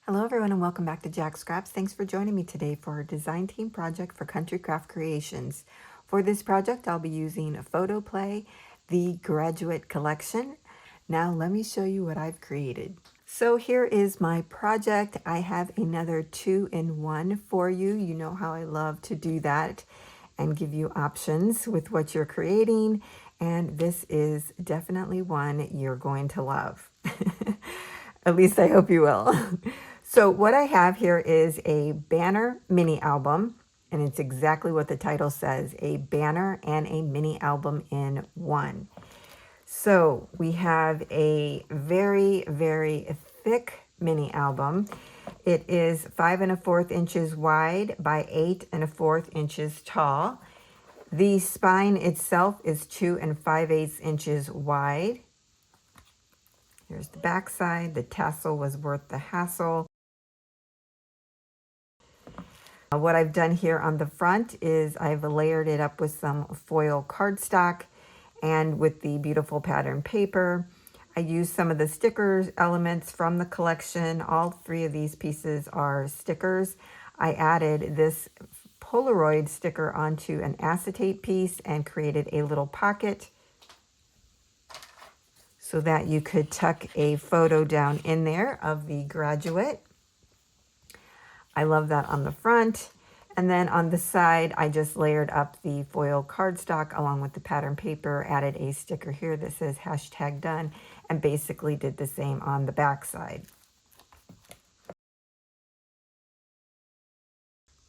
Hello everyone and welcome back to Jacqs Scraps. Thanks for joining me today for our design team project for Country Craft Creations. For this project I'll be using Photo Play, the graduate collection. Now let me show you what I've created. So here is my project. I have another 2-in-1 for you. You know how I love to do that and give you options with what you're creating. And this is definitely one you're going to love. At least I hope you will. So what I have here is a banner mini album, and it's exactly what the title says, a banner and a mini album in one. So we have a very, very thick mini album. It is 5 1/4 inches wide by 8 1/4 inches tall. The spine itself is 2 5/8 inches wide. Here's the back side. The tassel was worth the hassle. What I've done here on the front is I've layered it up with some foil cardstock and with the beautiful pattern paper. I used some of the stickers elements from the collection. All 3 of these pieces are stickers. I added this Polaroid sticker onto an acetate piece and created a little pocket so that you could tuck a photo down in there of the graduate. I love that on the front. And then on the side, I just layered up the foil cardstock along with the pattern paper, added a sticker here that says #done, and basically did the same on the back side.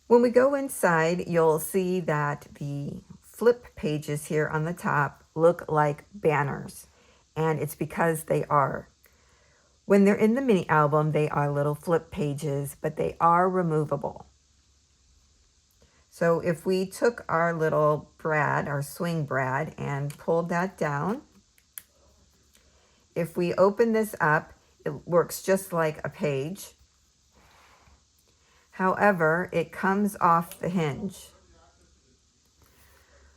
When we go inside, you'll see that the flip pages here on the top look like banners, and it's because they are. When they're in the mini album, they are little flip pages, but they are removable. So if we took our little brad, our swing brad, and pulled that down, if we open this up, it works just like a page. However, it comes off the hinge.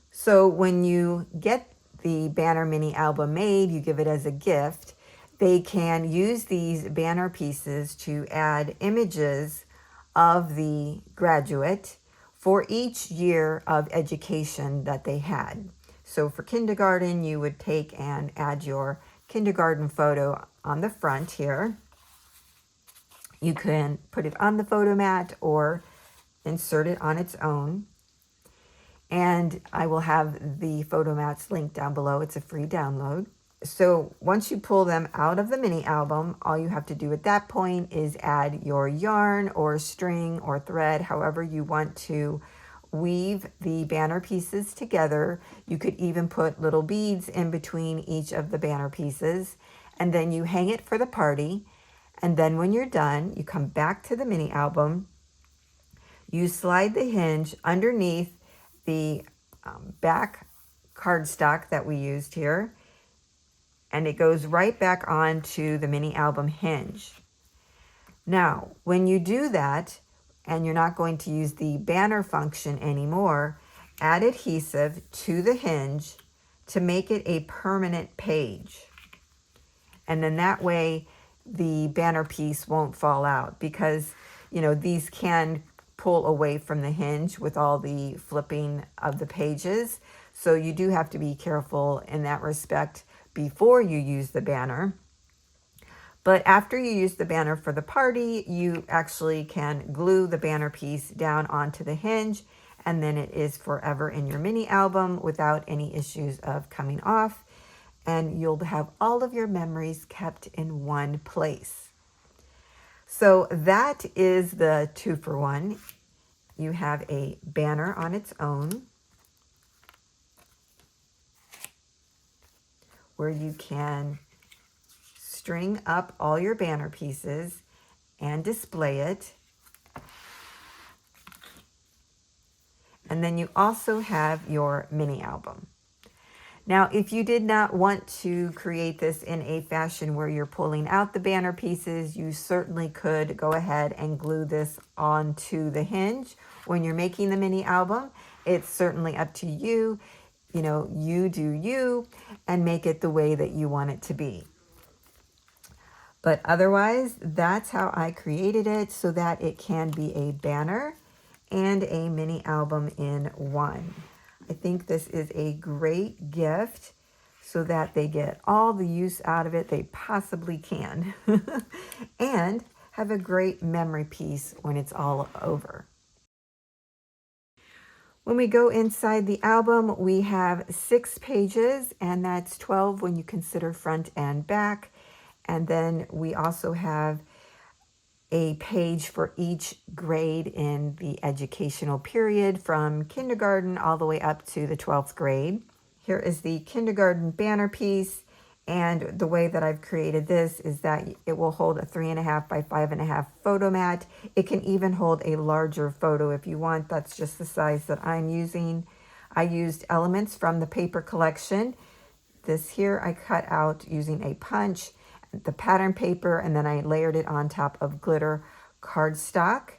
So when you get the banner mini album made, you give it as a gift, they can use these banner pieces to add images of the graduate for each year of education that they had. So for kindergarten, you would take and add your kindergarten photo on the front here. You can put it on the photo mat or insert it on its own. And I will have the photo mats linked down below. It's a free download. So once you pull them out of the mini album, all you have to do at that point is add your yarn or string or thread, however you want to weave the banner pieces together. You could even put little beads in between each of the banner pieces, and then you hang it for the party. And then when you're done, you come back to the mini album, you slide the hinge underneath the back cardstock that we used here, and it goes right back onto the mini album hinge. Now, when you do that, and you're not going to use the banner function anymore, add adhesive to the hinge to make it a permanent page. And then that way, the banner piece won't fall out because, you know, these can pull away from the hinge with all the flipping of the pages. So you do have to be careful in that respect before you use the banner. But after you use the banner for the party, you actually can glue the banner piece down onto the hinge, and then it is forever in your mini album without any issues of coming off, and you'll have all of your memories kept in one place. So that is the 2-for-1. You have a banner on its own where you can string up all your banner pieces and display it. And then you also have your mini album. Now, if you did not want to create this in a fashion where you're pulling out the banner pieces, you certainly could go ahead and glue this onto the hinge when you're making the mini album. It's certainly up to you. You know, you do you and make it the way that you want it to be. But otherwise, that's how I created it so that it can be a banner and a mini album in one. I think this is a great gift so that they get all the use out of it they possibly can and have a great memory piece when it's all over. When we go inside the album, we have 6 pages, and that's 12 when you consider front and back. And then we also have a page for each grade in the educational period from kindergarten all the way up to the 12th grade. Here is the kindergarten banner piece. And the way that I've created this is that it will hold a 3.5 by 5.5 photo mat. It can even hold a larger photo if you want. That's just the size that I'm using. I used elements from the paper collection. This here I cut out using a punch, the pattern paper, and then I layered it on top of glitter cardstock.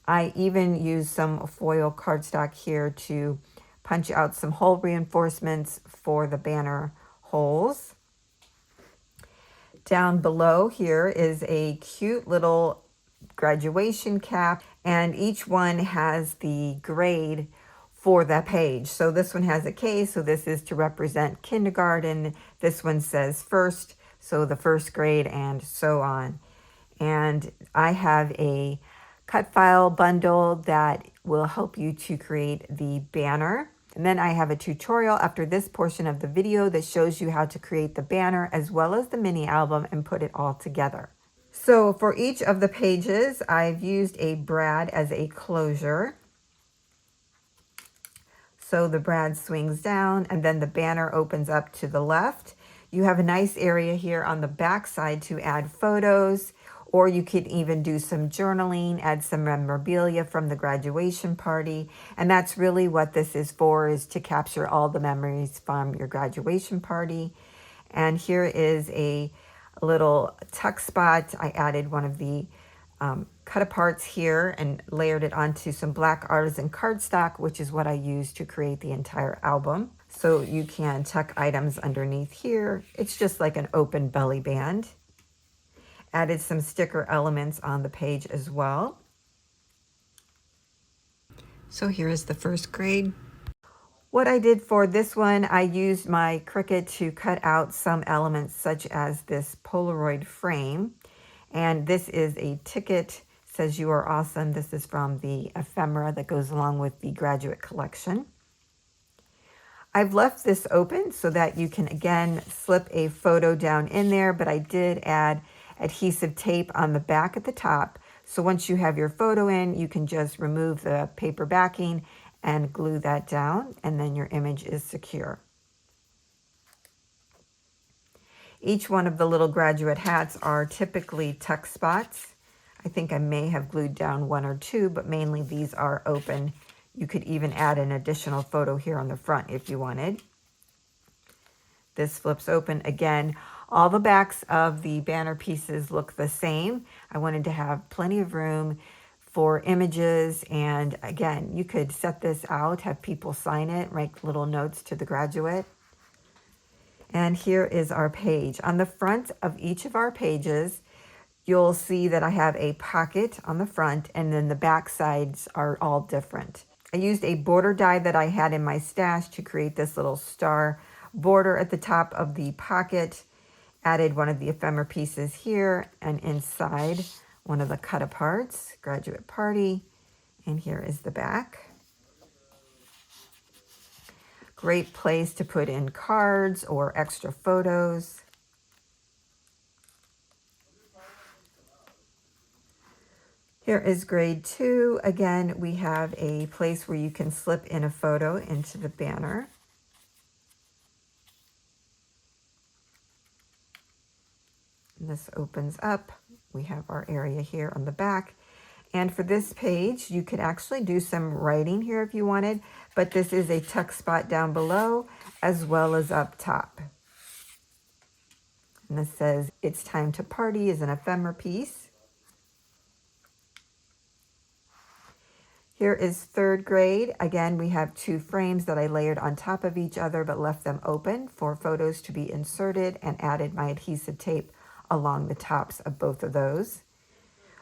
I even used some foil cardstock here to punch out some hole reinforcements for the banner holes. Down below here is a cute little graduation cap, and each one has the grade for that page. So this one has a K, so this is to represent kindergarten. This one says first, so the first grade, and so on. And I have a cut file bundle that will help you to create the banner. And then I have a tutorial after this portion of the video that shows you how to create the banner as well as the mini album and put it all together. So for each of the pages, I've used a brad as a closure. So the brad swings down and then the banner opens up to the left. You have a nice area here on the back side to add photos, or you could even do some journaling, add some memorabilia from the graduation party. And that's really what this is for, is to capture all the memories from your graduation party. And here is a little tuck spot. I added one of the cut aparts here and layered it onto some black artisan cardstock, which is what I used to create the entire album. So you can tuck items underneath here. It's just like an open belly band. Added some sticker elements on the page as well. So here is the first grade. What I did for this one, I used my Cricut to cut out some elements such as this Polaroid frame. And this is a ticket, says you are awesome. This is from the ephemera that goes along with the graduate collection. I've left this open so that you can again slip a photo down in there, but I did add adhesive tape on the back at the top. So once you have your photo in, you can just remove the paper backing and glue that down, and then your image is secure. Each one of the little graduate hats are typically tuck spots. I think I may have glued down 1 or 2, but mainly these are open. You could even add an additional photo here on the front if you wanted. This flips open again. All the backs of the banner pieces look the same. I wanted to have plenty of room for images, and again, you could set this out, have people sign it, write little notes to the graduate. And here is our page. On the front of each of our pages, you'll see that I have a pocket on the front, and then the back sides are all different. I used a border die that I had in my stash to create this little star border at the top of the pocket. Added one of the ephemera pieces here, and inside one of the cut aparts, graduate party. And here is the back. Great place to put in cards or extra photos. Here is grade 2. Again, we have a place where you can slip in a photo into the banner. And this opens up. We have our area here on the back. And for this page, you could actually do some writing here if you wanted, but this is a tuck spot down below as well as up top. And this says, "It's time to party" is an ephemera piece. Here is 3rd grade. Again, we have 2 frames that I layered on top of each other, but left them open for photos to be inserted, and added my adhesive tape along the tops of both of those.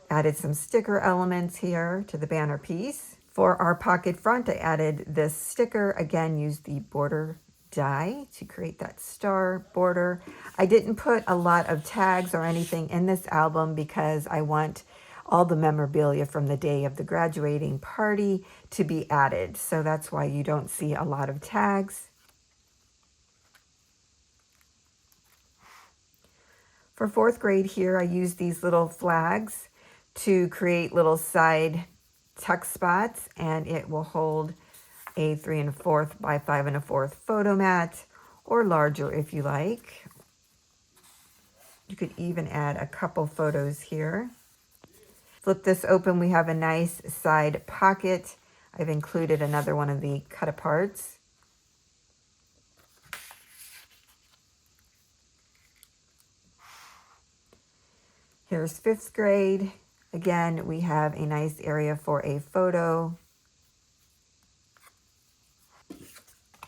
Added some sticker elements here to the banner piece. For our pocket front, I added this sticker. Again, used the border die to create that star border. I didn't put a lot of tags or anything in this album because I want all the memorabilia from the day of the graduating party to be added. So that's why you don't see a lot of tags. For fourth grade here, I used these little flags to create little side tuck spots, and it will hold a 3 1/4 by 5 1/4 photo mat, or larger if you like. You could even add a couple photos here. Flip this open, we have a nice side pocket. I've included another one of the cut aparts. Here's fifth grade. Again, we have a nice area for a photo.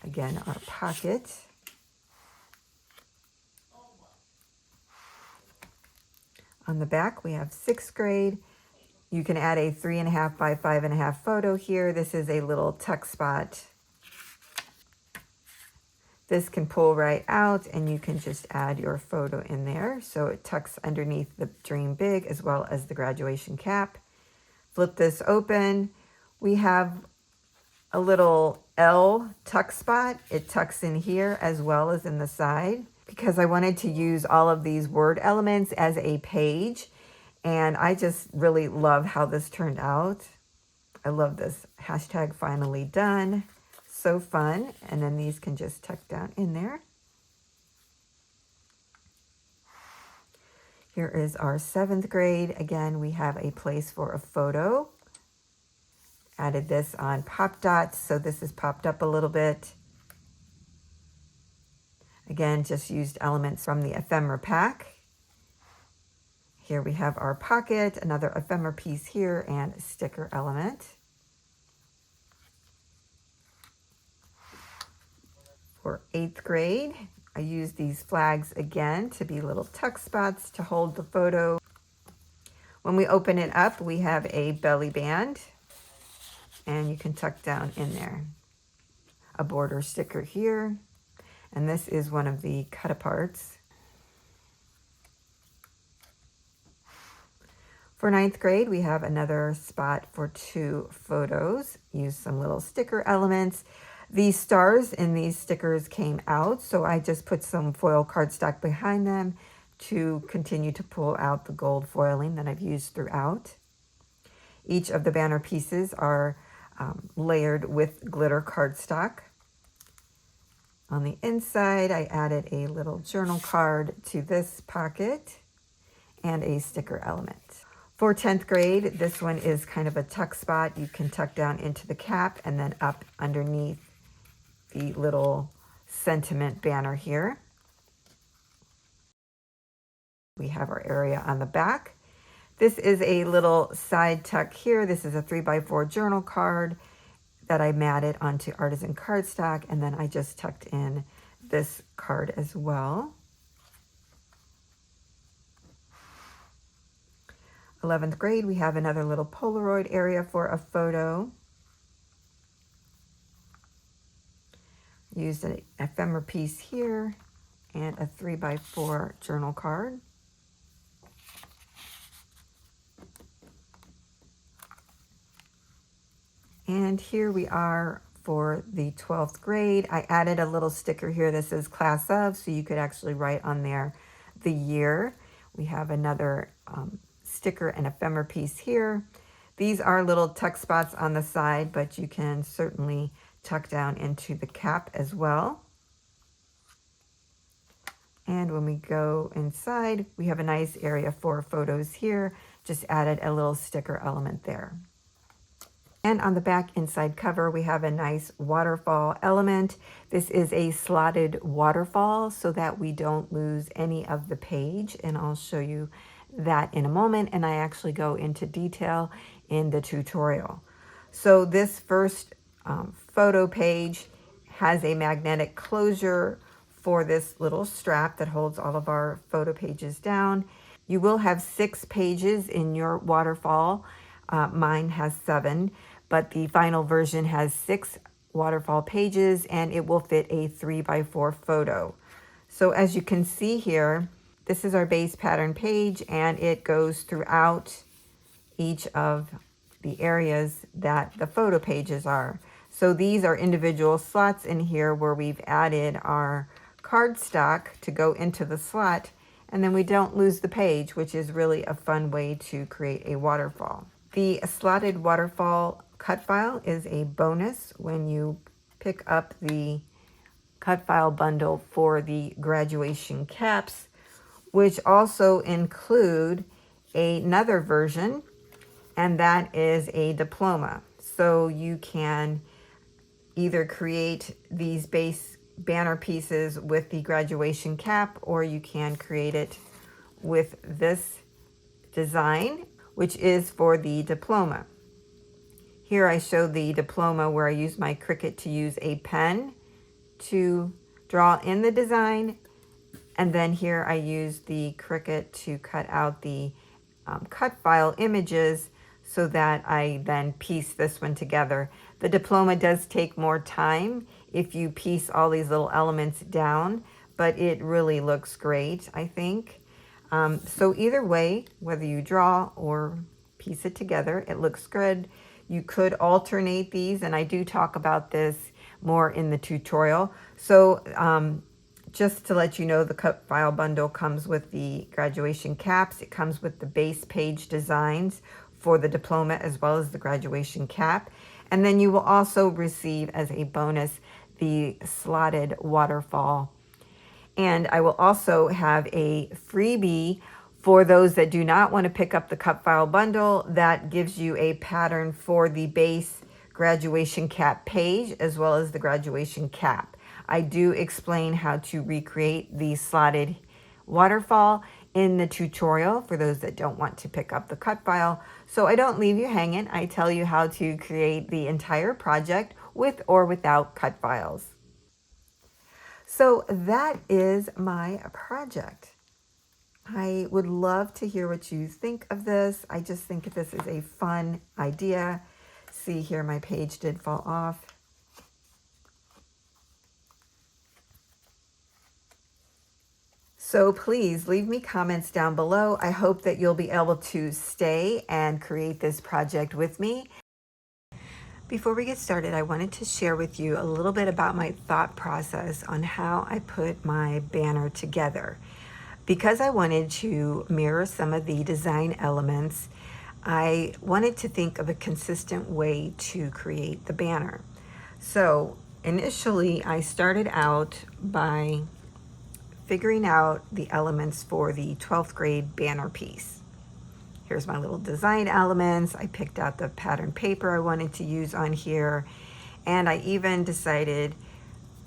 Again, our pocket. On the back, we have sixth grade. You can add a 3 1/2 by 5 1/2 photo here. This is a little tuck spot. This can pull right out, and you can just add your photo in there. So it tucks underneath the Dream Big as well as the graduation cap. Flip this open. We have a little L tuck spot. It tucks in here as well as in the side because I wanted to use all of these word elements as a page. And I just really love how this turned out. I love this hashtag finally done. So fun. And then these can just tuck down in there. Here is our seventh grade. Again, we have a place for a photo. Added this on pop dots, so this is popped up a little bit. Again, just used elements from the ephemera pack. Here we have our pocket, another ephemera piece here, and a sticker element. For eighth grade, I used these flags again to be little tuck spots to hold the photo. When we open it up, we have a belly band, and you can tuck down in there. A border sticker here, and this is one of the cut aparts. For ninth grade, we have another spot for 2 photos. Use some little sticker elements. These stars in these stickers came out, so I just put some foil cardstock behind them to continue to pull out the gold foiling that I've used throughout. Each of the banner pieces are layered with glitter cardstock. On the inside, I added a little journal card to this pocket and a sticker element. For 10th grade, this one is kind of a tuck spot. You can tuck down into the cap and then up underneath the little sentiment banner here. We have our area on the back. This is a little side tuck here. This is a 3x4 journal card that I matted onto artisan cardstock, and then I just tucked in this card as well. 11th grade, we have another little Polaroid area for a photo. Used an ephemera piece here and a 3x4 journal card. And here we are for the 12th grade. I added a little sticker here that says class of, so you could actually write on there the year. We have another sticker and ephemera piece here. These are little tuck spots on the side, but you can certainly tuck down into the cap as well. And when we go inside, we have a nice area for photos here. Just added a little sticker element there. And on the back inside cover, we have a nice waterfall element. This is a slotted waterfall so that we don't lose any of the page. And I'll show you that in a moment. And I actually go into detail in the tutorial. So this first photo page has a magnetic closure for this little strap that holds all of our photo pages down. You will have 6 pages in your waterfall. Mine has 7, but the final version has 6 waterfall pages, and it will fit a 3x4 photo. So as you can see here, this is our base pattern page, and it goes throughout each of the areas that the photo pages are. So these are individual slots in here where we've added our cardstock to go into the slot, and then we don't lose the page, which is really a fun way to create a waterfall. The slotted waterfall cut file is a bonus when you pick up the cut file bundle for the graduation caps, which also include another version, and that is a diploma. So you can either create these base banner pieces with the graduation cap, or you can create it with this design, which is for the diploma. Here I show the diploma where I use my Cricut to use a pen to draw in the design, and then here I use the Cricut to cut out the cut file images so that I then piece this one together. The diploma does take more time if you piece all these little elements down, but it really looks great, I think. So either way, whether you draw or piece it together, it looks good. You could alternate these, and I do talk about this more in the tutorial. So just to let you know, the cut file bundle comes with the graduation caps. It comes with the base page designs for the diploma as well as the graduation cap. And then you will also receive as a bonus the slotted waterfall. And I will also have a freebie for those that do not want to pick up the cut file bundle that gives you a pattern for the base graduation cap page as well as the graduation cap. I do explain how to recreate the slotted waterfall in the tutorial for those that don't want to pick up the cut file. So I don't leave you hanging. I tell you how to create the entire project with or without cut files. So that is my project. I would love to hear what you think of this. I just think this is a fun idea. See here, my page did fall off. So please leave me comments down below. I hope that you'll be able to stay and create this project with me. Before we get started, I wanted to share with you a little bit about my thought process on how I put my banner together. Because I wanted to mirror some of the design elements, I wanted to think of a consistent way to create the banner. So initially, I started out by figuring out the elements for the 12th grade banner piece. Here's my little design elements. I picked out the pattern paper I wanted to use on here, and I even decided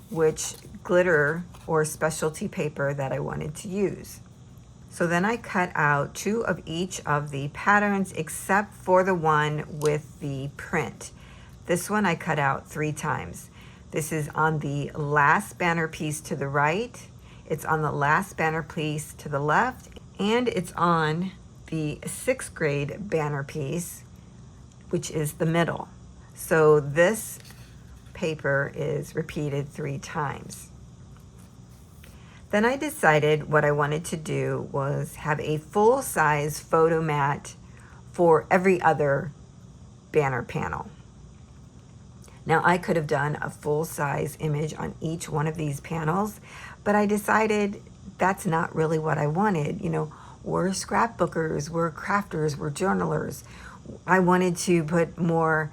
which glitter or specialty paper that I wanted to use. So then I cut out 2 of each of the patterns except for the one with the print. This one I cut out 3 times. This is on the last banner piece to the right, it's on the last banner piece to the left, and it's on the 6th grade banner piece, which is the middle. So this paper is repeated 3 times. Then I decided what I wanted to do was have a full-size photo mat for every other banner panel. Now I could have done a full-size image on each one of these panels, but I decided that's not really what I wanted. You know, we're scrapbookers, we're crafters, we're journalers. I wanted to put more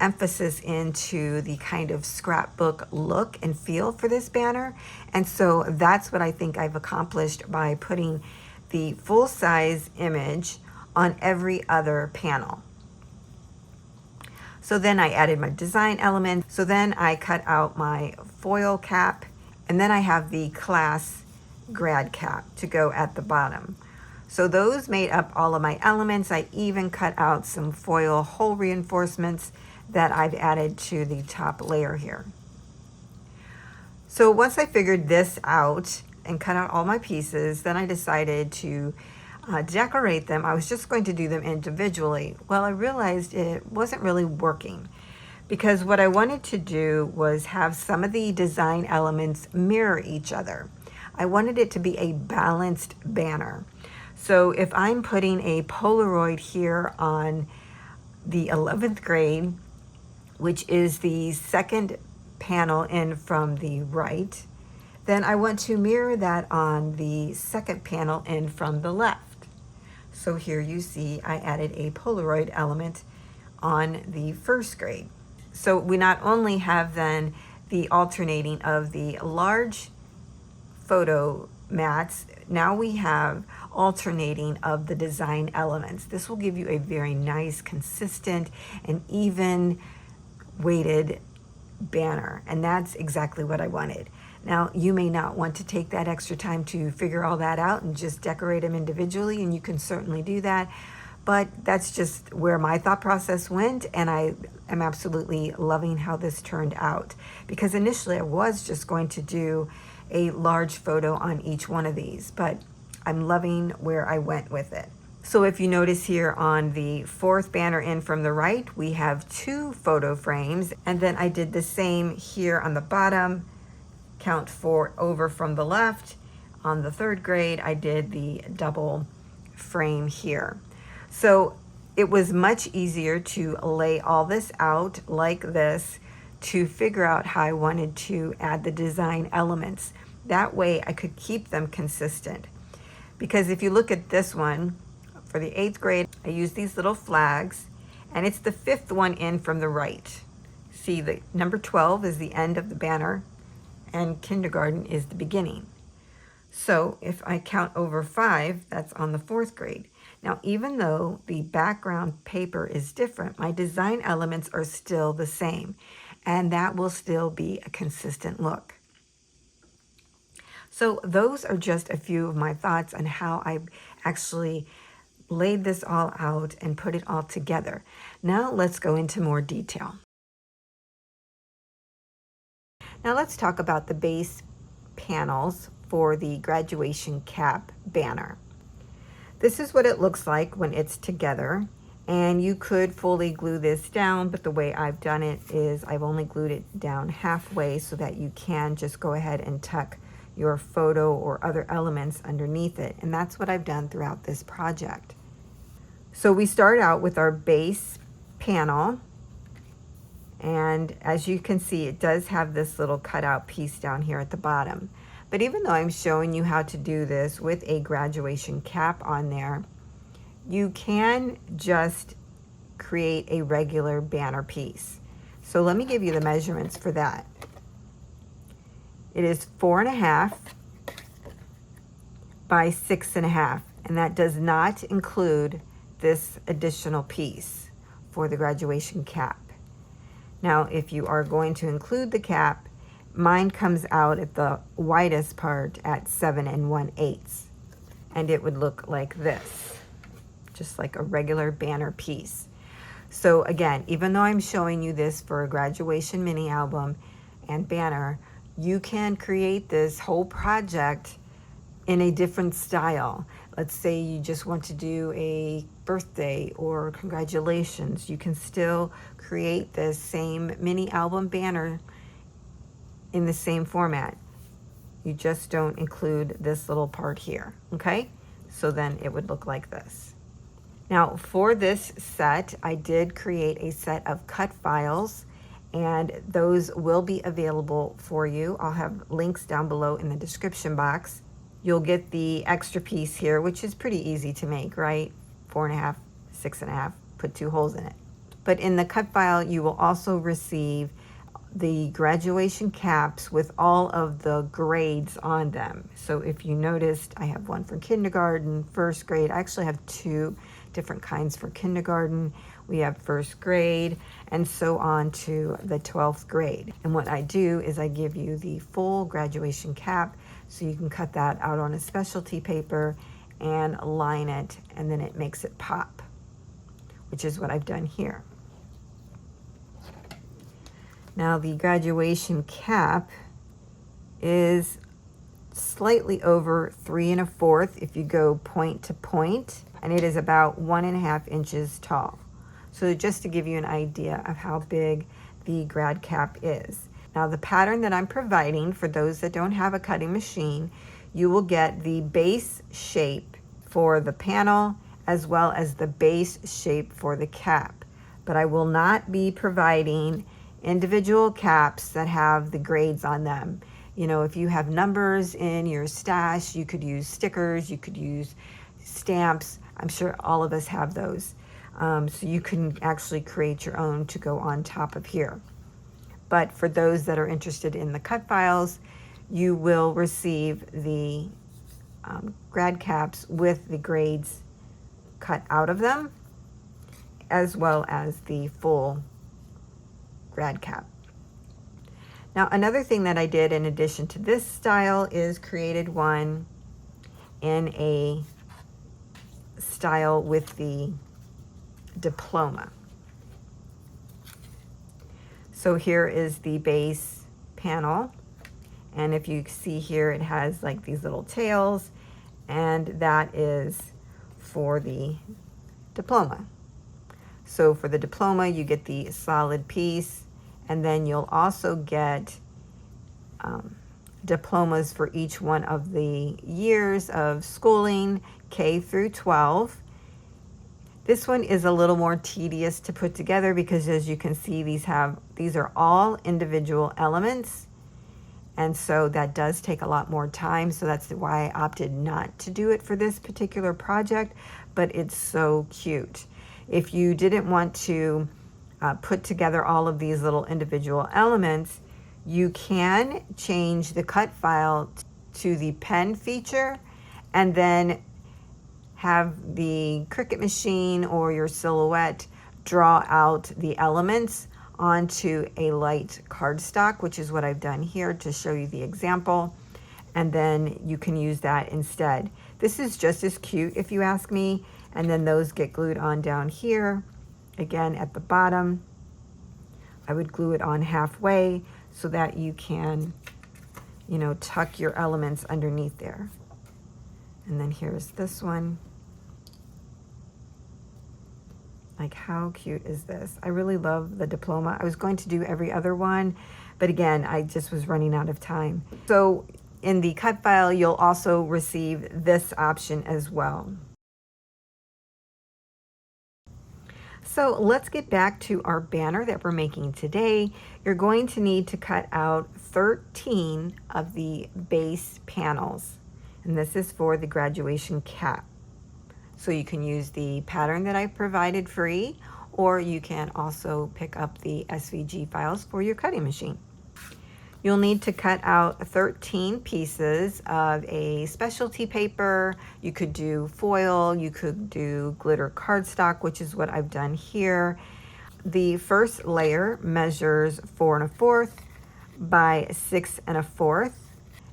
emphasis into the kind of scrapbook look and feel for this banner. And so that's what I think I've accomplished by putting the full-size image on every other panel. So then I added my design element. So then I cut out my foil cap, and then I have the class grad cap to go at the bottom. So those made up all of my elements. I even cut out some foil hole reinforcements that I've added to the top layer here. So once I figured this out and cut out all my pieces, then I decided to decorate them. I was just going to do them individually. Well, I realized it wasn't really working because what I wanted to do was have some of the design elements mirror each other. I wanted it to be a balanced banner. So if I'm putting a Polaroid here on the 11th grade, which is the second panel in from the right, then I want to mirror that on the second panel in from the left. So here you see I added a Polaroid element on the first grade. So we not only have then the alternating of the large photo mats, now we have alternating of the design elements. This will give you a very nice, consistent, and even weighted banner, and that's exactly what I wanted. Now, you may not want to take that extra time to figure all that out and just decorate them individually, and you can certainly do that, but that's just where my thought process went, and I am absolutely loving how this turned out, because initially I was just going to do a large photo on each one of these, but I'm loving where I went with it. So if you notice here on the fourth banner in from the right, we have 2 photo frames, and then I did the same here on the bottom, count 4 over from the left. On the third grade, I did the double frame here. So it was much easier to lay all this out like this to figure out how I wanted to add the design elements. That way I could keep them consistent. Because if you look at this one, for the 8th grade, I used these little flags, and it's the 5th one in from the right. See, the number 12 is the end of the banner, and kindergarten is the beginning. So if I count over 5, that's on the 4th grade. Now, even though the background paper is different, my design elements are still the same, and that will still be a consistent look. So those are just a few of my thoughts on how I actually laid this all out and put it all together. Now let's go into more detail. Now let's talk about the base panels for the graduation cap banner. This is what it looks like when it's together, and you could fully glue this down, but the way I've done it is I've only glued it down halfway so that you can just go ahead and tuck your photo or other elements underneath it, and that's what I've done throughout this project. So we start out with our base panel, and as you can see, it does have this little cutout piece down here at the bottom. But even though I'm showing you how to do this with a graduation cap on there, you can just create a regular banner piece. So let me give you the measurements for that. It is 4.5 by 6.5, and that does not include this additional piece for the graduation cap. Now, if you are going to include the cap, mine comes out at the widest part at 7 1/8, and it would look like this, just like a regular banner piece. So again, even though I'm showing you this for a graduation mini album and banner, you can create this whole project in a different style. Let's say you just want to do a birthday or congratulations. You can still create this same mini album banner in the same format. You just don't include this little part here, okay? So then it would look like this. Now for this set, I did create a set of cut files, and those will be available for you. I'll have links down below in the description box. You'll get the extra piece here, which is pretty easy to make, right? 4.5, 6.5, put 2 holes in it. But in the cut file, you will also receive the graduation caps with all of the grades on them. So if you noticed, I have one for kindergarten, first grade. I actually have 2 different kinds for kindergarten. We have first grade, and so on to the 12th grade. And what I do is I give you the full graduation cap, so you can cut that out on a specialty paper and line it, and then it makes it pop, which is what I've done here. Now the graduation cap is slightly over 3 1/4 if you go point to point, and it is about 1.5 inches tall. So just to give you an idea of how big the grad cap is. Now the pattern that I'm providing for those that don't have a cutting machine, you will get the base shape for the panel as well as the base shape for the cap. But I will not be providing individual caps that have the grades on them. You know, if you have numbers in your stash, you could use stickers, you could use stamps. I'm sure all of us have those. So you can actually create your own to go on top of here. But for those that are interested in the cut files, you will receive the grad caps with the grades cut out of them, as well as the full grad cap. Now, another thing that I did in addition to this style is created one in a style with the diploma. So here is the base panel, and if you see here, it has like these little tails, and that is for the diploma. So for the diploma, you get the solid piece, and then you'll also get diplomas for each one of the years of schooling, K through 12. This one is a little more tedious to put together because, as you can see, these are all individual elements, and so that does take a lot more time. So that's why I opted not to do it for this particular project, but it's so cute. If you didn't want to put together all of these little individual elements, you can change the cut file to the pen feature and then have the Cricut machine or your Silhouette draw out the elements onto a light cardstock, which is what I've done here to show you the example, and then you can use that instead. This is just as cute if you ask me, and then those get glued on down here. Again, at the bottom, I would glue it on halfway so that you can, you know, tuck your elements underneath there. And then here's this one. Like, how cute is this? I really love the diploma. I was going to do every other one, but again, I just was running out of time. So in the cut file, you'll also receive this option as well. So let's get back to our banner that we're making today. You're going to need to cut out 13 of the base panels, and this is for the graduation cap. So you can use the pattern that I provided free, or you can also pick up the SVG files for your cutting machine. You'll need to cut out 13 pieces of a specialty paper. You could do foil, you could do glitter cardstock, which is what I've done here. The first layer measures 4 1/4 by 6 1/4.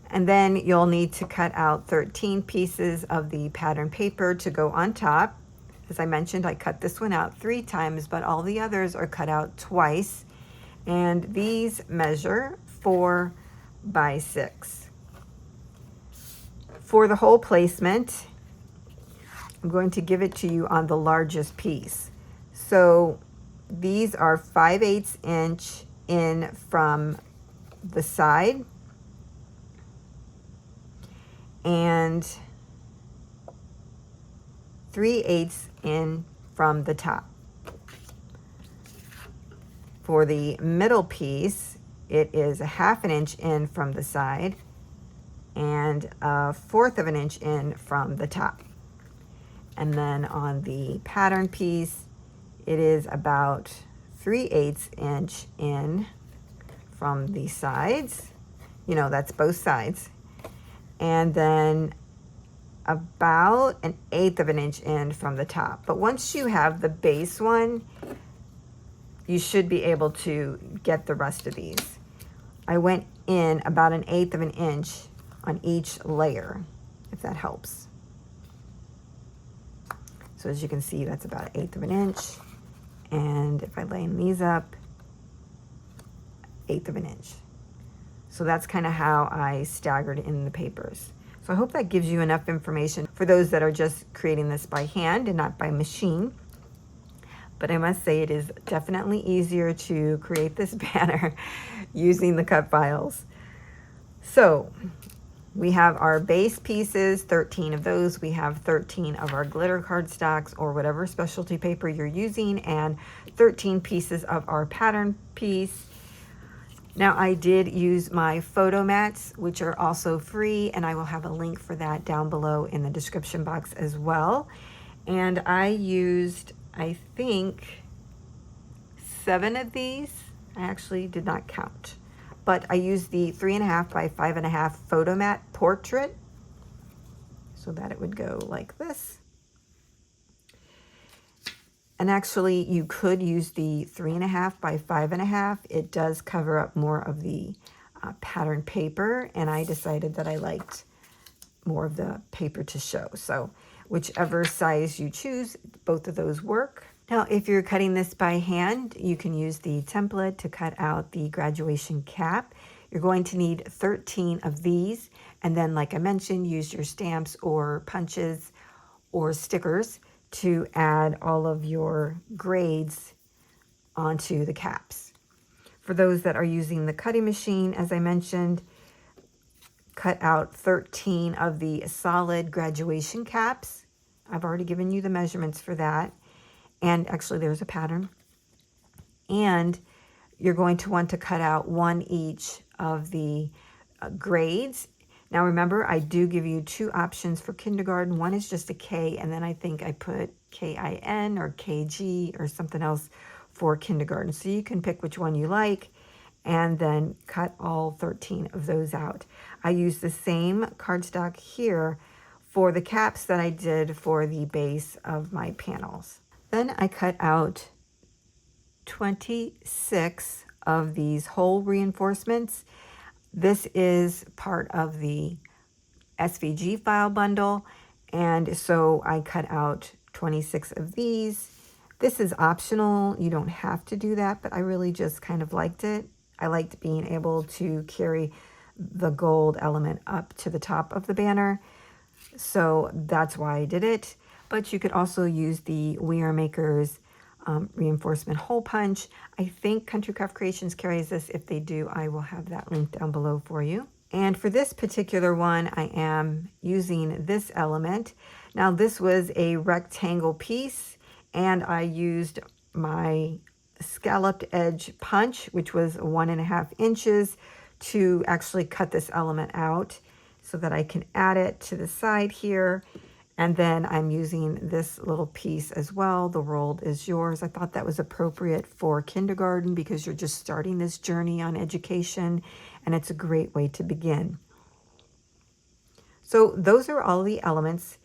And then you'll need to cut out 13 pieces of the pattern paper to go on top. As I mentioned, I cut this one out 3 times, but all the others are cut out twice. And these measure 4 by 6. For the hole placement, I'm going to give it to you on the largest piece. So these are 5/8 inch in from the side, and 3/8 in from the top. For the middle piece, it is 1/2 inch in from the side and 1/4 inch in from the top. And then on the pattern piece, it is about 3/8 inch in from the sides. You know, that's both sides. And then about 1/8 inch in from the top. But once you have the base one, you should be able to get the rest of these. I went in about 1/8 inch on each layer, if that helps. So as you can see, that's about 1/8 inch. And if I line these up, 1/8 inch. So that's kind of how I staggered in the papers. So I hope that gives you enough information for those that are just creating this by hand and not by machine. But I must say it is definitely easier to create this banner using the cut files. So we have our base pieces, 13 of those. We have 13 of our glitter cardstocks or whatever specialty paper you're using, and 13 pieces of our pattern piece. Now I did use my photo mats, which are also free, and I will have a link for that down below in the description box as well. And I used, I think, 7 of these. I actually did not count, but I used the 3.5 by 5.5 photo mat portrait so that it would go like this. And actually you could use the 3.5 by 5.5. It does cover up more of the pattern paper, and I decided that I liked more of the paper to show. So whichever size you choose, both of those work. Now, if you're cutting this by hand, you can use the template to cut out the graduation cap. You're going to need 13 of these. And then, like I mentioned, use your stamps or punches or stickers to add all of your grades onto the caps. For those that are using the cutting machine, as I mentioned, cut out 13 of the solid graduation caps. I've already given you the measurements for that. And actually there's a pattern. And you're going to want to cut out 1 each of the grades. Now remember, I do give you 2 options for kindergarten. One is just a K, and then I think I put KIN or KG or something else for kindergarten. So you can pick which one you like and then cut all 13 of those out. I use the same cardstock here for the caps that I did for the base of my panels. Then I cut out 26 of these hole reinforcements. This is part of the SVG file bundle, and so I cut out 26 of these. This is optional. You don't have to do that, but I really just kind of liked it. I liked being able to carry the gold element up to the top of the banner, so that's why I did it. But you could also use the We Are Makers reinforcement hole punch. I think Country Craft Creations carries this. If they do, I will have that link down below for you. And for this particular one, I am using this element. Now this was a rectangle piece, and I used my scalloped edge punch, which was 1.5 inches, to actually cut this element out so that I can add it to the side here. And then I'm using this little piece as well. The world is yours. I thought that was appropriate for kindergarten because you're just starting this journey on education, and it's a great way to begin. So those are all the elements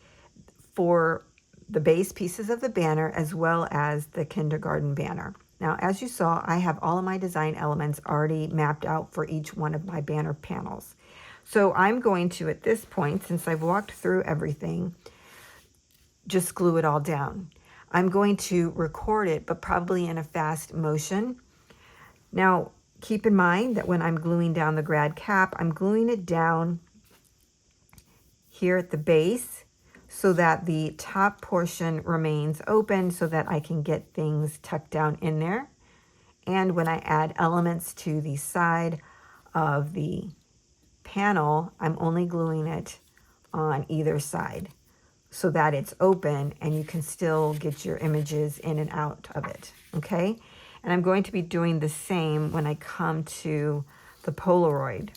for the base pieces of the banner as well as the kindergarten banner. Now, as you saw, I have all of my design elements already mapped out for each one of my banner panels. So I'm going to, at this point, since I've walked through everything, just glue it all down. I'm going to record it, but probably in a fast motion. Now, keep in mind that when I'm gluing down the grad cap, I'm gluing it down here at the base so that the top portion remains open so that I can get things tucked down in there. And when I add elements to the side of the panel, I'm only gluing it on either side so that it's open and you can still get your images in and out of it, okay? And I'm going to be doing the same when I come to the Polaroid.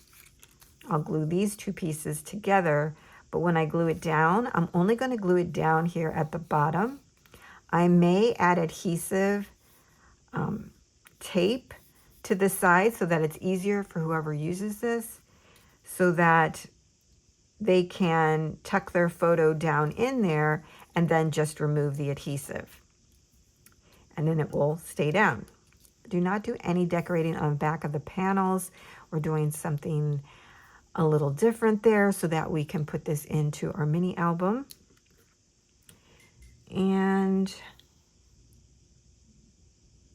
I'll glue these 2 pieces together, but when I glue it down, I'm only going to glue it down here at the bottom. I may add adhesive tape to the side so that it's easier for whoever uses this, so that they can tuck their photo down in there and then just remove the adhesive. And then it will stay down. Do not do any decorating on the back of the panels. We're doing something a little different there so that we can put this into our mini album. And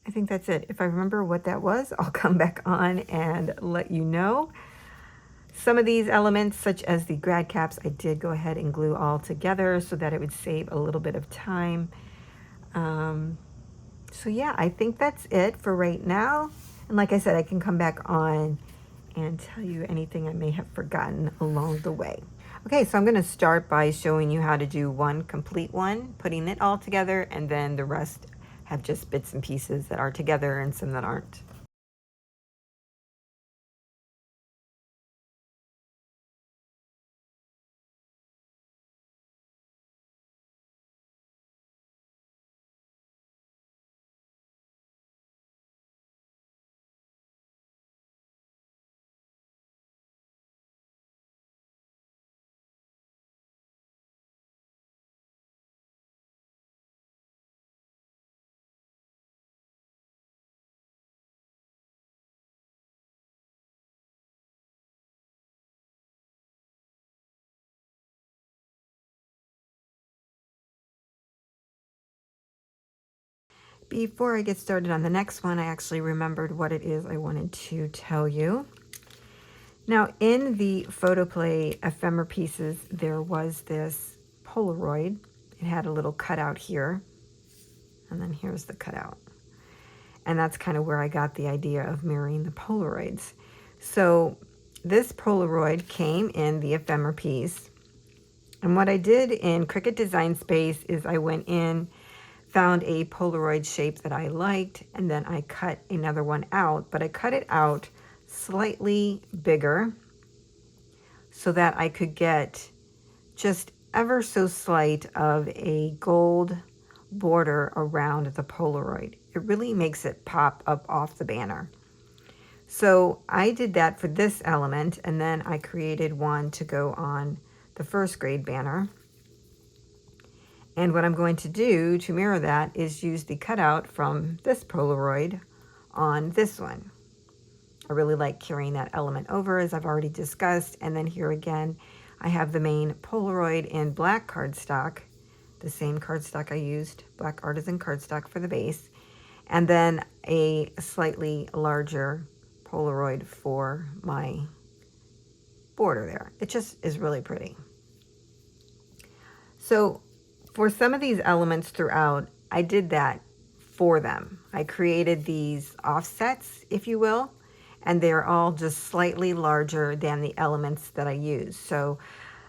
I think that's it. If I remember what that was, I'll come back on and let you know. Some of these elements, such as the grad caps, I did go ahead and glue all together so that it would save a little bit of time. So yeah, I think that's it for right now. And like I said, I can come back on and tell you anything I may have forgotten along the way. Okay, so I'm going to start by showing you how to do one complete one, putting it all together, and then the rest have just bits and pieces that are together and some that aren't. Before I get started on the next one, I actually remembered what it is I wanted to tell you. Now, in the photoplay ephemera pieces, there was this Polaroid. It had a little cutout here, and then here's the cutout. And that's kind of where I got the idea of mirroring the Polaroids. So this Polaroid came in the ephemera piece. And what I did in Cricut Design Space is I went in, found a Polaroid shape that I liked, and then I cut another one out, but I cut it out slightly bigger so that I could get just ever so slight of a gold border around the Polaroid. It really makes it pop up off the banner. So I did that for this element, and then I created one to go on the first grade banner. And what I'm going to do to mirror that is use the cutout from this Polaroid on this one. I really like carrying that element over, as I've already discussed. And then here again, I have the main Polaroid in black cardstock, the same cardstock I used, black artisan cardstock for the base, and then a slightly larger Polaroid for my border there. It just is really pretty. So for some of these elements throughout, I did that for them. I created these offsets, if you will, and they're all just slightly larger than the elements that I used. So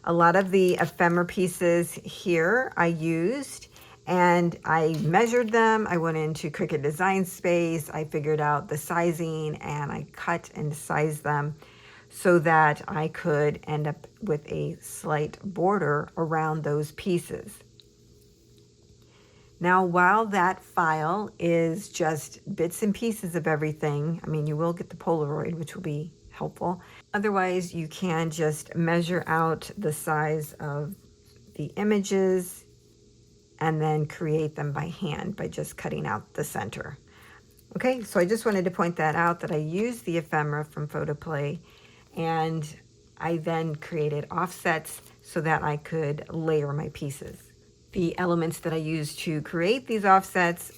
a lot of the ephemera pieces here I used, and I measured them. I went into Cricut Design Space. I figured out the sizing, and I cut and sized them so that I could end up with a slight border around those pieces. Now, while that file is just bits and pieces of everything, I mean, you will get the Polaroid, which will be helpful. Otherwise, you can just measure out the size of the images and then create them by hand by just cutting out the center. Okay, so I just wanted to point that out, that I used the ephemera from Photoplay, and I then created offsets so that I could layer my pieces. The elements that I used to create these offsets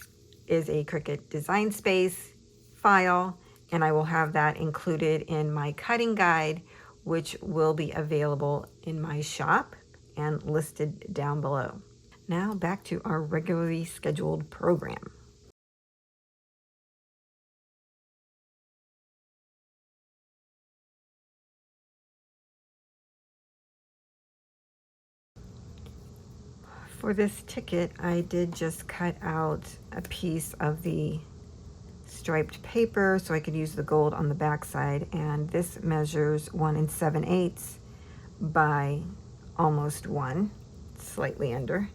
is a Cricut Design Space file, and I will have that included in my cutting guide, which will be available in my shop and listed down below. Now back to our regularly scheduled program. For this ticket, I did just cut out a piece of the striped paper so I could use the gold on the back side, and this measures 1 7/8 by almost 1, slightly under.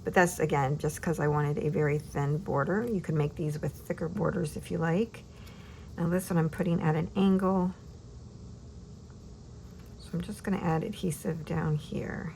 But that's, again, just because I wanted a very thin border. You can make these with thicker borders if you like. Now this one I'm putting at an angle, so I'm just going to add adhesive down here.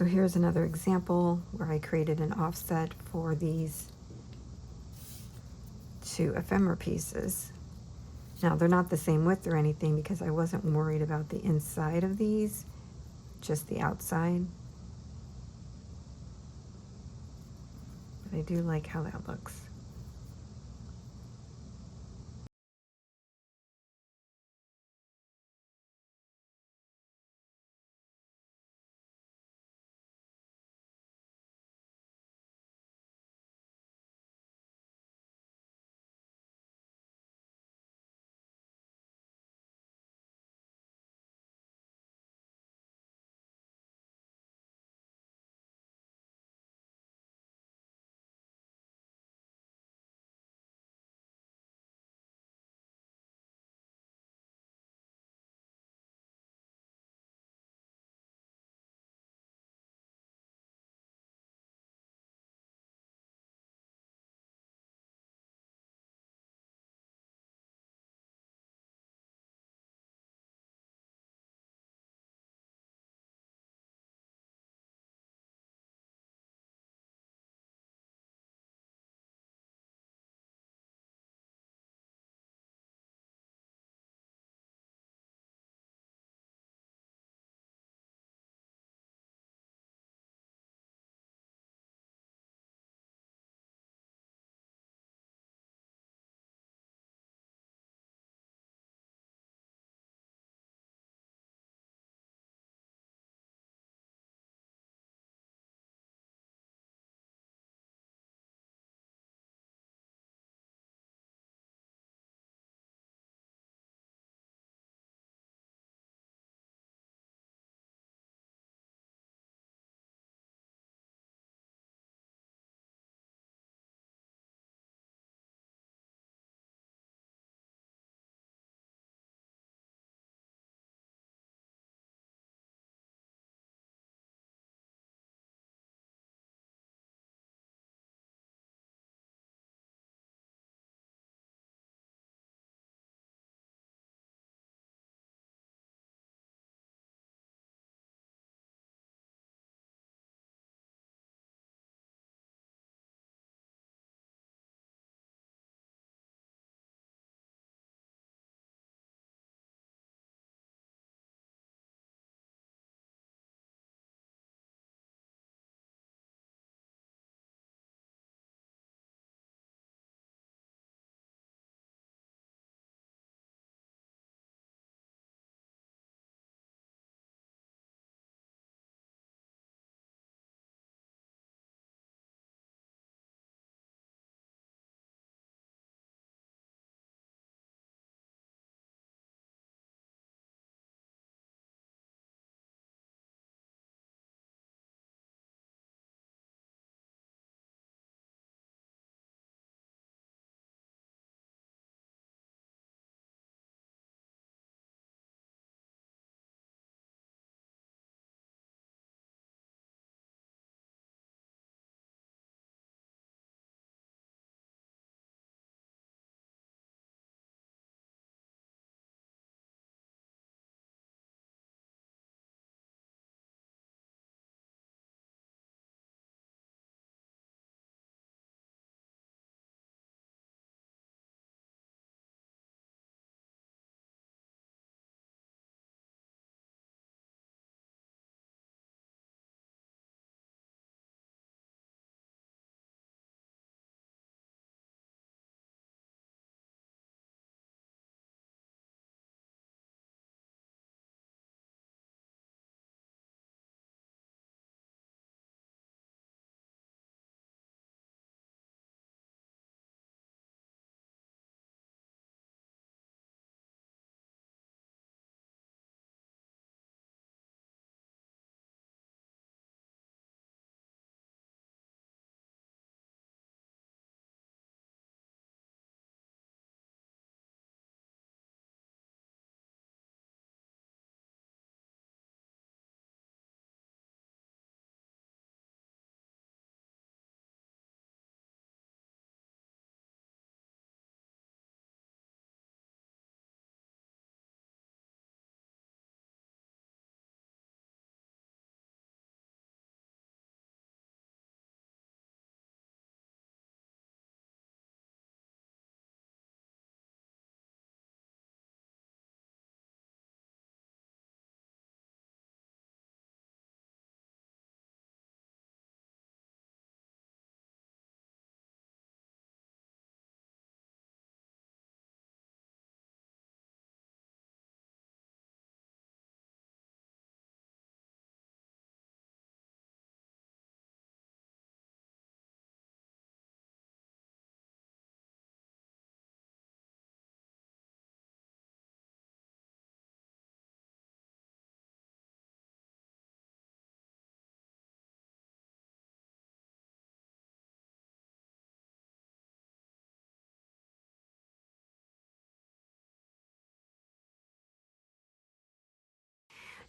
So here's another example where I created an offset for these two ephemera pieces. Now they're not the same width or anything because I wasn't worried about the inside of these, just the outside. But I do like how that looks.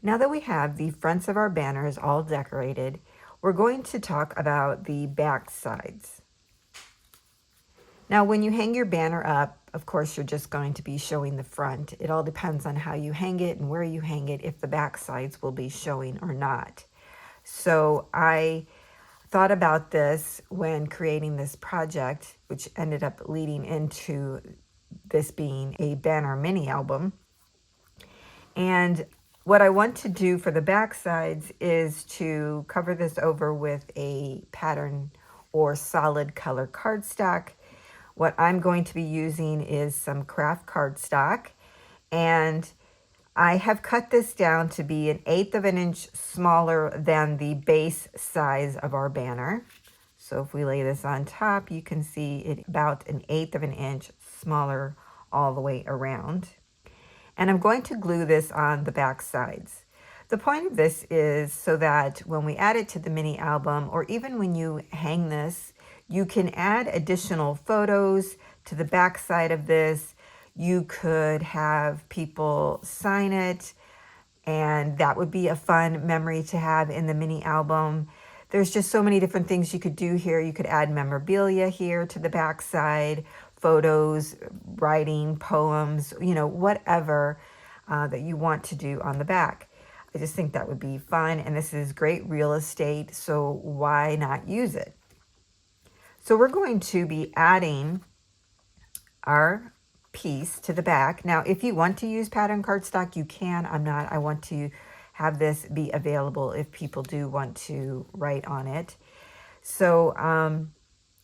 Now that we have the fronts of our banners all decorated, we're going to talk about the back sides. Now, when you hang your banner up, of course, you're just going to be showing the front. It all depends on how you hang it and where you hang it, if the back sides will be showing or not. So I thought about this when creating this project, which ended up leading into this being a banner mini album. And what I want to do for the back sides is to cover this over with a pattern or solid color cardstock. What I'm going to be using is some craft cardstock, and I have cut this down to be 1/8 of an inch smaller than the base size of our banner. So if we lay this on top, you can see it about 1/8 of an inch smaller all the way around. And I'm going to glue this on the back sides. The point of this is so that when we add it to the mini album, or even when you hang this, you can add additional photos to the back side of this. You could have people sign it, and that would be a fun memory to have in the mini album. There's just so many different things you could do here. You could add memorabilia here to the back side, photos, writing, poems, whatever that you want to do on the back. I just think that would be fun, and this is great real estate, so why not use it? So we're going to be adding our piece to the back. Now, if you want to use pattern cardstock, you can. I'm not. I want to have this be available if people do want to write on it. So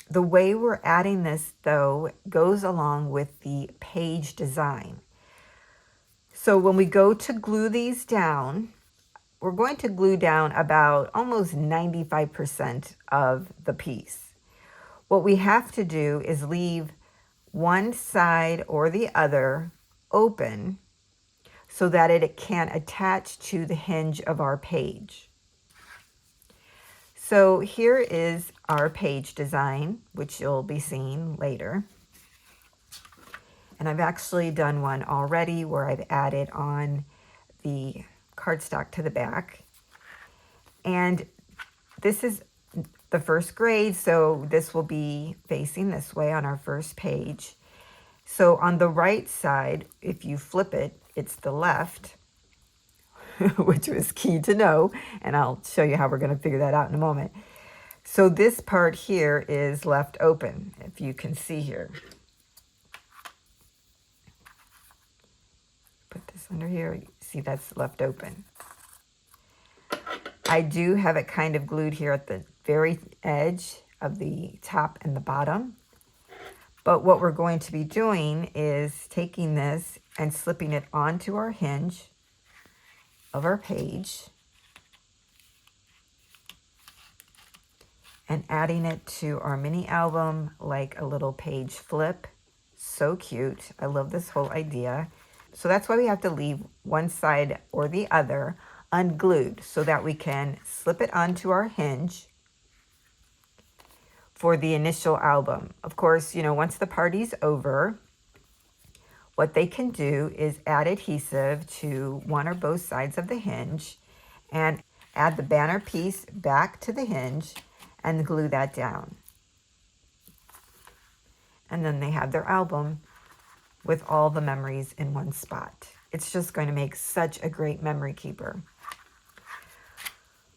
the way we're adding this, though, goes along with the page design. So when we go to glue these down, we're going to glue down about almost 95% of the piece. What we have to do is leave one side or the other open so that it can attach to the hinge of our page. So here is our page design, which you'll be seeing later. And I've actually done one already where I've added on the cardstock to the back. And this is the first grade, so this will be facing this way on our first page. So on the right side, if you flip it, it's the left, which was key to know, and I'll show you how we're going to figure that out in a moment. So this part here is left open, if you can see here. Put this under here, see that's left open. I do have it kind of glued here at the very edge of the top and the bottom. But what we're going to be doing is taking this and slipping it onto our hinge of our page and adding it to our mini album like a little page flip. So cute. I love this whole idea. So that's why we have to leave one side or the other unglued so that we can slip it onto our hinge for the initial album. Of course, once the party's over, what they can do is add adhesive to one or both sides of the hinge and add the banner piece back to the hinge and glue that down. And then they have their album with all the memories in one spot. It's just going to make such a great memory keeper.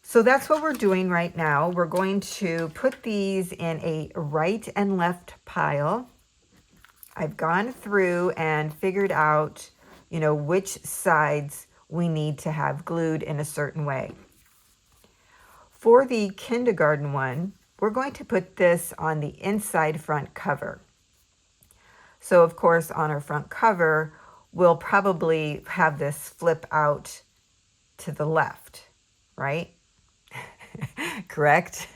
So that's what we're doing right now. We're going to put these in a right and left pile. I've gone through and figured out, which sides we need to have glued in a certain way. For the kindergarten one, we're going to put this on the inside front cover. So of course, on our front cover, we'll probably have this flip out to the left, right? Correct?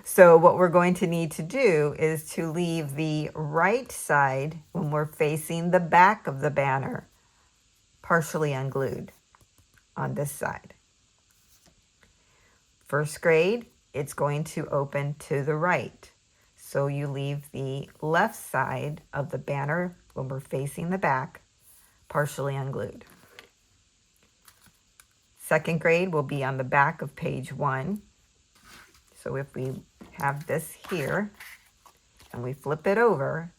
So what we're going to need to do is to leave the right side when we're facing the back of the banner partially unglued on this side. First grade, it's going to open to the right. So you leave the left side of the banner when we're facing the back partially unglued. Second grade will be on the back of page 1. So if we have this here and we flip it over,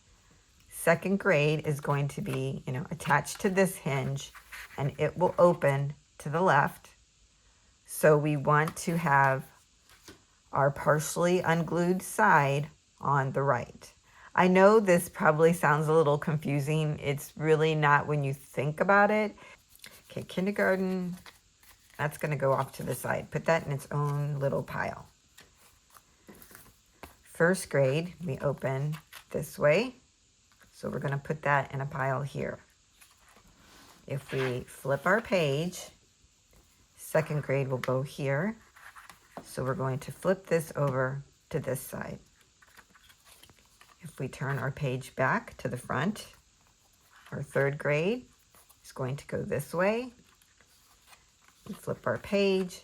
second grade is going to be, attached to this hinge, and it will open to the left. So we want to have our partially unglued side on the right. I know this probably sounds a little confusing. It's really not when you think about it. Okay, kindergarten, that's going to go off to the side. Put that in its own little pile. First grade, we open this way. So we're going to put that in a pile here. If we flip our page, second grade will go here. So we're going to flip this over to this side. If we turn our page back to the front, our third grade is going to go this way. We flip our page.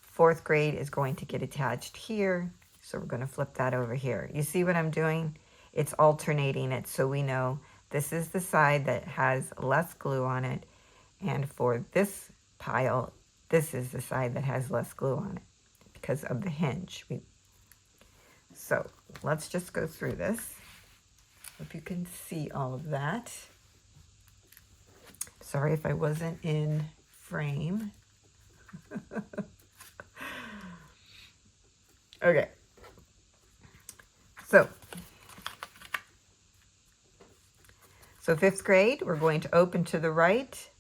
Fourth grade is going to get attached here. So we're going to flip that over here. You see what I'm doing? It's alternating it so we know this is the side that has less glue on it. And for this pile, this is the side that has less glue on it because of the hinge. So let's just go through this. Hope you can see all of that. Sorry if I wasn't in frame. Okay. So fifth grade, we're going to open to the right.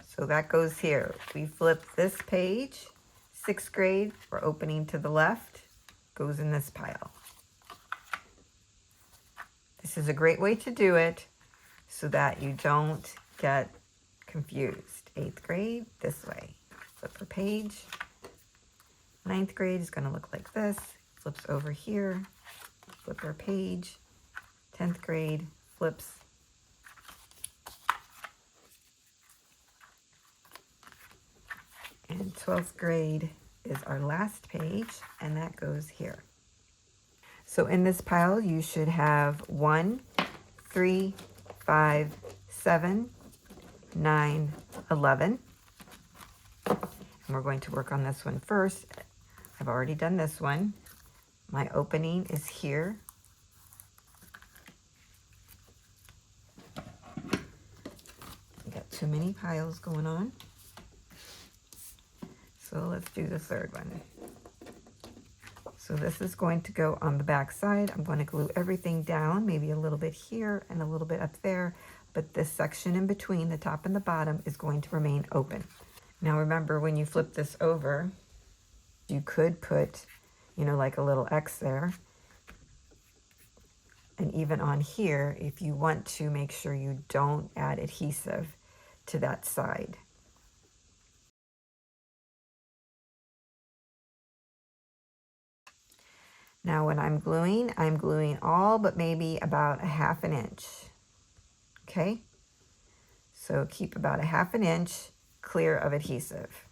So that goes here. We flip this page. Sixth grade, we're opening to the left. Goes in this pile. This is a great way to do it so that you don't get confused. Eighth grade, this way. Flip our page. Ninth grade is going to look like this. Flips over here. Flip our page. 10th grade flips. And 12th grade is our last page, and that goes here. So in this pile, you should have 1, 3, 5, 7, 9, 11. And we're going to work on this one first. I've already done this one. My opening is here. I got too many piles going on. So let's do the third one. So this is going to go on the back side. I'm going to glue everything down, maybe a little bit here and a little bit up there, but this section in between the top and the bottom is going to remain open. Now remember, when you flip this over, you could put, like a little X there. And even on here, if you want to make sure you don't add adhesive to that side. Now when I'm gluing all but maybe about a 1/2 inch. Okay? So keep about a 1/2 inch clear of adhesive.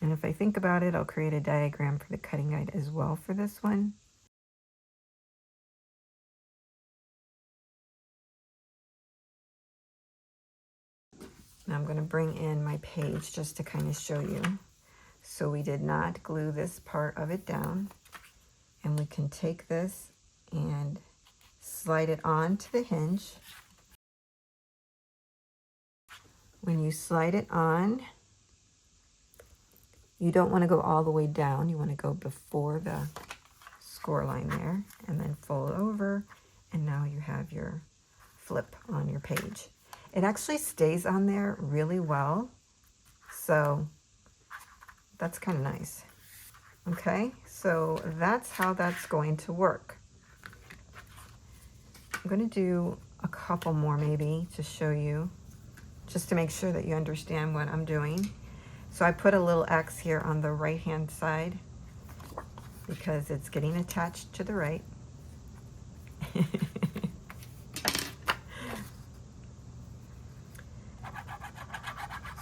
And if I think about it, I'll create a diagram for the cutting guide as well for this one. Now I'm going to bring in my page just to kind of show you. So we did not glue this part of it down. And we can take this and slide it on to the hinge. When you slide it on, you don't want to go all the way down. You want to go before the score line there and then fold over. And now you have your flip on your page. It actually stays on there really well. So that's kind of nice. Okay, so that's how that's going to work. I'm going to do a couple more maybe to show you, just to make sure that you understand what I'm doing. So I put a little X here on the right hand side because it's getting attached to the right.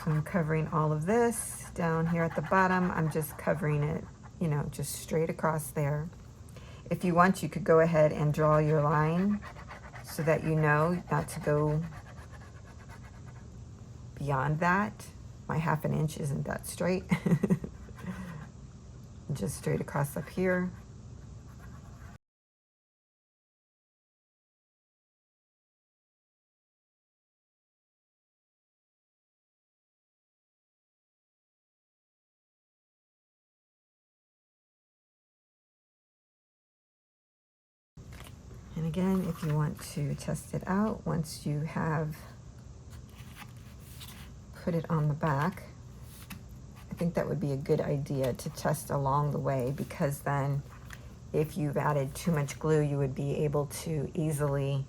So I'm covering all of this down here at the bottom. I'm just covering it, just straight across there. If you want, you could go ahead and draw your line so that you know not to go beyond that. my 1/2 inch isn't that straight. Just straight across up here. And again, if you want to test it out, once you have put it on the back, I think that would be a good idea to test along the way, because then if you've added too much glue, you would be able to easily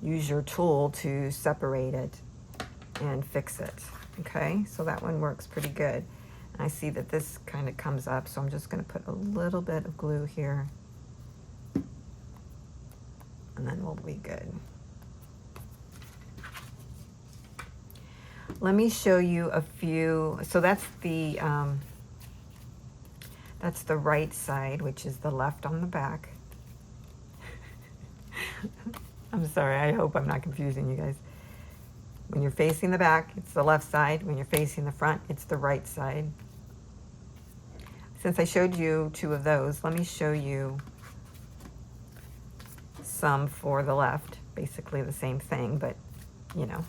use your tool to separate it and fix it. Okay, so that one works pretty good. And I see that this kind of comes up, so I'm just going to put a little bit of glue here, and then we'll be good. Let me show you a few. So that's the right side, which is the left on the back. I'm sorry, I hope I'm not confusing you guys. When you're facing the back, it's the left side. When you're facing the front, it's the right side. Since I showed you 2 of those, let me show you some for the left. Basically the same thing, but you know.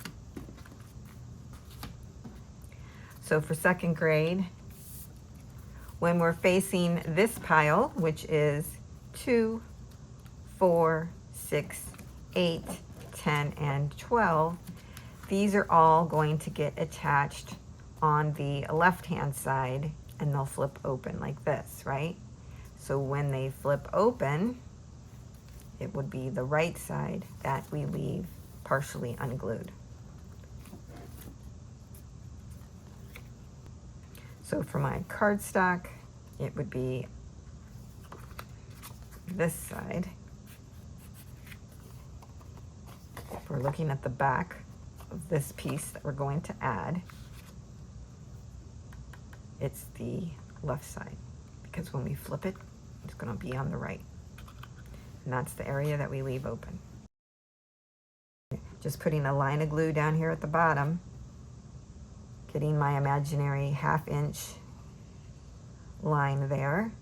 So for 2nd grade, when we're facing this pile, which is 2, 4, 6, 8, 10, and 12, these are all going to get attached on the left-hand side, and they'll flip open like this, right? So when they flip open, it would be the right side that we leave partially unglued. So for my cardstock, it would be this side. If we're looking at the back of this piece that we're going to add, it's the left side, because when we flip it, it's going to be on the right. And that's the area that we leave open. Just putting a line of glue down here at the bottom, getting my imaginary 1/2 inch line there,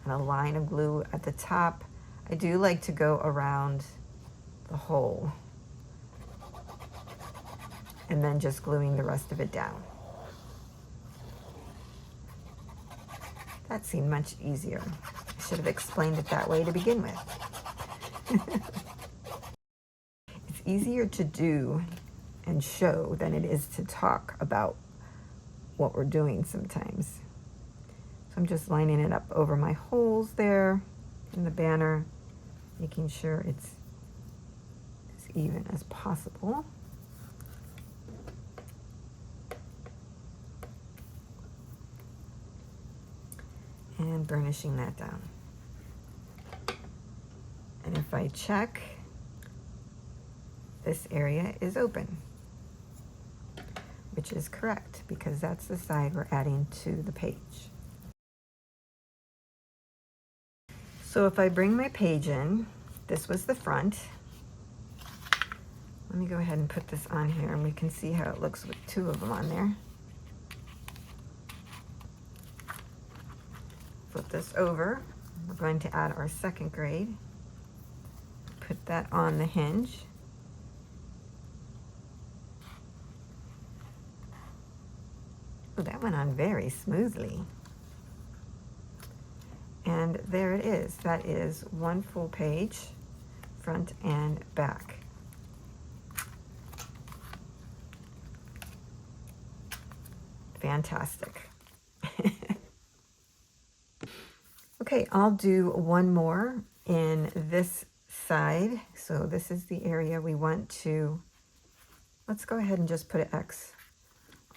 and a line of glue at the top. I do like to go around the hole, and then just gluing the rest of it down. That seemed much easier. I should have explained it that way to begin with. It's easier to do and show than it is to talk about what we're doing sometimes. So I'm just lining it up over my holes there in the banner, making sure it's as even as possible. And burnishing that down. And if I check, this area is open, which is correct, because that's the side we're adding to the page. So if I bring my page in, this was the front. Let me go ahead and put this on here, and we can see how it looks with 2 of them on there. Flip this over. We're going to add our 2nd grade. Put that on the hinge. Oh, that went on very smoothly. And there it is. That is 1 full page, front and back. Fantastic. Okay, I'll do 1 more in this side. So this is the area we want to, let's go ahead and just put an X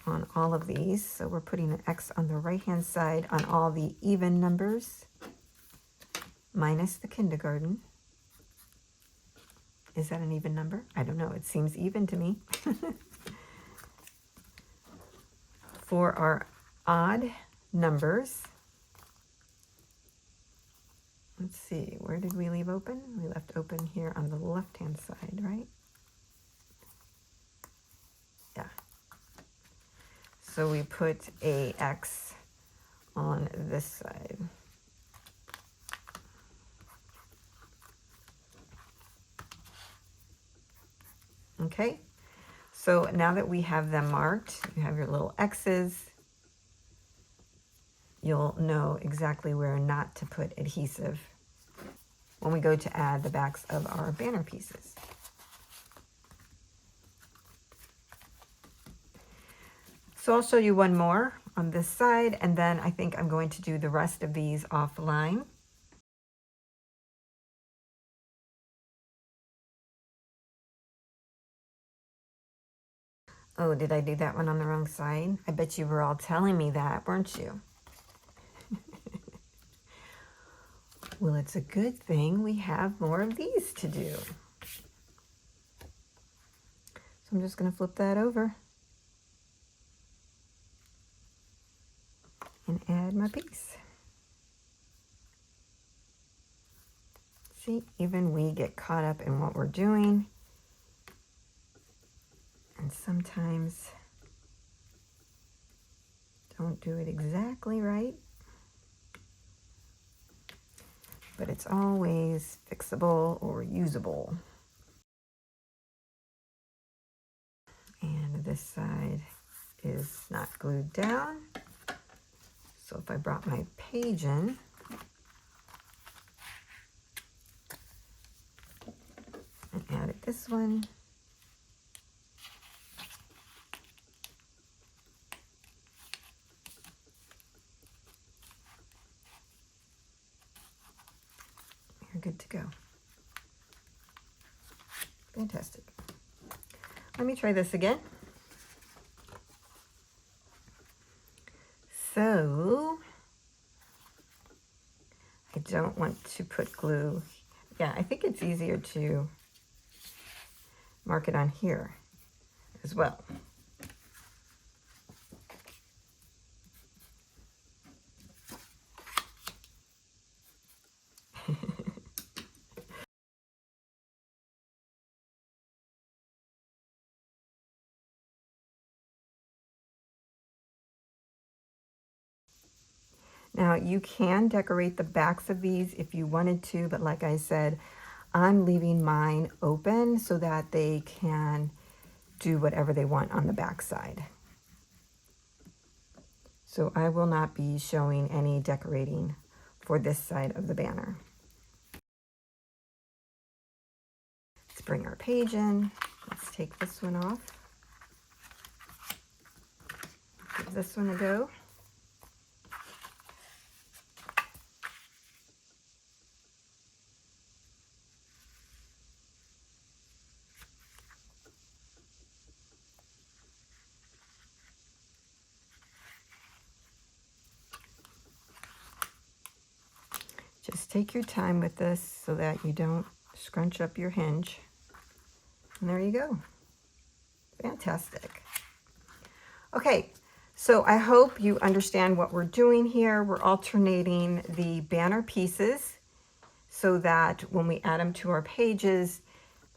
on all of these. So we're putting an X on the right-hand side on all the even numbers, minus the kindergarten. Is that an even number? I don't know. It seems even to me. For our odd numbers, let's see, where did we leave open? We left open here on the left-hand side, right? Yeah, So we put a X on this side. Okay, so now that we have them marked, you have your little X's, you'll know exactly where not to put adhesive when we go to add the backs of our banner pieces. So I'll show you one more on this side, and then I think I'm going to do the rest of these offline. Oh, did I do that one on the wrong side? I bet you were all telling me that, weren't you? Well, it's a good thing we have more of these to do. So I'm just going to flip that over and add my piece. See, even we get caught up in what we're doing, and sometimes don't do it exactly right, but it's always fixable or usable. And this side is not glued down. So if I brought my page in, and added this one, you're good to go. Fantastic. Let me try this again. So I don't want to put glue. Yeah, I think it's easier to mark it on here as well. Now you can decorate the backs of these if you wanted to, but like I said, I'm leaving mine open so that they can do whatever they want on the back side. So I will not be showing any decorating for this side of the banner. Let's bring our page in. Let's take this one off. Give this one a go. Just take your time with this so that you don't scrunch up your hinge. And there you go. Fantastic. Okay, so I hope you understand what we're doing here. We're alternating the banner pieces so that when we add them to our pages,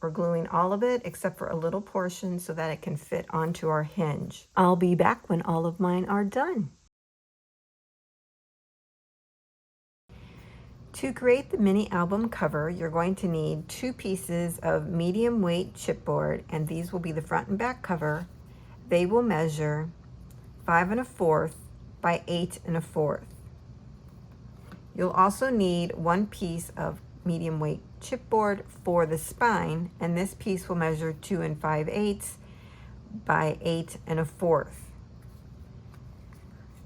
we're gluing all of it except for a little portion so that it can fit onto our hinge. I'll be back when all of mine are done. To create the mini album cover, you're going to need 2 pieces of medium weight chipboard, and these will be the front and back cover. They will measure 5 1/4 by 8 1/4. You'll also need 1 piece of medium weight chipboard for the spine, and this piece will measure 2 5/8 by 8 1/4.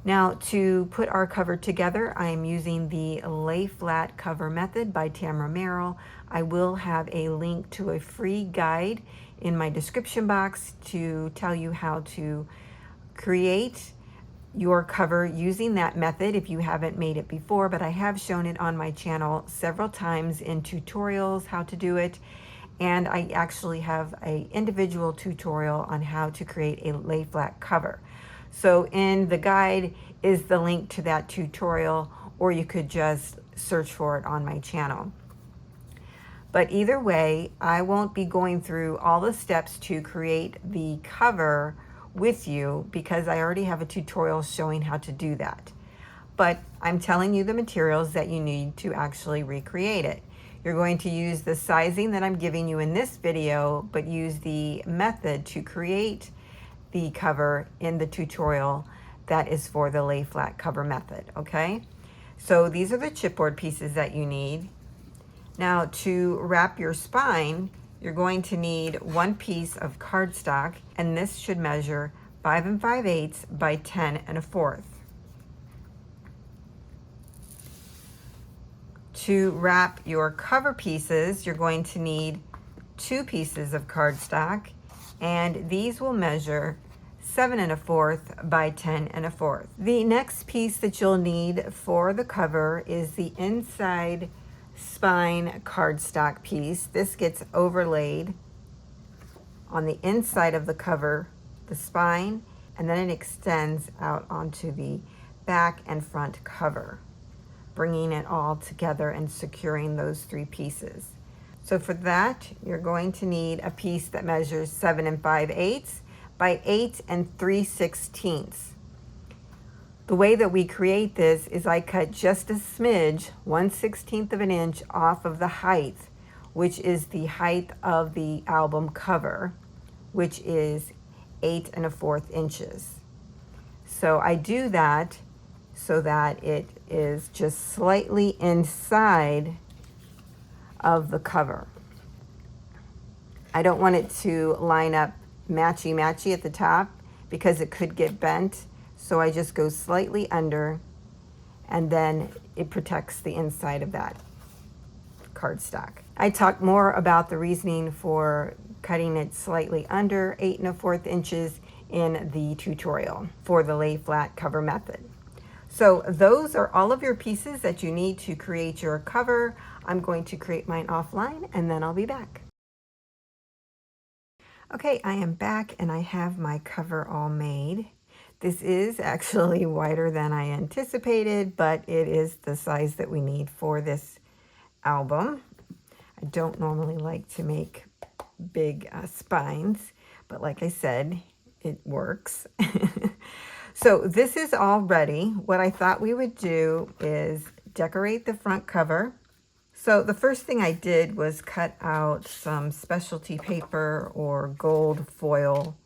Now to put our cover together, I am using the lay flat cover method by Tamara Merrill. I will have a link to a free guide in my description box to tell you how to create your cover using that method if you haven't made it before, but I have shown it on my channel several times in tutorials how to do it, and I actually have an individual tutorial on how to create a lay flat cover. So in the guide is the link to that tutorial, or you could just search for it on my channel. But either way, I won't be going through all the steps to create the cover with you because I already have a tutorial showing how to do that. But I'm telling you the materials that you need to actually recreate it. You're going to use the sizing that I'm giving you in this video, but use the method to create the cover in the tutorial that is for the lay flat cover method, okay? So these are the chipboard pieces that you need. Now to wrap your spine, you're going to need one piece of cardstock, and this should measure 5 5/8 by 10 1/4. To wrap your cover pieces, you're going to need 2 pieces of cardstock, and these will measure 7 1/4 by 10 1/4. The next piece that you'll need for the cover is the inside spine cardstock piece. This gets overlaid on the inside of the cover, the spine, and then it extends out onto the back and front cover, bringing it all together and securing those 3 pieces. So for that, you're going to need a piece that measures 7 5/8 by 8 3/16. The way that we create this is I cut just a smidge, 1/16 of an inch off of the height, which is the height of the album cover, which is 8 1/4 inches. So I do that so that it is just slightly inside of the cover. I don't want it to line up matchy-matchy at the top because it could get bent. So I just go slightly under, and then it protects the inside of that cardstock. I talk more about the reasoning for cutting it slightly under 8 1/4 inches in the tutorial for the lay flat cover method. So those are all of your pieces that you need to create your cover. I'm going to create mine offline and then I'll be back. Okay, I am back and I have my cover all made. This is actually wider than I anticipated, but it is the size that we need for this album. I don't normally like to make big spines, but like I said, it works. So this is all ready. What I thought we would do is decorate the front cover. So the first thing I did was cut out some specialty paper or gold foil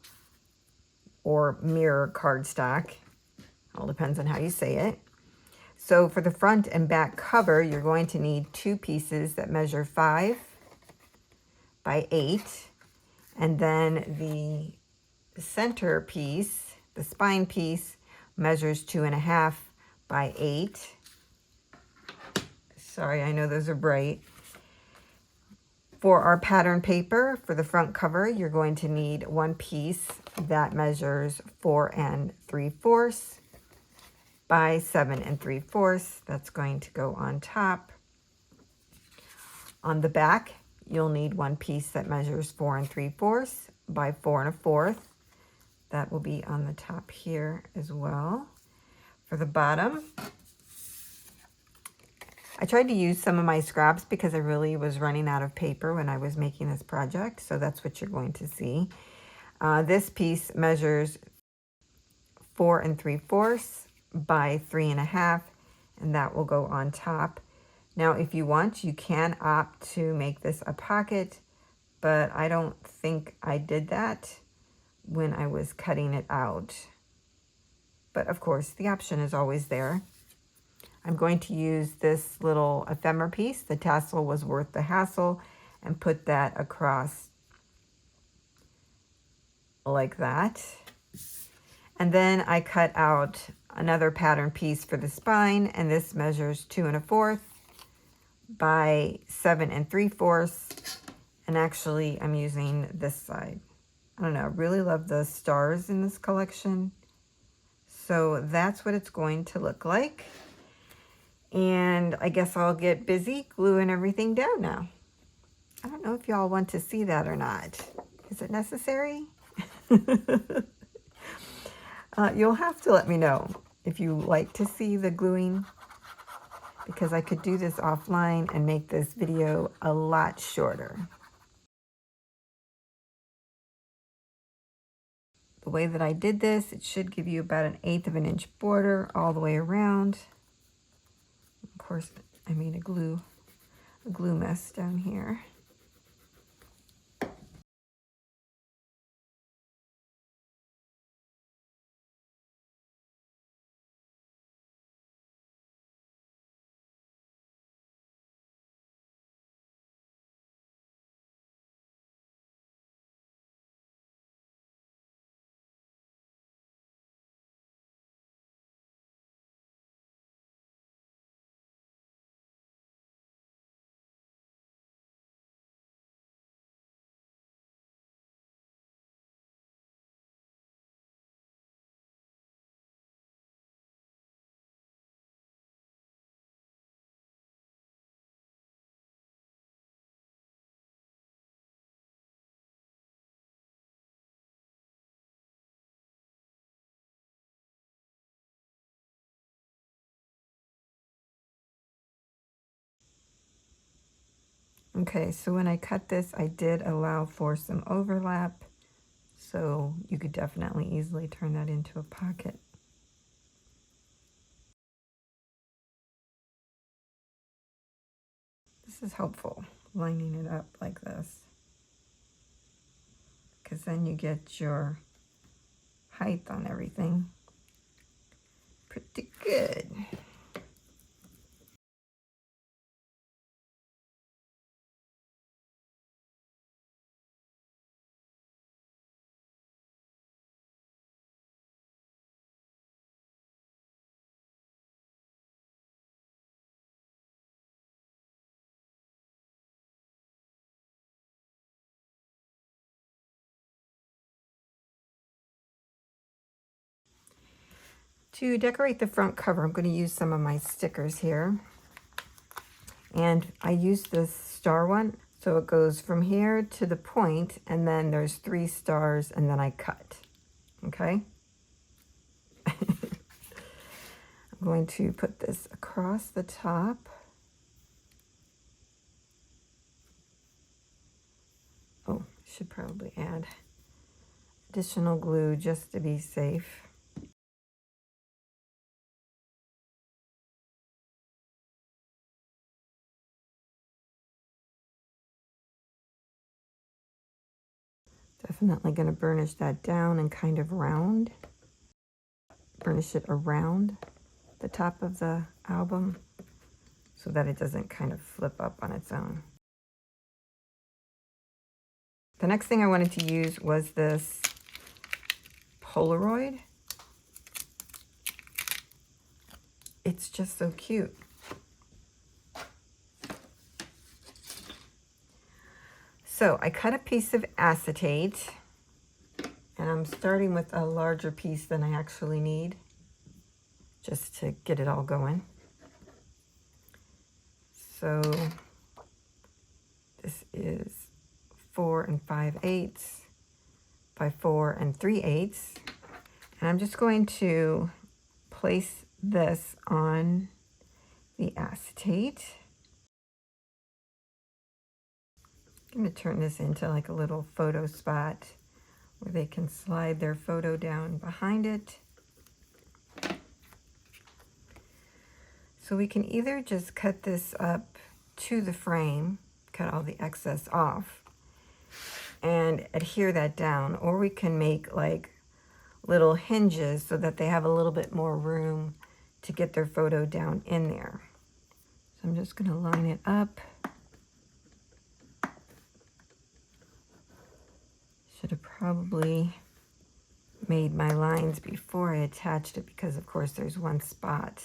or mirror cardstock. All depends on how you say it. So for the front and back cover, you're going to need 2 pieces that measure 5 by 8. And then the center piece, the spine piece, measures 2 1/2 by 8. Sorry, I know those are bright. For our pattern paper, for the front cover, you're going to need 1 piece that measures 4 3/4 by 7 3/4. That's going to go on top. On the back, you'll need 1 piece that measures 4 3/4 by 4 1/4. That will be on the top here as well. For the bottom, I tried to use some of my scraps because I really was running out of paper when I was making this project. So that's what you're going to see. This piece measures 4 3/4 by 3 1/2, and that will go on top. Now, if you want, you can opt to make this a pocket, but I don't think I did that when I was cutting it out. But of course, the option is always there. I'm going to use this little ephemera piece. The tassel was worth the hassle, and put that across like that. And then I cut out another pattern piece for the spine, and this measures 2 1/4 by 7 3/4. And actually, I'm using this side. I don't know, I really love the stars in this collection. So that's what it's going to look like. And I guess I'll get busy gluing everything down now. I don't know if y'all want to see that or not. Is it necessary? You'll have to let me know if you like to see the gluing, because I could do this offline and make this video a lot shorter. the way that I did this, it should give you about 1/8 of an inch border all the way around. Of course, I made a glue mess down here. Okay, so when I cut this, I did allow for some overlap, so you could definitely easily turn that into a pocket. This is helpful, lining it up like this, because then you get your height on everything pretty good. To decorate the front cover, I'm going to use some of my stickers here. And I use this star one, so it goes from here to the point, and then there's 3 stars, and then I cut. Okay? I'm going to put this across the top. Oh, should probably add additional glue just to be safe. Definitely going to burnish that down and kind of burnish it around the top of the album so that it doesn't kind of flip up on its own. The next thing I wanted to use was this Polaroid. It's just so cute. So I cut a piece of acetate, and I'm starting with a larger piece than I actually need, just to get it all going. So this is 4 5/8 by 4 3/8. And I'm just going to place this on the acetate. I'm going to turn this into like a little photo spot where they can slide their photo down behind it. So we can either just cut this up to the frame, cut all the excess off, and adhere that down, or we can make like little hinges so that they have a little bit more room to get their photo down in there. So I'm just going to line it up. Should have probably made my lines before I attached it, because of course there's one spot.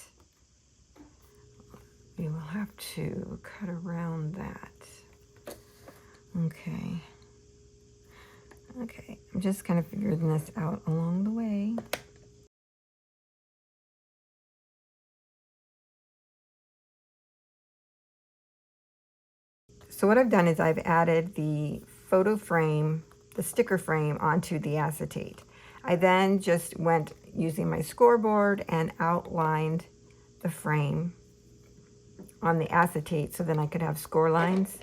We will have to cut around that. Okay. Okay, I'm just kind of figuring this out along the way. So what I've done is I've added the photo frame, the sticker frame, onto the acetate. I then just went using my scoreboard and outlined the frame on the acetate so then I could have score lines.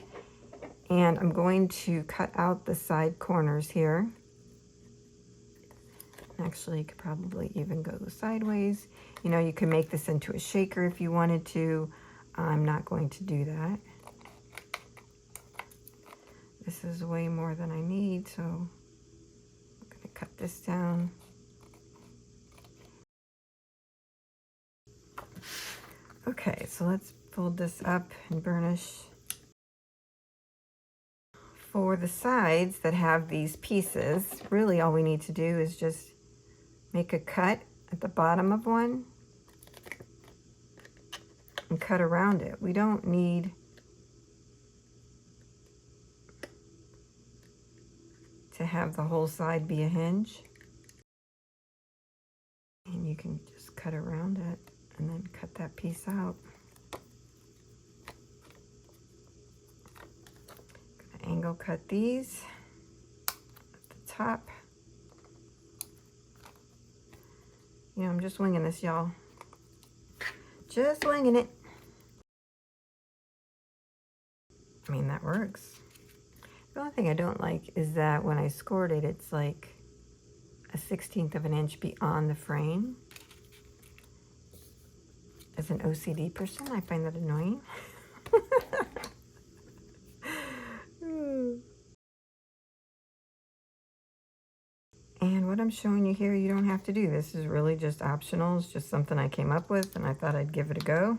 And I'm going to cut out the side corners here. Actually, you could probably even go sideways. You know, you can make this into a shaker if you wanted to. I'm not going to do that. This is way more than I need, so I'm going to cut this down. Okay, so let's fold this up and burnish. For the sides that have these pieces, really all we need to do is just make a cut at the bottom of one and cut around it. We don't need to have the whole side be a hinge. And you can just cut around it and then cut that piece out. Gonna angle cut these at the top. You know, I'm just winging this, y'all. Just winging it. I mean, that works. The only thing I don't like is that when I scored it, it's like a 1/16 of an inch beyond the frame. As an OCD person, I find that annoying. And what I'm showing you here, you don't have to do. This is really just optional. It's just something I came up with and I thought I'd give it a go.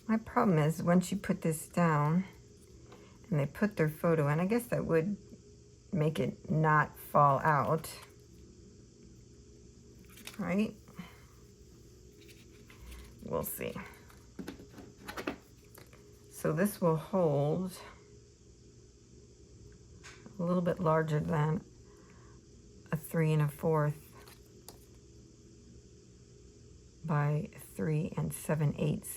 My problem is once you put this down and they put their photo in, I guess that would make it not fall out, right? We'll see. So this will hold a little bit larger than a 3 1/4 by 3 7/8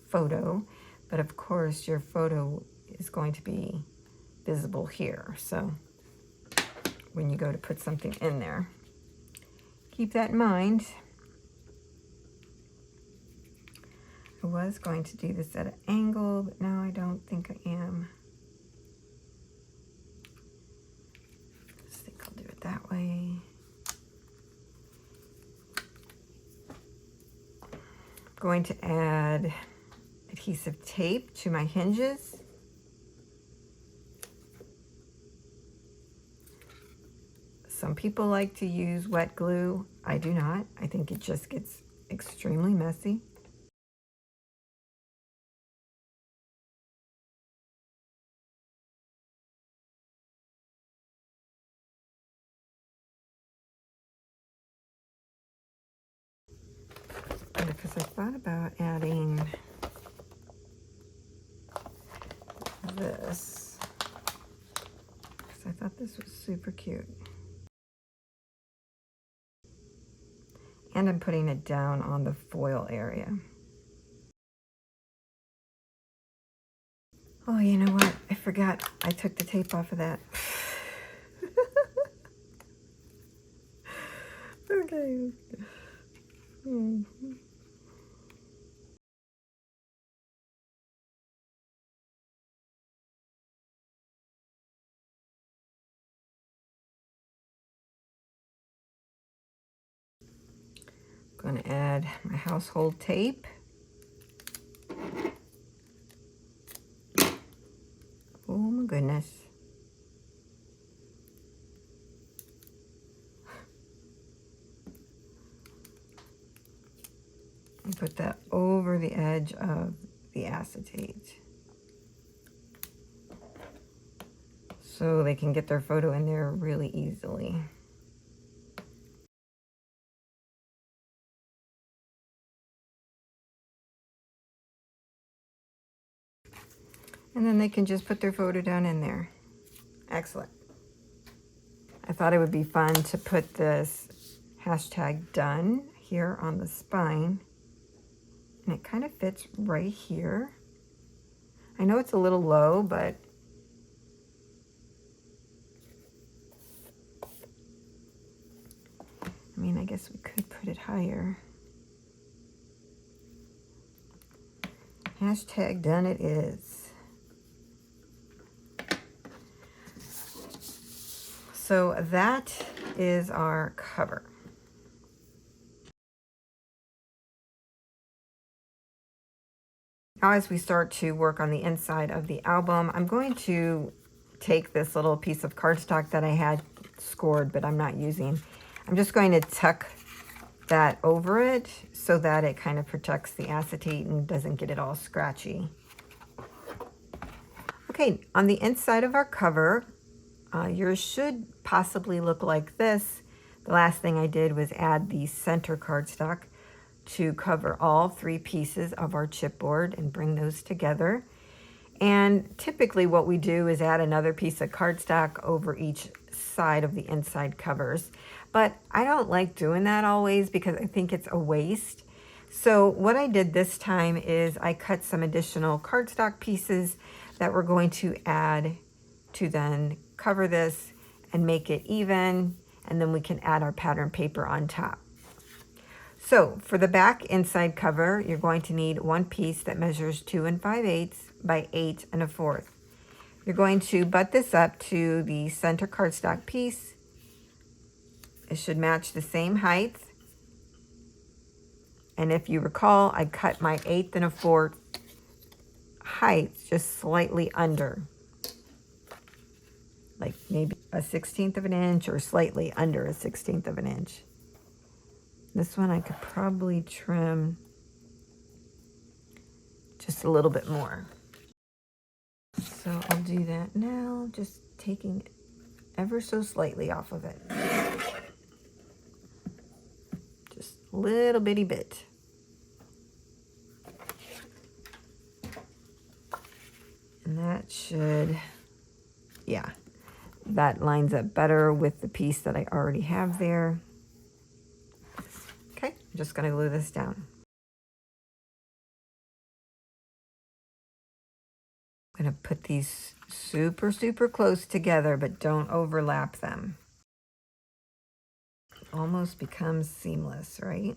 photo, but of course your photo is going to be visible here. So when you go to put something in there, keep that in mind. I was going to do this at an angle, but now I don't think I am. I think I'll do it that way. I'm going to add adhesive tape to my hinges. Some people like to use wet glue. I do not. I think it just gets extremely messy. Because I thought about adding this, because I thought this was super cute. And I'm putting it down on the foil area. Oh, you know what? I forgot. I took the tape off of that. Okay. Going to add my household tape. Oh my goodness. And put that over the edge of the acetate, so they can get their photo in there really easily. And then they can just put their photo down in there. Excellent. I thought it would be fun to put this #done here on the spine. And it kind of fits right here. I know it's a little low, but I mean, I guess we could put it higher. #done it is. So that is our cover. Now as we start to work on the inside of the album, I'm going to take this little piece of cardstock that I had scored, but I'm not using. I'm just going to tuck that over it so that it kind of protects the acetate and doesn't get it all scratchy. Okay, on the inside of our cover, yours should possibly look like this. The last thing I did was add the center cardstock to cover all 3 pieces of our chipboard and bring those together. And typically what we do is add another piece of cardstock over each side of the inside covers. But I don't like doing that always because I think it's a waste. So what I did this time is I cut some additional cardstock pieces that we're going to add to then cover this and make it even, and then we can add our pattern paper on top. So for the back inside cover, you're going to need 1 piece that measures 2 5/8 by 8 1/4. You're going to butt this up to the center cardstock piece. It should match the same height. And if you recall, I cut my 8 1/4 height just slightly under, like maybe a 1/16 of an inch or slightly under a 1/16 of an inch. This one I could probably trim just a little bit more. So I'll do that now, just taking ever so slightly off of it. Just a little bitty bit. And that should, yeah, that lines up better with the piece that I already have there. Okay, I'm just gonna glue this down. I'm gonna put these super, super close together, but don't overlap them. It almost becomes seamless, right?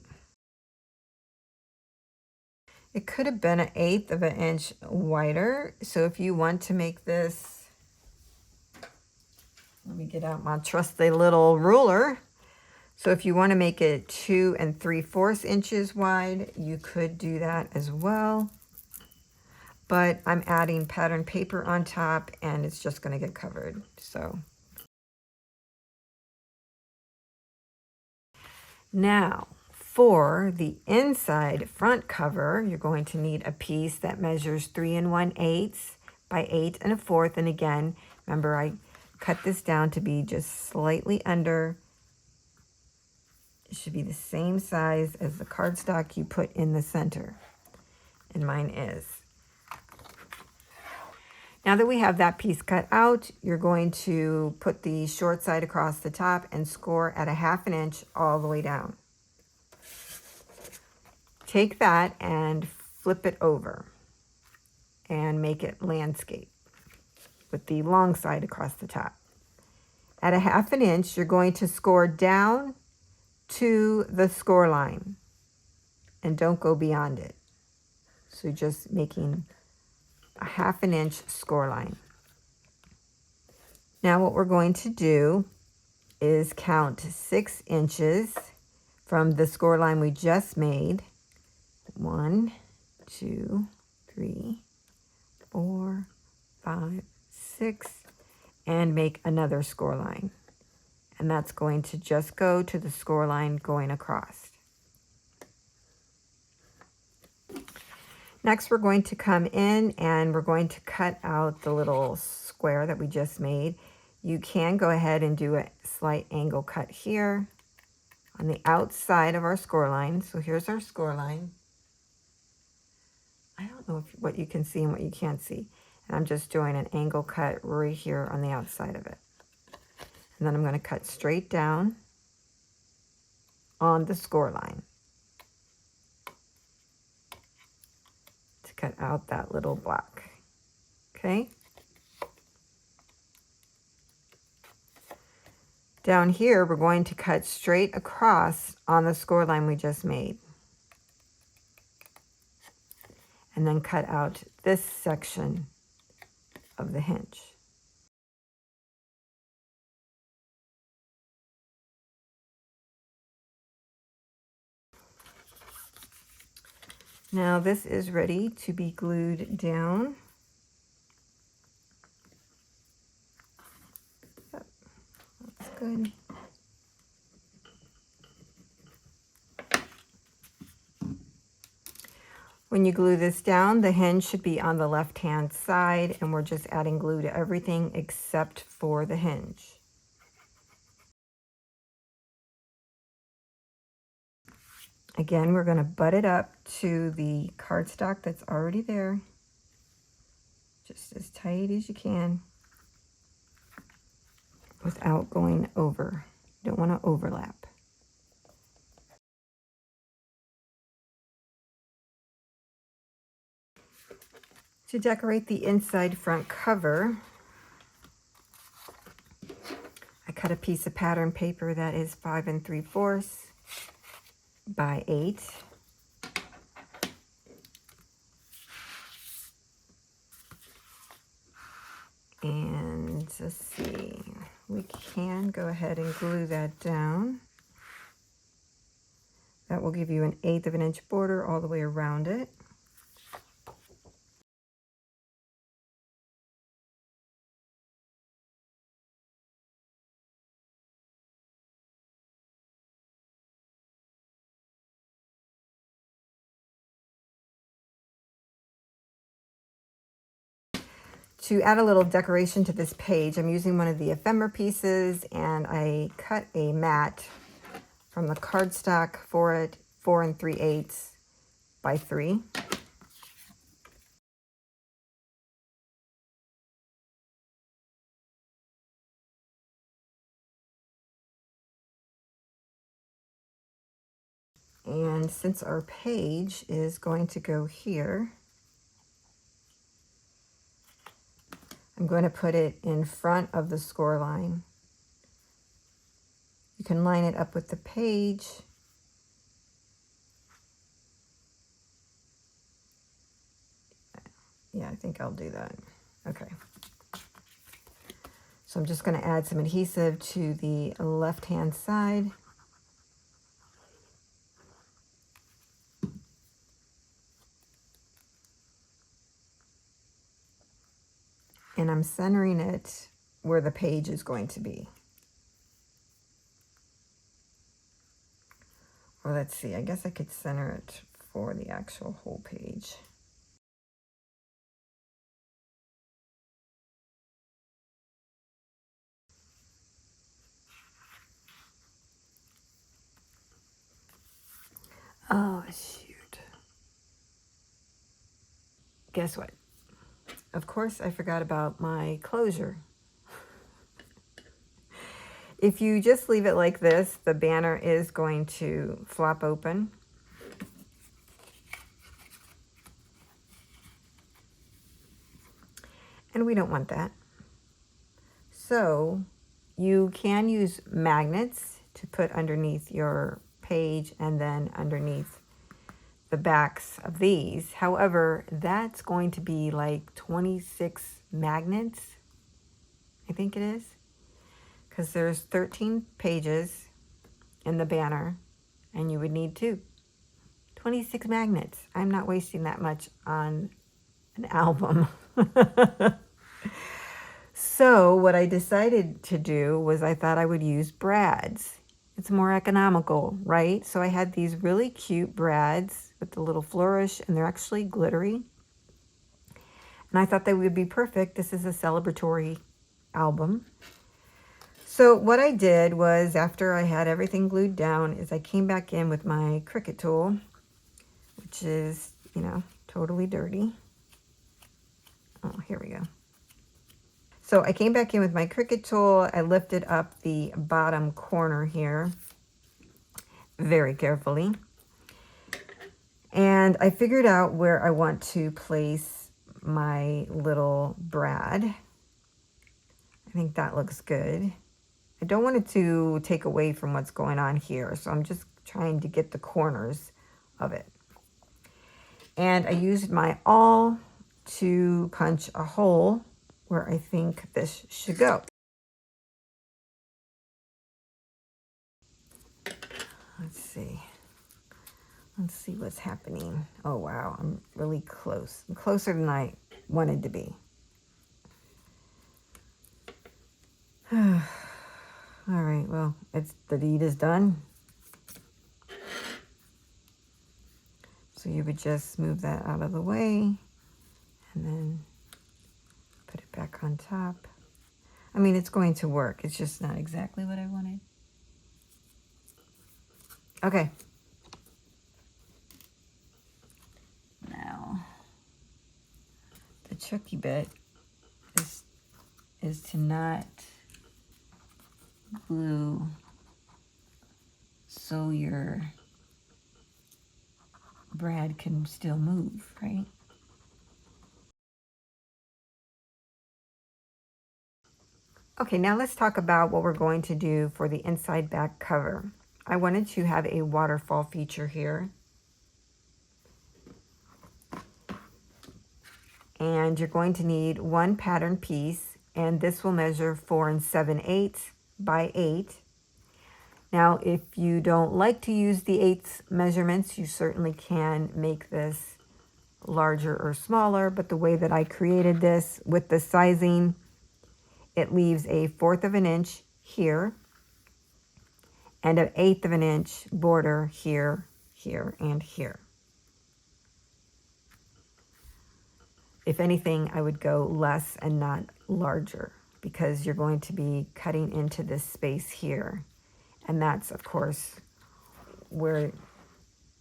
It could have been 1/8 of an inch wider. So if you want to make this, let me get out my trusty little ruler. So if you want to make it 2 3/4 inches wide, you could do that as well. But I'm adding pattern paper on top and it's just going to get covered. So now for the inside front cover, you're going to need a piece that measures 3 1/8 by 8 1/4. And again, remember I cut this down to be just slightly under. It should be the same size as the cardstock you put in the center. And mine is. Now that we have that piece cut out, you're going to put the short side across the top and score at a 1/2 inch all the way down. Take that and flip it over and make it landscape with the long side across the top. At a 1/2 inch, you're going to score down to the score line and don't go beyond it. So just making a 1/2 inch score line. Now what we're going to do is count 6 inches from the score line we just made. 1, 2, 3, 4, 5, 6, and make another score line. And that's going to just go to the score line going across. Next, we're going to come in and we're going to cut out the little square that we just made. You can go ahead and do a slight angle cut here on the outside of our score line. So here's our score line. I don't know what you can see and what you can't see. And I'm just doing an angle cut right here on the outside of it. And then I'm going to cut straight down on the score line to cut out that little block. Okay. Down here, we're going to cut straight across on the score line we just made. And then cut out this section of the hinge. Now this is ready to be glued down. Yep, that's good. When you glue this down, the hinge should be on the left-hand side, and we're just adding glue to everything except for the hinge. Again, we're going to butt it up to the cardstock that's already there, just as tight as you can without going over. You don't want to overlap. To decorate the inside front cover, I cut a piece of pattern paper that is 5 3/4 by 8. And let's see, we can go ahead and glue that down. That will give you an 1/8 of an inch border all the way around it. To add a little decoration to this page, I'm using one of the ephemera pieces, and I cut a mat from the cardstock for it, 4 3/8 by 3. And since our page is going to go here, I'm going to put it in front of the score line. You can line it up with the page. Yeah, I think I'll do that. Okay. So I'm just going to add some adhesive to the left-hand side. And I'm centering it where the page is going to be. Or let's see, I guess I could center it for the actual whole page. Oh, shoot. Guess what? Of course, I forgot about my closure. If you just leave it like this, the banner is going to flop open. And we don't want that. So you can use magnets to put underneath your page and then underneath the backs of these. However, that's going to be like 26 magnets, I think it is, because there's 13 pages in the banner, and you would need 26 magnets. I'm not wasting that much on an album. So what I decided to do was I thought I would use brads. It's more economical, right? So I had these really cute brads with the little flourish, and they're actually glittery. And I thought they would be perfect. This is a celebratory album. So what I did was, after I had everything glued down, is I came back in with my Cricut tool, which is, you know, totally dirty. Oh, here we go. So I came back in with my Cricut tool. I lifted up the bottom corner here very carefully. And I figured out where I want to place my little brad. I think that looks good. I don't want it to take away from what's going on here, so I'm just trying to get the corners of it. And I used my awl to punch a hole where I think this should go. Let's see. Let's see what's happening. Oh, wow. I'm really close. I'm closer than I wanted to be. All right. Well, the deed is done. So you would just move that out of the way and then put it back on top. I mean, it's going to work. It's just not exactly what I wanted. Okay. Now, the tricky bit is to not glue so your brad can still move, right? Okay, now let's talk about what we're going to do for the inside back cover. I wanted to have a waterfall feature here. And you're going to need one pattern piece, and this will measure 4 7/8 by 8. Now, if you don't like to use the 8 measurements, you certainly can make this larger or smaller, but the way that I created this with the sizing, it leaves a 1/4 of an inch here and an 1/8 of an inch border here, here, and here. If anything, I would go less and not larger because you're going to be cutting into this space here. And that's, of course, where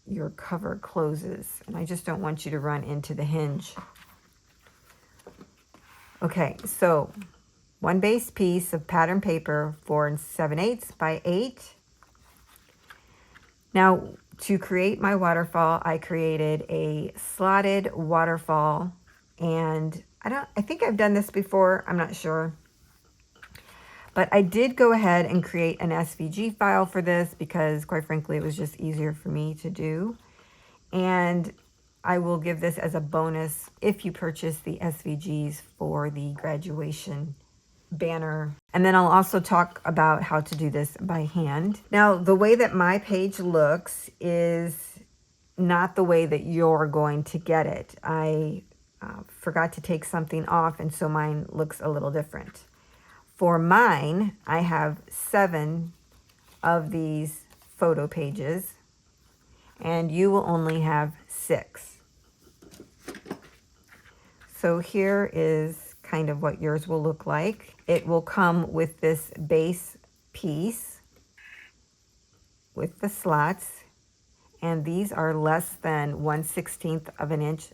your cover closes. And I just don't want you to run into the hinge. Okay, so one base piece of pattern paper, 4 7/8 by 8. Now, to create my waterfall, I created a slotted waterfall. And I think I've done this before, I'm not sure. But I did go ahead and create an SVG file for this because, quite frankly, it was just easier for me to do. And I will give this as a bonus if you purchase the SVGs for the graduation banner. And then I'll also talk about how to do this by hand. Now, the way that my page looks is not the way that you're going to get it. I forgot to take something off, and so mine looks a little different. For mine, I have 7 of these photo pages, and you will only have 6. So here is kind of what yours will look like. It will come with this base piece with the slots, and these are less than 1/16 of an inch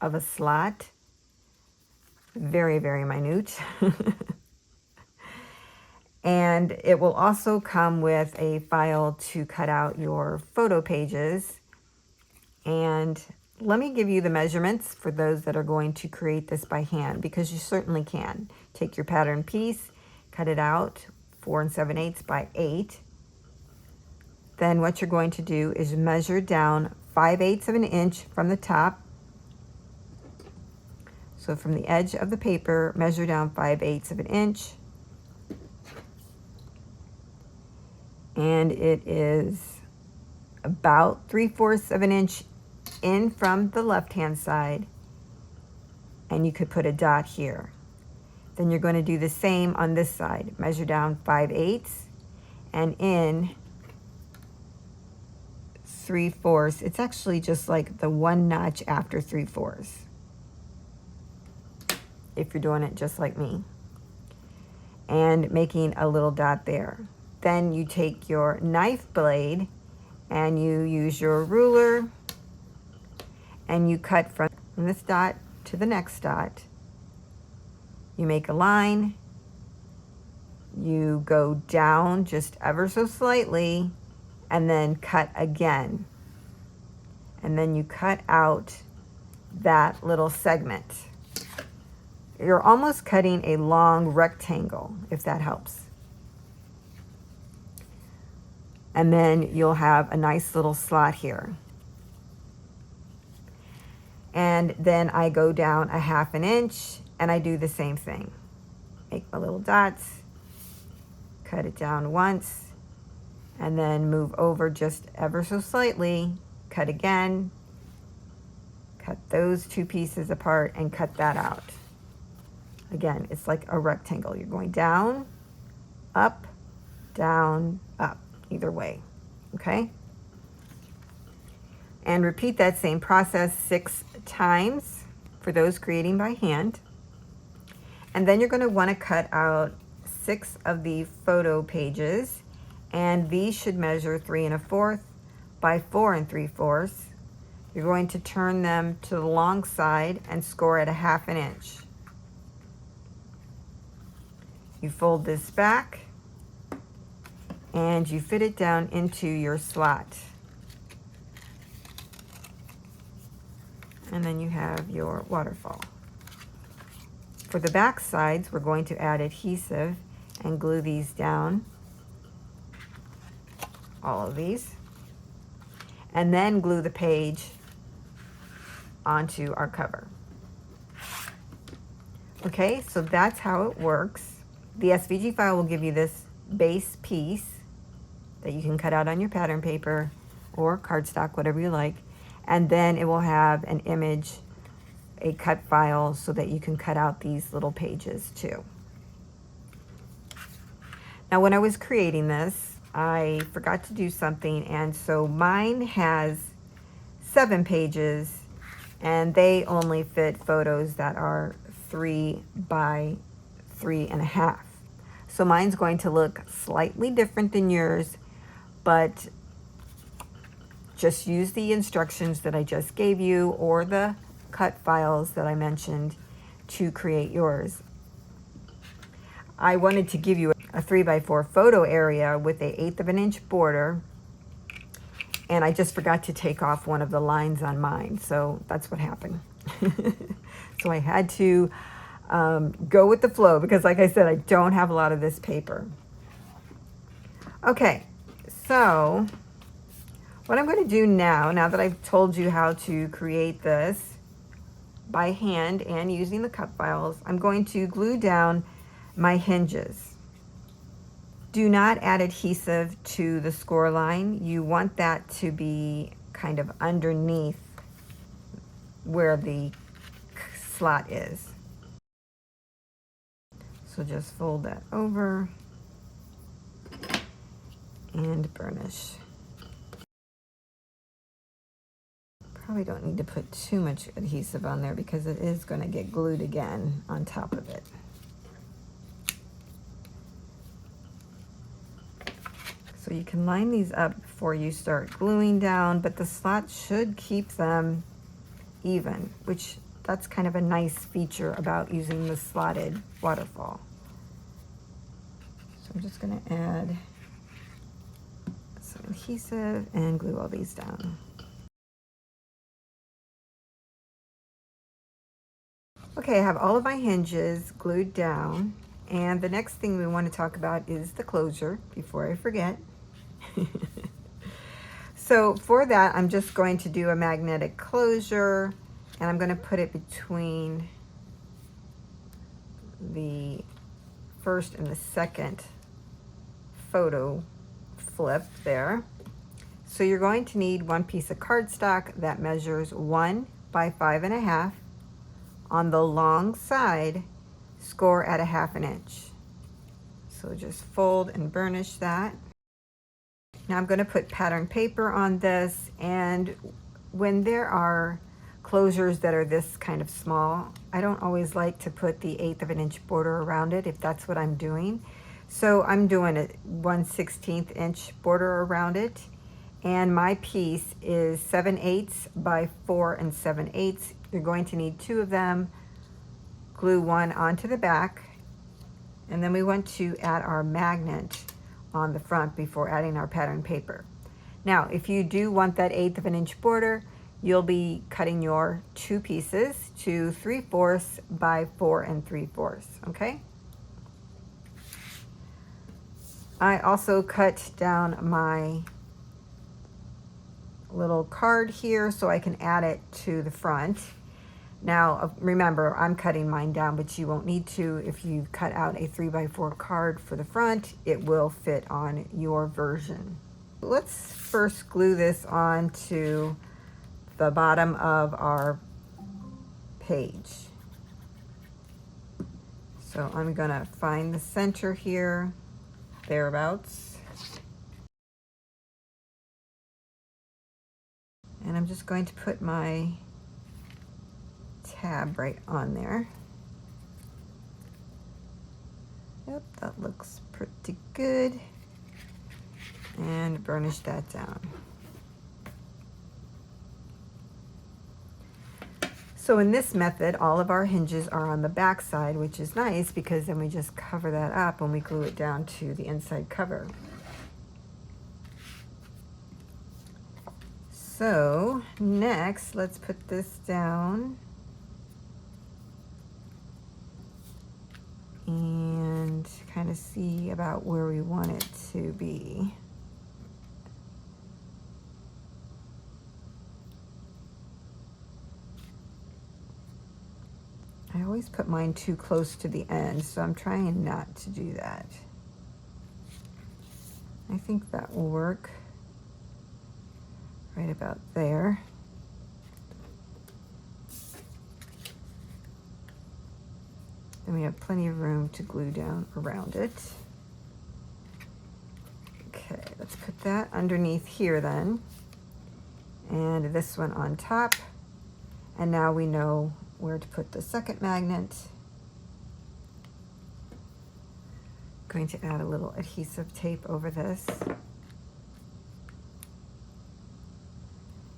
of a slot. Very, very minute. And it will also come with a file to cut out your photo pages. And let me give you the measurements for those that are going to create this by hand, because you certainly can. Take your pattern piece, cut it out 4 7/8 by 8. Then what you're going to do is measure down 5/8 of an inch from the top. So from the edge of the paper, measure down 5/8 of an inch. And it is about 3/4 of an inch in from the left-hand side. And you could put a dot here. Then you're going to do the same on this side. Measure down 5/8 and in 3/4. It's actually just like the one notch after 3/4. If you're doing it just like me. And making a little dot there. Then you take your knife blade and you use your ruler and you cut from this dot to the next dot. You make a line, you go down just ever so slightly, and then cut again. And then you cut out that little segment. You're almost cutting a long rectangle, if that helps. And then you'll have a nice little slot here. And then I go down 1/2 inch and I do the same thing. Make my little dots, cut it down once, and then move over just ever so slightly, cut again, cut those two pieces apart and cut that out. Again, it's like a rectangle. You're going down, up, either way, okay? And repeat that same process 6 times for those creating by hand. And then you're going to want to cut out 6 of the photo pages, and these should measure 3 1/4 by 4 3/4. You're going to turn them to the long side and score at 1/2 inch. You fold this back and you fit it down into your slot. And then you have your waterfall. For the back sides, we're going to add adhesive and glue these down, all of these, and then glue the page onto our cover. Okay, so that's how it works. The SVG file will give you this base piece that you can cut out on your pattern paper or cardstock, whatever you like, and then it will have an image, a cut file, so that you can cut out these little pages too. Now, when I was creating this, I forgot to do something, and so mine has 7 pages, and they only fit photos that are 3 by 3 1/2. So mine's going to look slightly different than yours, but just use the instructions that I just gave you or the cut files that I mentioned to create yours. I wanted to give you a 3 by 4 photo area with a 1/8 of an inch border, and I just forgot to take off one of the lines on mine, so that's what happened. So I had to go with the flow because, like I said, I don't have a lot of this paper. Okay, so what I'm going to do now that I've told you how to create this by hand and using the cut files, I'm going to glue down my hinges. Do not add adhesive to the score line. You want that to be kind of underneath where the slot is. So just fold that over and burnish. Probably don't need to put too much adhesive on there because it is going to get glued again on top of it. So you can line these up before you start gluing down, but the slot should keep them even, which that's kind of a nice feature about using the slotted waterfall. So I'm just going to add some adhesive and glue all these down. Okay, I have all of my hinges glued down, and the next thing we want to talk about is the closure before I forget. So for that, I'm just going to do a magnetic closure, and I'm going to put it between the first and the second photo flip there. So you're going to need one piece of cardstock that measures 1 by 5 1/2. On the long side, score at 1/2 inch. So just fold and burnish that. Now I'm going to put pattern paper on this, and when there are closures that are this kind of small, I don't always like to put the 1/8 of an inch border around it if that's what I'm doing. So I'm doing a 1/16 inch border around it, and my piece is 7/8 by 4 7/8. You're going to need 2 of them. Glue one onto the back, and then we want to add our magnet on the front before adding our pattern paper. Now, if you do want that 1/8 of an inch border, you'll be cutting your 2 pieces to 3/4 by 4 3/4, okay? I also cut down my little card here so I can add it to the front. Now, remember, I'm cutting mine down, but you won't need to. If you cut out a 3 by 4 card for the front, it will fit on your version. Let's first glue this onto the bottom of our page. So I'm gonna find the center here, thereabouts. And I'm just going to put my tab right on there. Yep, that looks pretty good. And burnish that down. So in this method, all of our hinges are on the back side, which is nice because then we just cover that up when we glue it down to the inside cover. So next, let's put this down and kind of see about where we want it to be. I always put mine too close to the end, so I'm trying not to do that. I think that will work right about there. Then we have plenty of room to glue down around it. Okay, let's put that underneath here then. And this one on top. And now we know where to put the second magnet. Going to add a little adhesive tape over this.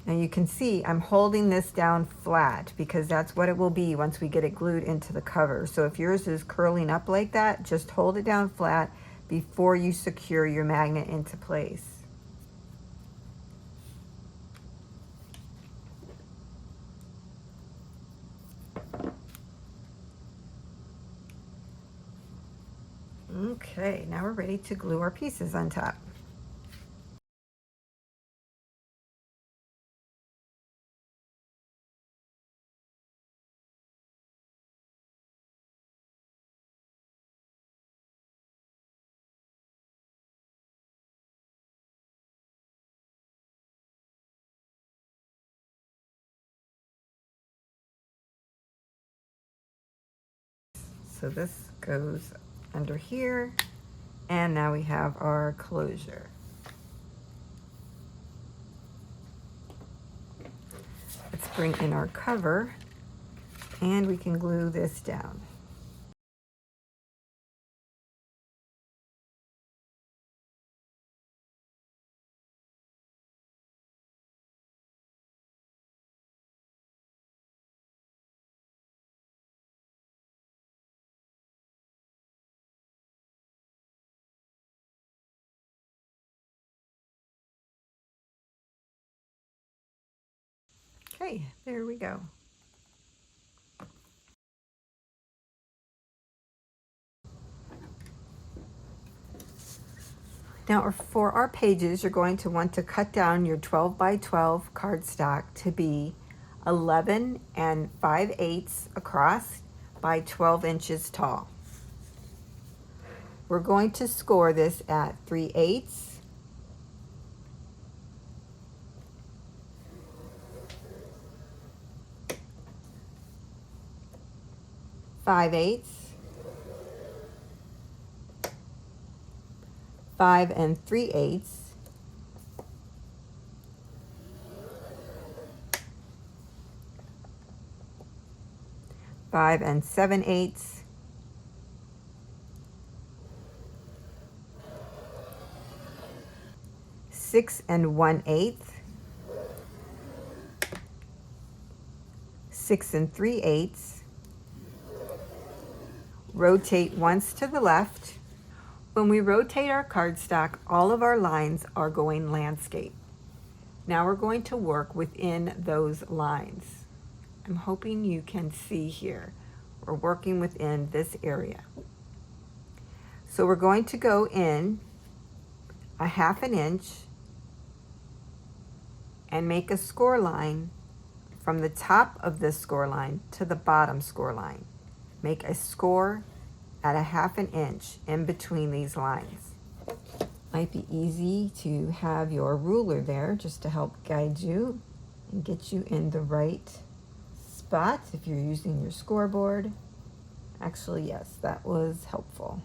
Now you can see I'm holding this down flat because that's what it will be once we get it glued into the cover. So if yours is curling up like that, just hold it down flat before you secure your magnet into place. Okay, now we're ready to glue our pieces on top. So this goes under here, and now we have our closure. Let's bring in our cover, and we can glue this down. Okay, there we go. Now for our pages, you're going to want to cut down your 12 by 12 cardstock to be 11 5/8 across by 12 inches tall. We're going to score this at 3/8, 5/8, 5 3/8, 5 7/8, 6 1/8, 6 3/8. Rotate once to the left. When we rotate our cardstock, all of our lines are going landscape. Now we're going to work within those lines. I'm hoping you can see here. We're working within this area. So we're going to go in a 1/2 inch and make a score line from the top of this score line to the bottom score line. Make a score at a 1/2 inch in between these lines. Might be easy to have your ruler there just to help guide you and get you in the right spot if you're using your scoreboard. Actually, yes, that was helpful.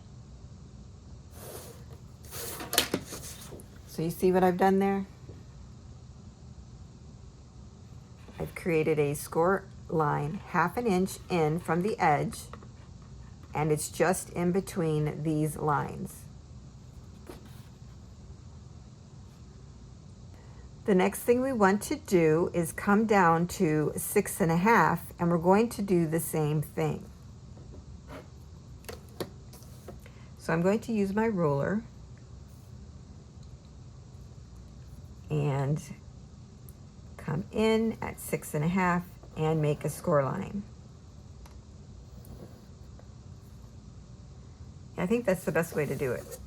So you see what I've done there? I've created a score line 1/2 inch in from the edge, and it's just in between these lines. The next thing we want to do is come down to 6.5, and we're going to do the same thing. So I'm going to use my ruler and come in at 6.5 and make a score line. I think that's the best way to do it.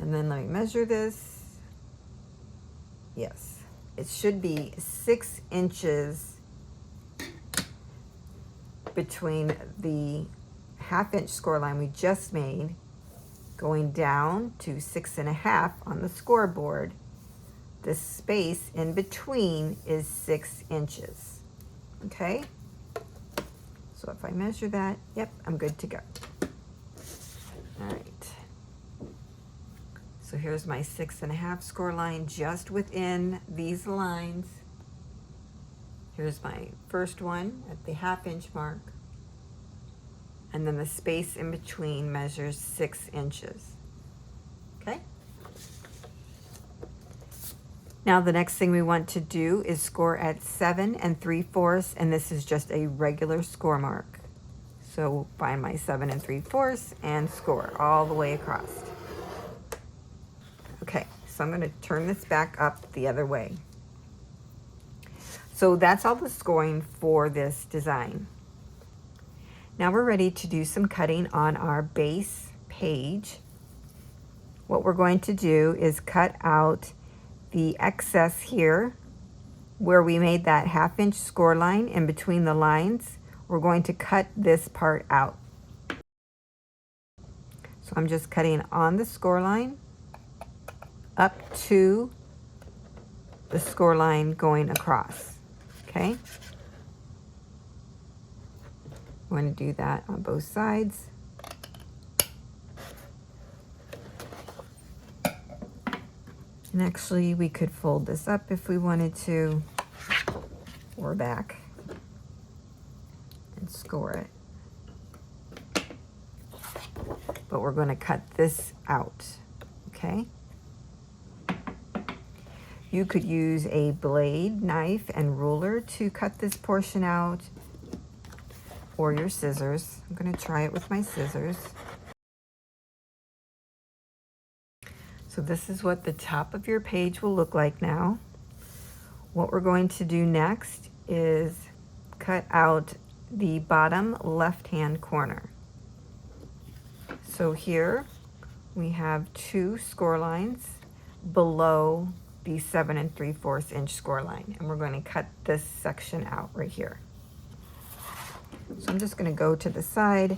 And then let me measure this. Yes, it should be 6 inches between the 1/2 inch score line we just made, going down to 6.5 on the scoreboard. The space in between is 6 inches. Okay, so if I measure that, yep, I'm good to go. All right. So here's my 6.5 score line just within these lines. Here's my first one at the 1/2 inch mark. And then the space in between measures 6 inches. Okay? Now the next thing we want to do is score at 7 3/4, and this is just a regular score mark. So find my 7 3/4 and score all the way across. Okay, so I'm going to turn this back up the other way. So that's all the scoring for this design. Now we're ready to do some cutting on our base page. What we're going to do is cut out the excess here where we made that 1/2 inch score line in between the lines. We're going to cut this part out. So I'm just cutting on the score line up to the score line going across. Okay, I'm going to do that on both sides. And actually we could fold this up if we wanted to, or back, and score it. But we're going to cut this out. Okay, you could use a blade, knife, and ruler to cut this portion out, or your scissors. I'm going to try it with my scissors. So this is what the top of your page will look like now. What we're going to do next is cut out the bottom left-hand corner. So here we have 2 score lines below the 7 3/4 inch score line, and we're going to cut this section out right here. So I'm just going to go to the side,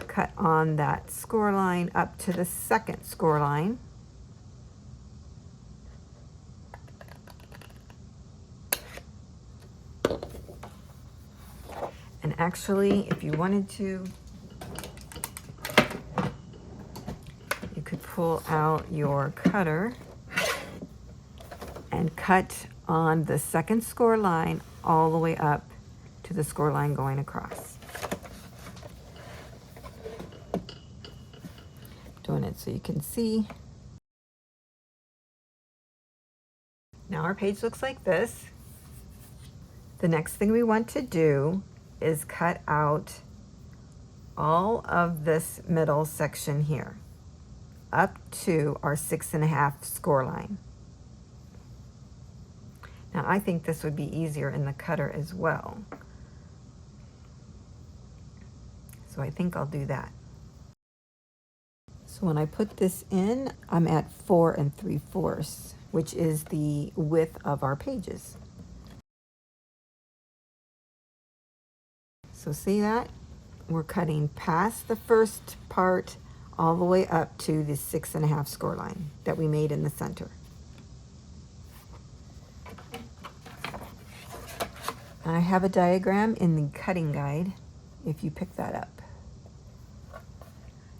cut on that score line up to the second score line. And actually, if you wanted to, you could pull out your cutter and cut on the second score line all the way up to the score line going across. Doing it so you can see. Now our page looks like this. The next thing we want to do is cut out all of this middle section here up to our 6.5 score line. Now I think this would be easier in the cutter as well. So I think I'll do that. So when I put this in, I'm at 4 3/4, which is the width of our pages. So see that? We're cutting past the first part all the way up to the 6.5 score line that we made in the center. I have a diagram in the cutting guide if you pick that up.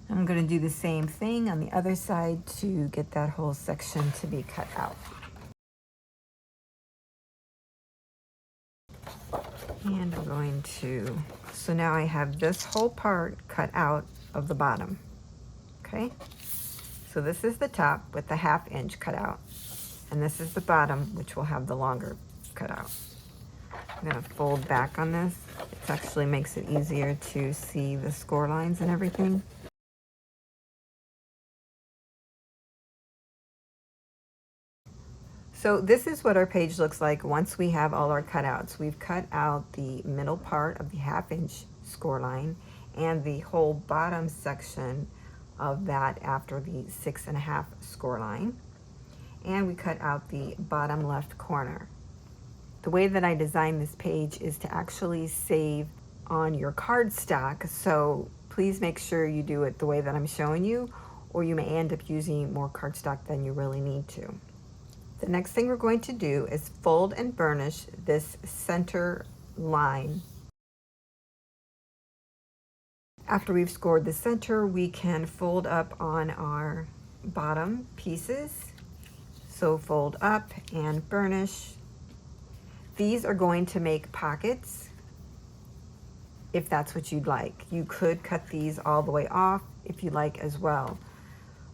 I'm going to do the same thing on the other side to get that whole section to be cut out. And I'm going to, so now I have this whole part cut out of the bottom. Okay, so this is the top with the 1/2 inch cut out, and this is the bottom, which will have the longer cut out. I'm going to fold back on this. It actually makes it easier to see the score lines and everything. So this is what our page looks like once we have all our cutouts. We've cut out the middle part of the 1/2 inch score line and the whole bottom section of that after the 6.5 score line. And we cut out the bottom left corner. The way that I designed this page is to actually save on your cardstock, so please make sure you do it the way that I'm showing you, or you may end up using more cardstock than you really need to. The next thing we're going to do is fold and burnish this center line. After we've scored the center, we can fold up on our bottom pieces. So fold up and burnish. These are going to make pockets if that's what you'd like. You could cut these all the way off if you like as well.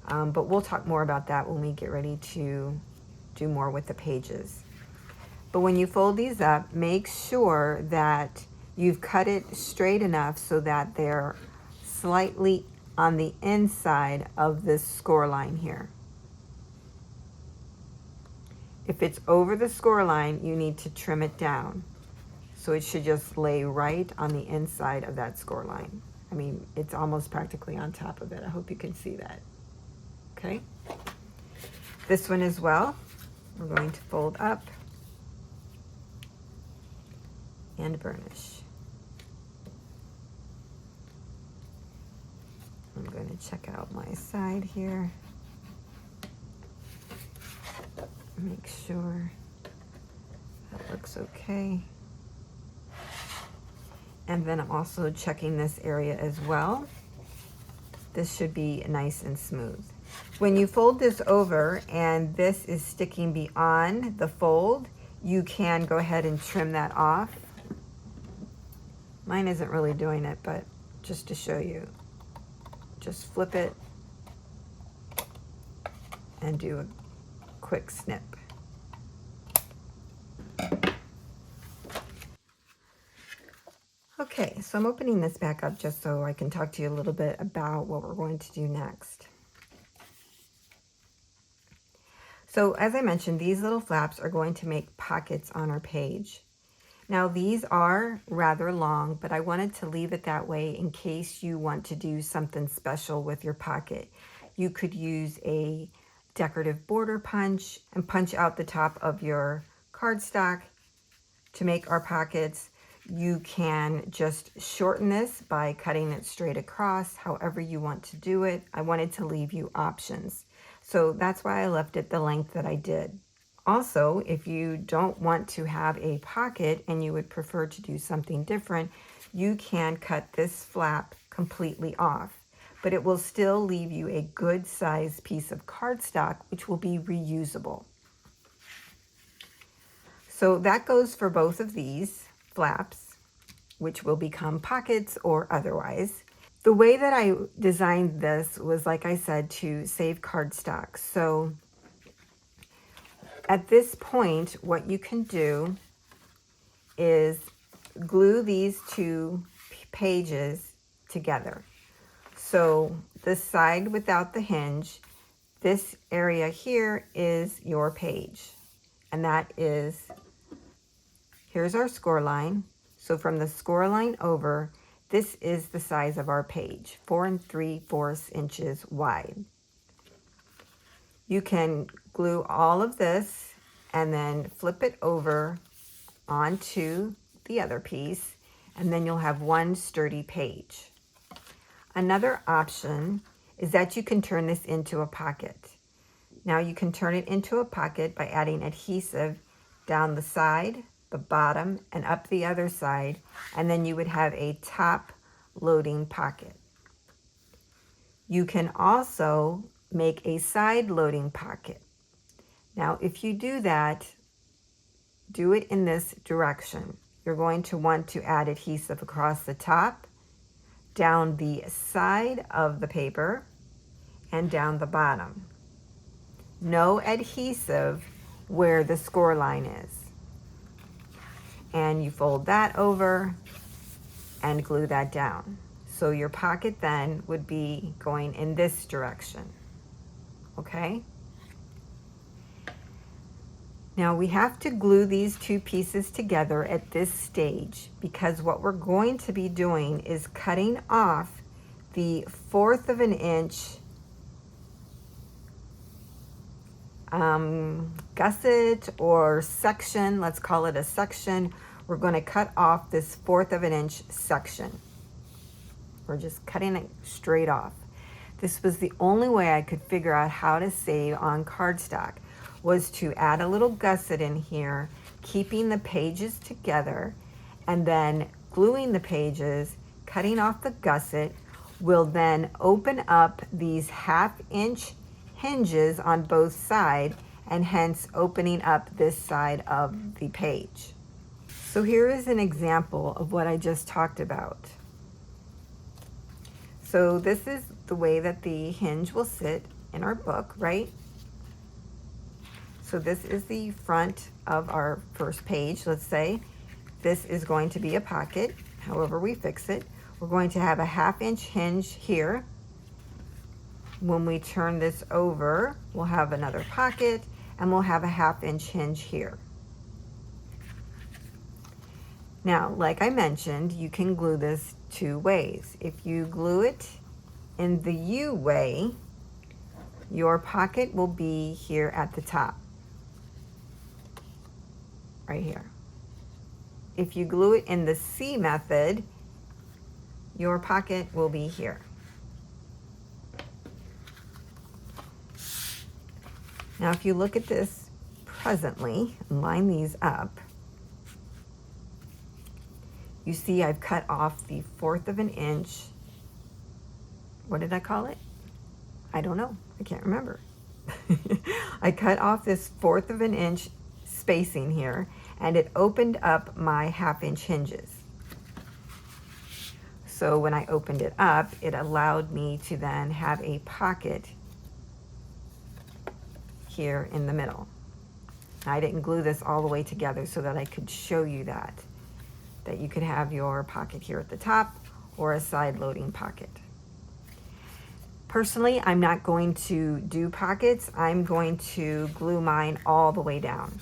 But we'll talk more about that when we get ready to do more with the pages. But when you fold these up, make sure that you've cut it straight enough so that they're slightly on the inside of this score line here. If it's over the score line, you need to trim it down. So it should just lay right on the inside of that score line. I mean, it's almost practically on top of it. I hope you can see that. Okay. This one as well, we're going to fold up and burnish. I'm going to check out my side here. Make sure that looks okay. And then I'm also checking this area as well. This should be nice and smooth. When you fold this over and this is sticking beyond the fold, you can go ahead and trim that off. Mine isn't really doing it, but just to show you, just flip it and do a quick snip. Okay, so I'm opening this back up just so I can talk to you a little bit about what we're going to do next. So as I mentioned, these little flaps are going to make pockets on our page. Now these are rather long, but I wanted to leave it that way in case you want to do something special with your pocket. You could use a decorative border punch and punch out the top of your cardstock to make our pockets. You can just shorten this by cutting it straight across, however you want to do it. I wanted to leave you options. So that's why I left it the length that I did. Also, if you don't want to have a pocket and you would prefer to do something different, you can cut this flap completely off, but it will still leave you a good sized piece of cardstock, which will be reusable. So that goes for both of these flaps, which will become pockets or otherwise. The way that I designed this was, like I said, to save cardstock. So at this point, what you can do is glue these two pages together. So the side without the hinge, this area here is your page. And that is, here's our score line. So from the score line over, this is the size of our page, 4 3/4 inches wide. You can glue all of this and then flip it over onto the other piece, and then you'll have one sturdy page. Another option is that you can turn this into a pocket. Now you can turn it into a pocket by adding adhesive down the side, the bottom, and up the other side, and then you would have a top loading pocket. You can also make a side loading pocket. Now if you do that, do it in this direction. You're going to want to add adhesive across the top, down the side of the paper, and down the bottom. No adhesive where the score line is. And you fold that over and glue that down. So your pocket then would be going in this direction. Okay? Now we have to glue these two pieces together at this stage because what we're going to be doing is cutting off the 1/4 of an inch gusset or section. Let's call it a section. We're going to cut off this 1/4 of an inch section. We're just cutting it straight off. This was the only way I could figure out how to save on cardstock, was to add a little gusset in here, keeping the pages together, and then gluing the pages, cutting off the gusset, will then open up these 1/2 inch hinges on both sides, and hence opening up this side of the page. So here is an example of what I just talked about. So this is the way that the hinge will sit in our book, right? So this is the front of our first page, let's say. This is going to be a pocket, however we fix it. We're going to have a 1/2 inch hinge here. When we turn this over, we'll have another pocket, and we'll have a 1/2 inch hinge here. Now, like I mentioned, you can glue this 2 ways. If you glue it in the U way, your pocket will be here at the top, right here. If you glue it in the C method, your pocket will be here. Now, if you look at this presently and line these up, you see I've cut off the 1/4 of an inch. What did I call it? I don't know. I can't remember. I cut off this 1/4 of an inch spacing here, and it opened up my 1/2 inch hinges. So when I opened it up, it allowed me to then have a pocket here in the middle. I didn't glue this all the way together so that I could show you that you could have your pocket here at the top or a side loading pocket. Personally, I'm not going to do pockets. I'm going to glue mine all the way down.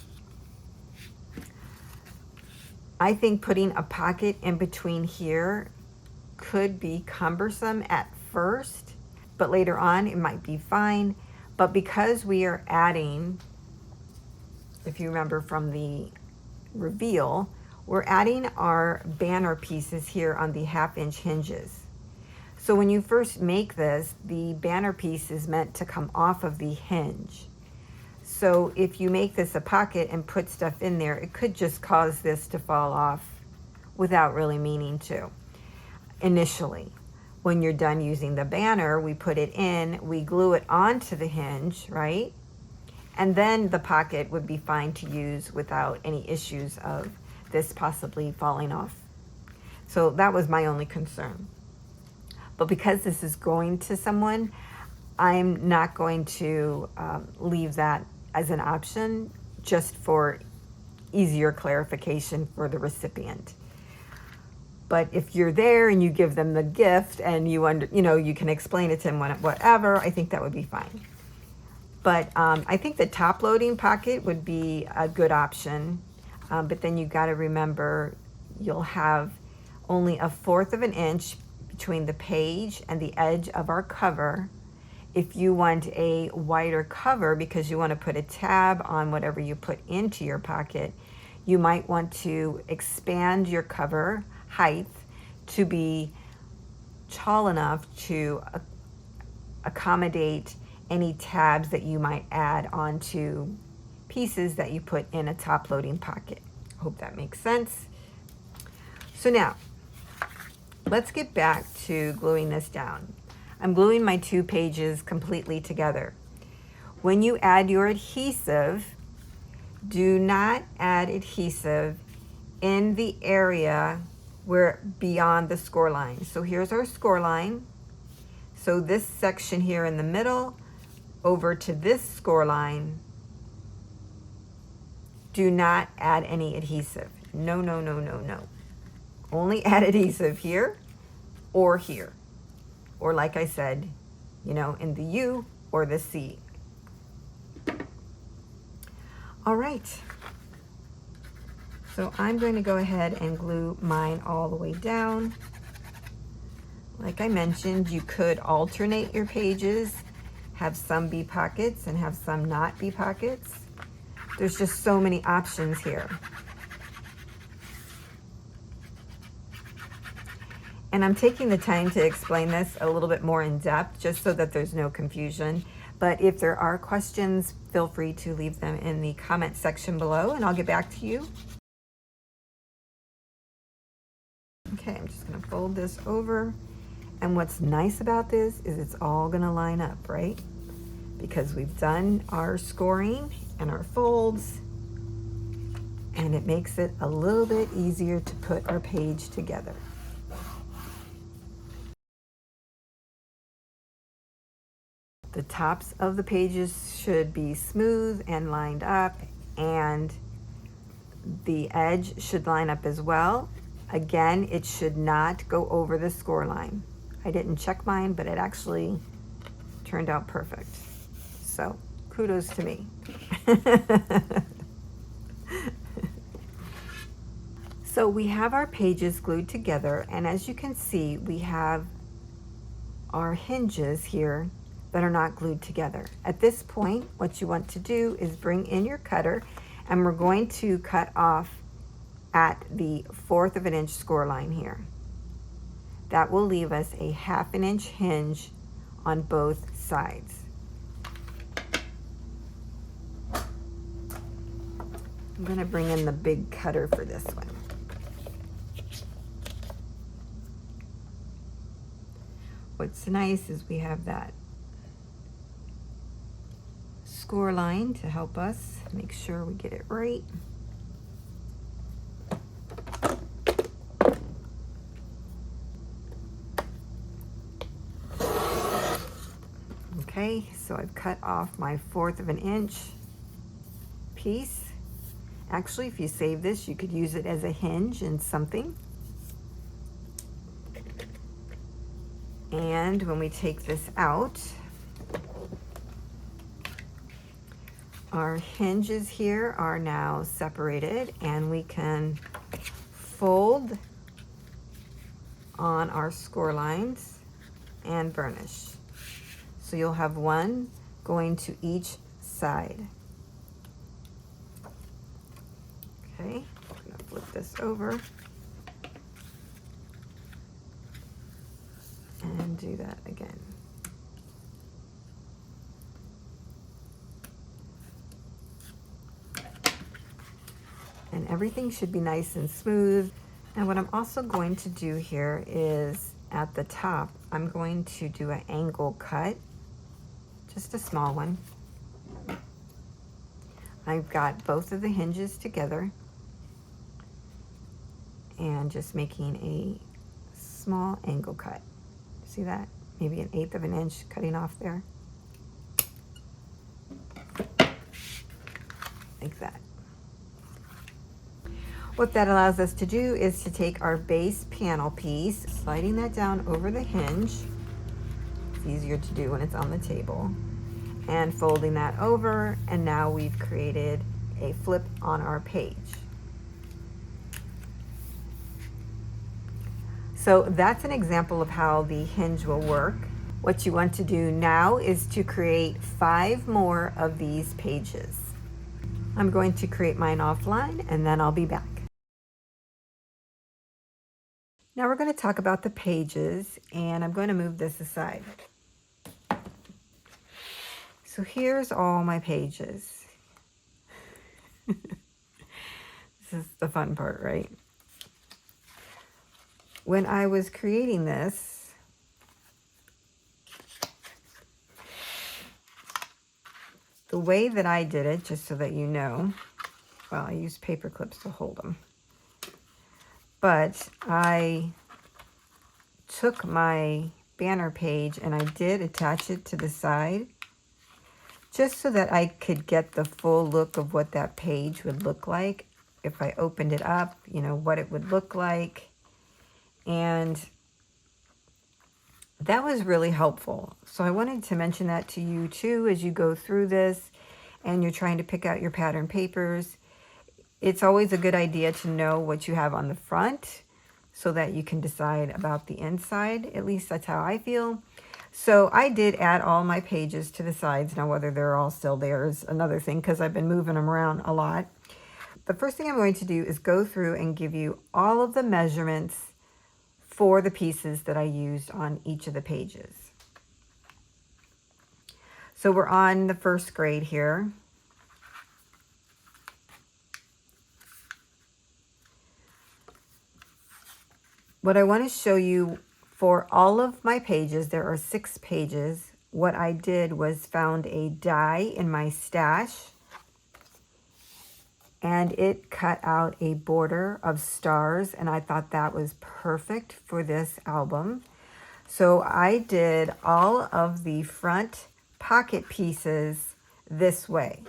I think putting a pocket in between here could be cumbersome at first, but later on it might be fine. But because we are adding, if you remember from the reveal, we're adding our banner pieces here on the 1/2 inch hinges. So when you first make this, the banner piece is meant to come off of the hinge. So if you make this a pocket and put stuff in there, it could just cause this to fall off without really meaning to initially. When you're done using the banner, we put it in, we glue it onto the hinge, right? And then the pocket would be fine to use without any issues of this possibly falling off. So that was my only concern. But because this is going to someone, I'm not going to leave that as an option, just for easier clarification for the recipient. But if you're there and you give them the gift and you can explain it to them whatever, I think that would be fine. But I think the top loading pocket would be a good option. But then you got to remember you'll have only a 1/4 of an inch between the page and the edge of our cover. If you want a wider cover because you want to put a tab on whatever you put into your pocket, you might want to expand your cover height to be tall enough to accommodate any tabs that you might add onto pieces that you put in a top loading pocket. Hope that makes sense. So now, let's get back to gluing this down. I'm gluing my 2 pages completely together. When you add your adhesive, do not add adhesive in the area where beyond the score line. So here's our score line. So this section here in the middle, over to this score line, do not add any adhesive. No, no, no, no, no. Only add adhesive here or here. Or like I said, you know, in the U or the C. All right. So I'm going to go ahead and glue mine all the way down. Like I mentioned, you could alternate your pages, have some be pockets and have some not be pockets. There's just so many options here. And I'm taking the time to explain this a little bit more in depth, just so that there's no confusion. But if there are questions, feel free to leave them in the comment section below and I'll get back to you. Okay, I'm just gonna fold this over. And what's nice about this is it's all gonna line up, right? Because we've done our scoring and our folds, and it makes it a little bit easier to put our page together. The tops of the pages should be smooth and lined up, and the edge should line up as well. Again, it should not go over the score line. I didn't check mine, but it actually turned out perfect. So kudos to me. So we have our pages glued together, and as you can see, we have our hinges here that are not glued together. At this point, what you want to do is bring in your cutter, and we're going to cut off at the 1/4 of an inch score line here. That will leave us a 1/2 inch hinge on both sides. I'm going to bring in the big cutter for this one. What's nice is we have that score line to help us make sure we get it right. Okay, so I've cut off my 1/4 of an inch piece. Actually, if you save this, you could use it as a hinge in something. And when we take this out, our hinges here are now separated, and we can fold on our score lines and burnish. So you'll have one going to each side. Okay, I'm gonna flip this over and do that again. And everything should be nice and smooth. And what I'm also going to do here is at the top, I'm going to do an angle cut, just a small one. I've got both of the hinges together and just making a small angle cut. See that? Maybe 1/8 of an inch cutting off there. Like that. What that allows us to do is to take our base panel piece, sliding that down over the hinge. It's easier to do when it's on the table. And folding that over, and now we've created a flip on our page. So that's an example of how the hinge will work. What you want to do now is to create 5 more of these pages. I'm going to create mine offline, and then I'll be back. Now we're going to talk about the pages, and I'm going to move this aside. So here's all my pages. This is the fun part, right? When I was creating this, the way that I did it, just so that you know, well, I used paper clips to hold them, but I took my banner page and I did attach it to the side just so that I could get the full look of what that page would look like if I opened it up, you know, what it would look like. And that was really helpful. So I wanted to mention that to you too as you go through this and you're trying to pick out your pattern papers. It's always a good idea to know what you have on the front so that you can decide about the inside. At least that's how I feel. So I did add all my pages to the sides. Now, whether they're all still there is another thing because I've been moving them around a lot. The first thing I'm going to do is go through and give you all of the measurements for the pieces that I used on each of the pages. So we're on the first grade here. What I want to show you for all of my pages, there are 6 pages. What I did was found a die in my stash and it cut out a border of stars, and I thought that was perfect for this album. So I did all of the front pocket pieces this way.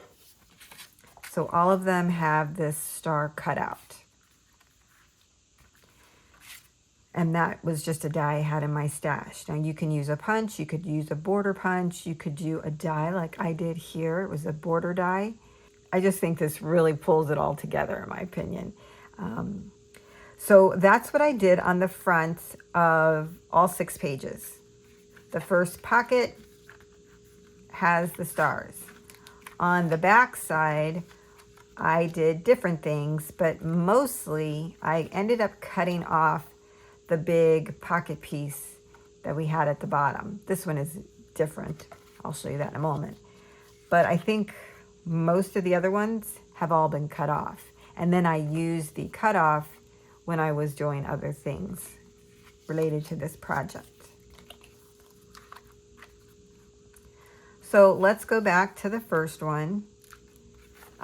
So all of them have this star cut out. And that was just a die I had in my stash. Now you can use a punch, you could use a border punch, you could do a die like I did here. It was a border die. I just think this really pulls it all together in my opinion. So that's what I did on the front of all 6 pages. The first pocket has the stars. On the back side, I did different things, but mostly I ended up cutting off the big pocket piece that we had at the bottom. This one is different. I'll show you that in a moment. But I think most of the other ones have all been cut off. And then I used the cutoff when I was doing other things related to this project. So let's go back to the first one.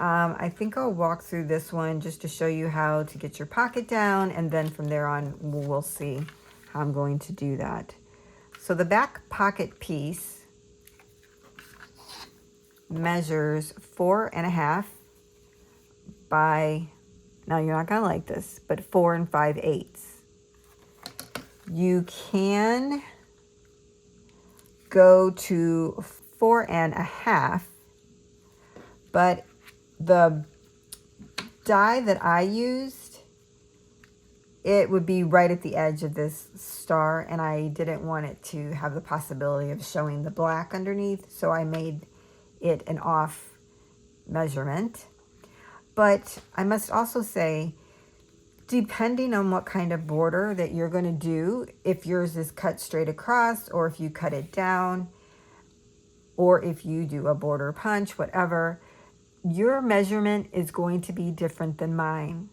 I think I'll walk through this one just to show you how to get your pocket down, and then from there on we'll see how I'm going to do that. So the back pocket piece measures 4.5 by, now you're not gonna like this, but 4 5/8. You can go to 4.5, but the die that I used, it would be right at the edge of this star, and I didn't want it to have the possibility of showing the black underneath, so I made it an off measurement. But I must also say, depending on what kind of border that you're going to do, if yours is cut straight across, or if you cut it down, or if you do a border punch, whatever, your measurement is going to be different than mine.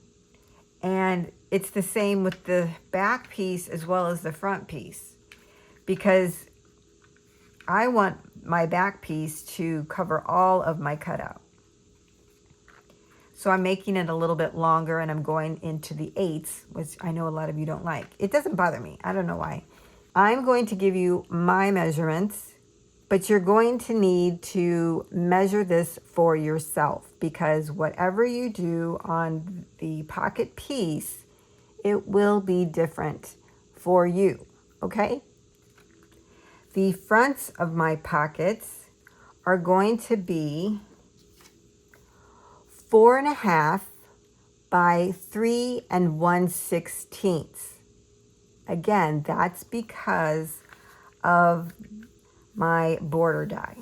And it's the same with the back piece as well as the front piece, because I want my back piece to cover all of my cutout. So I'm making it a little bit longer, and I'm going into the 8ths, which I know a lot of you don't like. It doesn't bother me. I don't know why. I'm going to give you my measurements, but you're going to need to measure this for yourself, because whatever you do on the pocket piece, it will be different for you, okay? The fronts of my pockets are going to be 4.5 by 3 1/16. Again, that's because of my border die.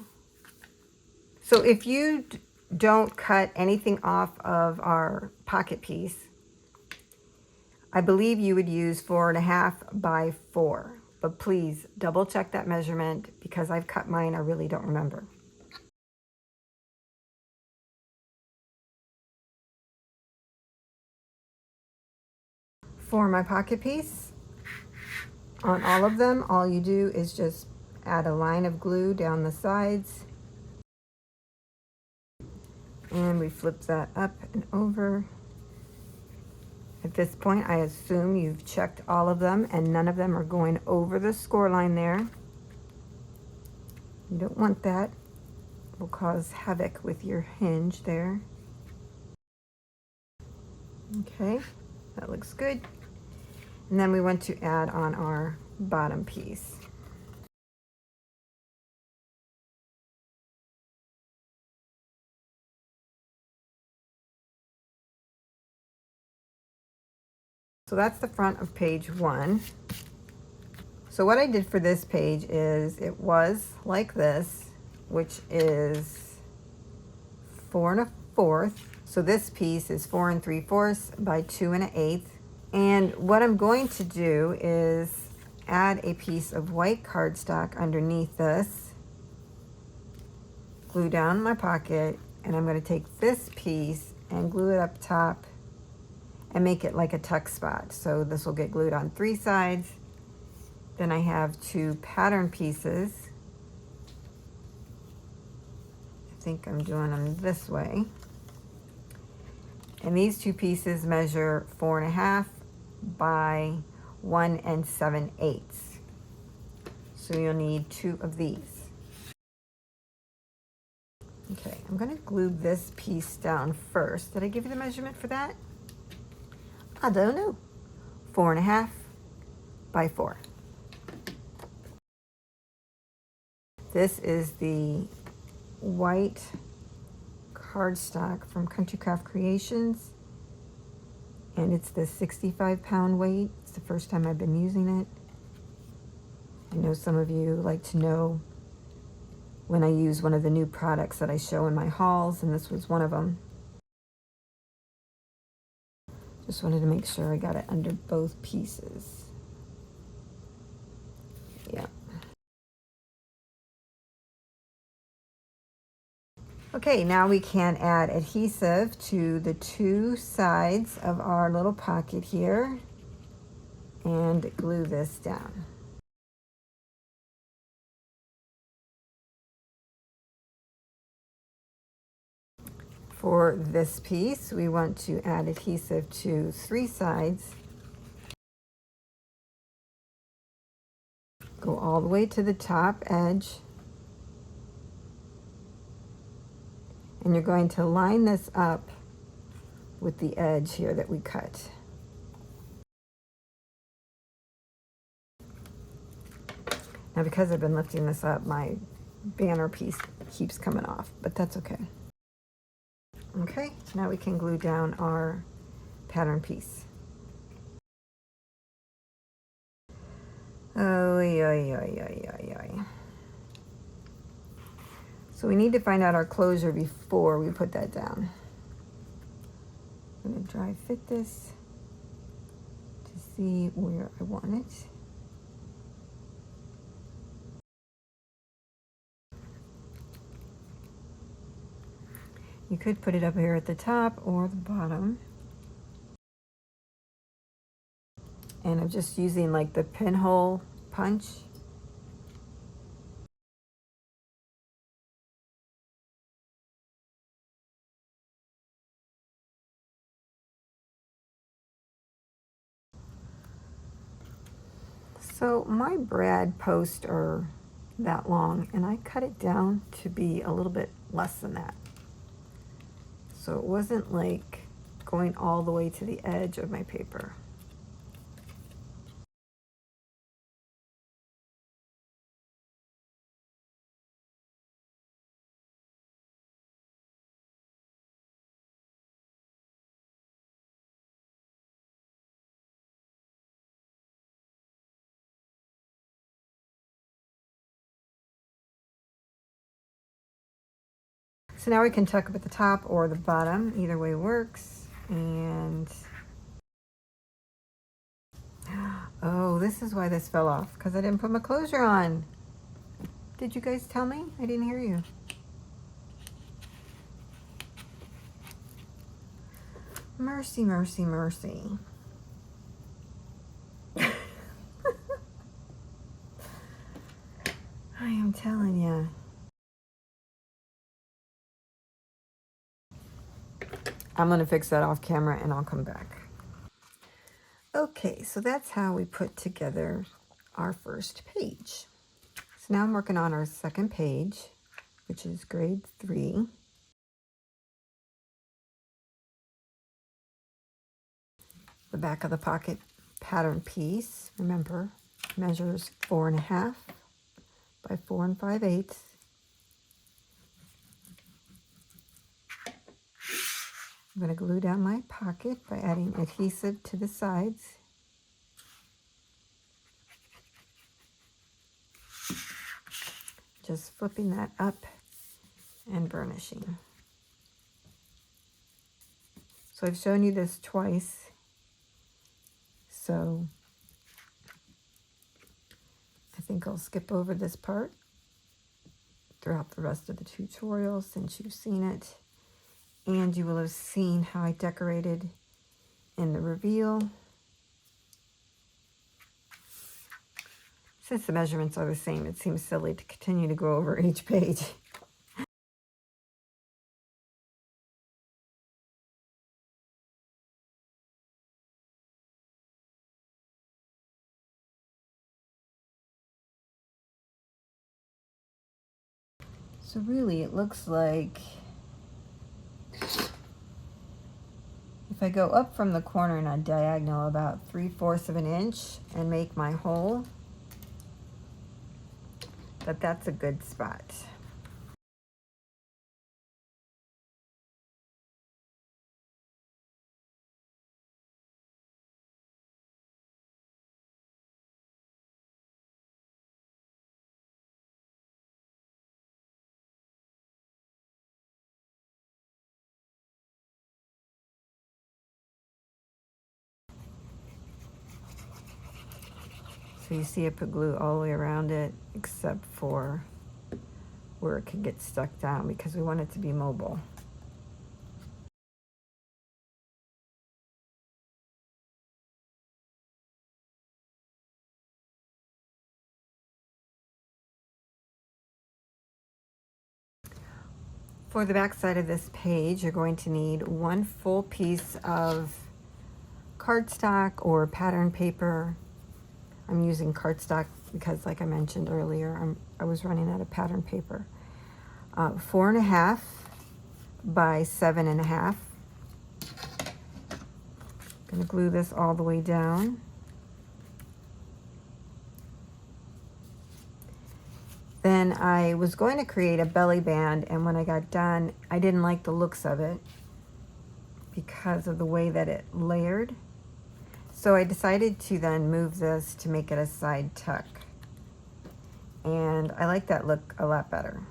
So if you don't cut anything off of our pocket piece, I believe you would use 4.5 by 4. But please double check that measurement, because I've cut mine, I really don't remember. For my pocket piece, on all of them, all you do is just add a line of glue down the sides, and we flip that up and over. At this point, I assume you've checked all of them and none of them are going over the score line there. You don't want that. It will cause havoc with your hinge there. Okay, that looks good. And then we want to add on our bottom piece. So that's the front of page 1. So what I did for this page is it was like this, which is 4 1/4. So this piece is 4 3/4 by 2 1/8. And what I'm going to do is add a piece of white cardstock underneath this, glue down my pocket, and I'm going to take this piece and glue it up top and make it like a tuck spot. So this will get glued on 3 sides. Then I have 2 pattern pieces. I think I'm doing them this way. And these 2 pieces measure 4 1/2 by 1 7/8. So you'll need 2 of these. Okay, I'm going to glue this piece down first. Did I give you the measurement for that? I don't know. 4 1/2 by 4. This is the white cardstock from Country Craft Creations, and it's the 65-pound weight. It's the first time I've been using it. I know some of you like to know when I use one of the new products that I show in my hauls, and this was one of them. Just wanted to make sure I got it under both pieces. Yeah. Okay, now we can add adhesive to the 2 sides of our little pocket here and glue this down. For this piece, we want to add adhesive to 3 sides. Go all the way to the top edge. And you're going to line this up with the edge here that we cut. Now, because I've been lifting this up, my banner piece keeps coming off, but that's okay. Okay, now we can glue down our pattern piece. So we need to find out our closure before we put that down. I'm going to dry fit this to see where I want it. You could put it up here at the top or the bottom. And I'm just using like the pinhole punch. So my brad posts are that long, and I cut it down to be a little bit less than that. So it wasn't like going all the way to the edge of my paper. So now we can tuck up at the top or the bottom, either way works. And oh, this is why this fell off, because I didn't put my closure on. Did you guys tell me? I didn't hear you. Mercy, mercy, mercy. I'm going to fix that off camera and I'll come back. Okay, so that's how we put together our first page. So now I'm working on our second page, which is grade 3. The back of the pocket pattern piece, remember, measures 4.5 by 4 5/8. I'm going to glue down my pocket by adding adhesive to the sides. Just flipping that up and burnishing. So I've shown you this twice, so I think I'll skip over this part throughout the rest of the tutorial since you've seen it. And you will have seen how I decorated in the reveal. Since the measurements are the same, it seems silly to continue to go over each page. So really it looks like if I go up from the corner in a diagonal about 3/4 of an inch and make my hole, that's a good spot. So you see I put glue all the way around it except for where it could get stuck down because we want it to be mobile. For the back side of this page, you're going to need 1 full piece of cardstock or pattern paper. I'm using cardstock because, like I mentioned earlier, I was running out of pattern paper. 4.5 by 7.5. Gonna glue this all the way down. Then I was going to create a belly band, and when I got done, I didn't like the looks of it because of the way that it layered. So I decided to then move this to make it a side tuck. And I like that look a lot better.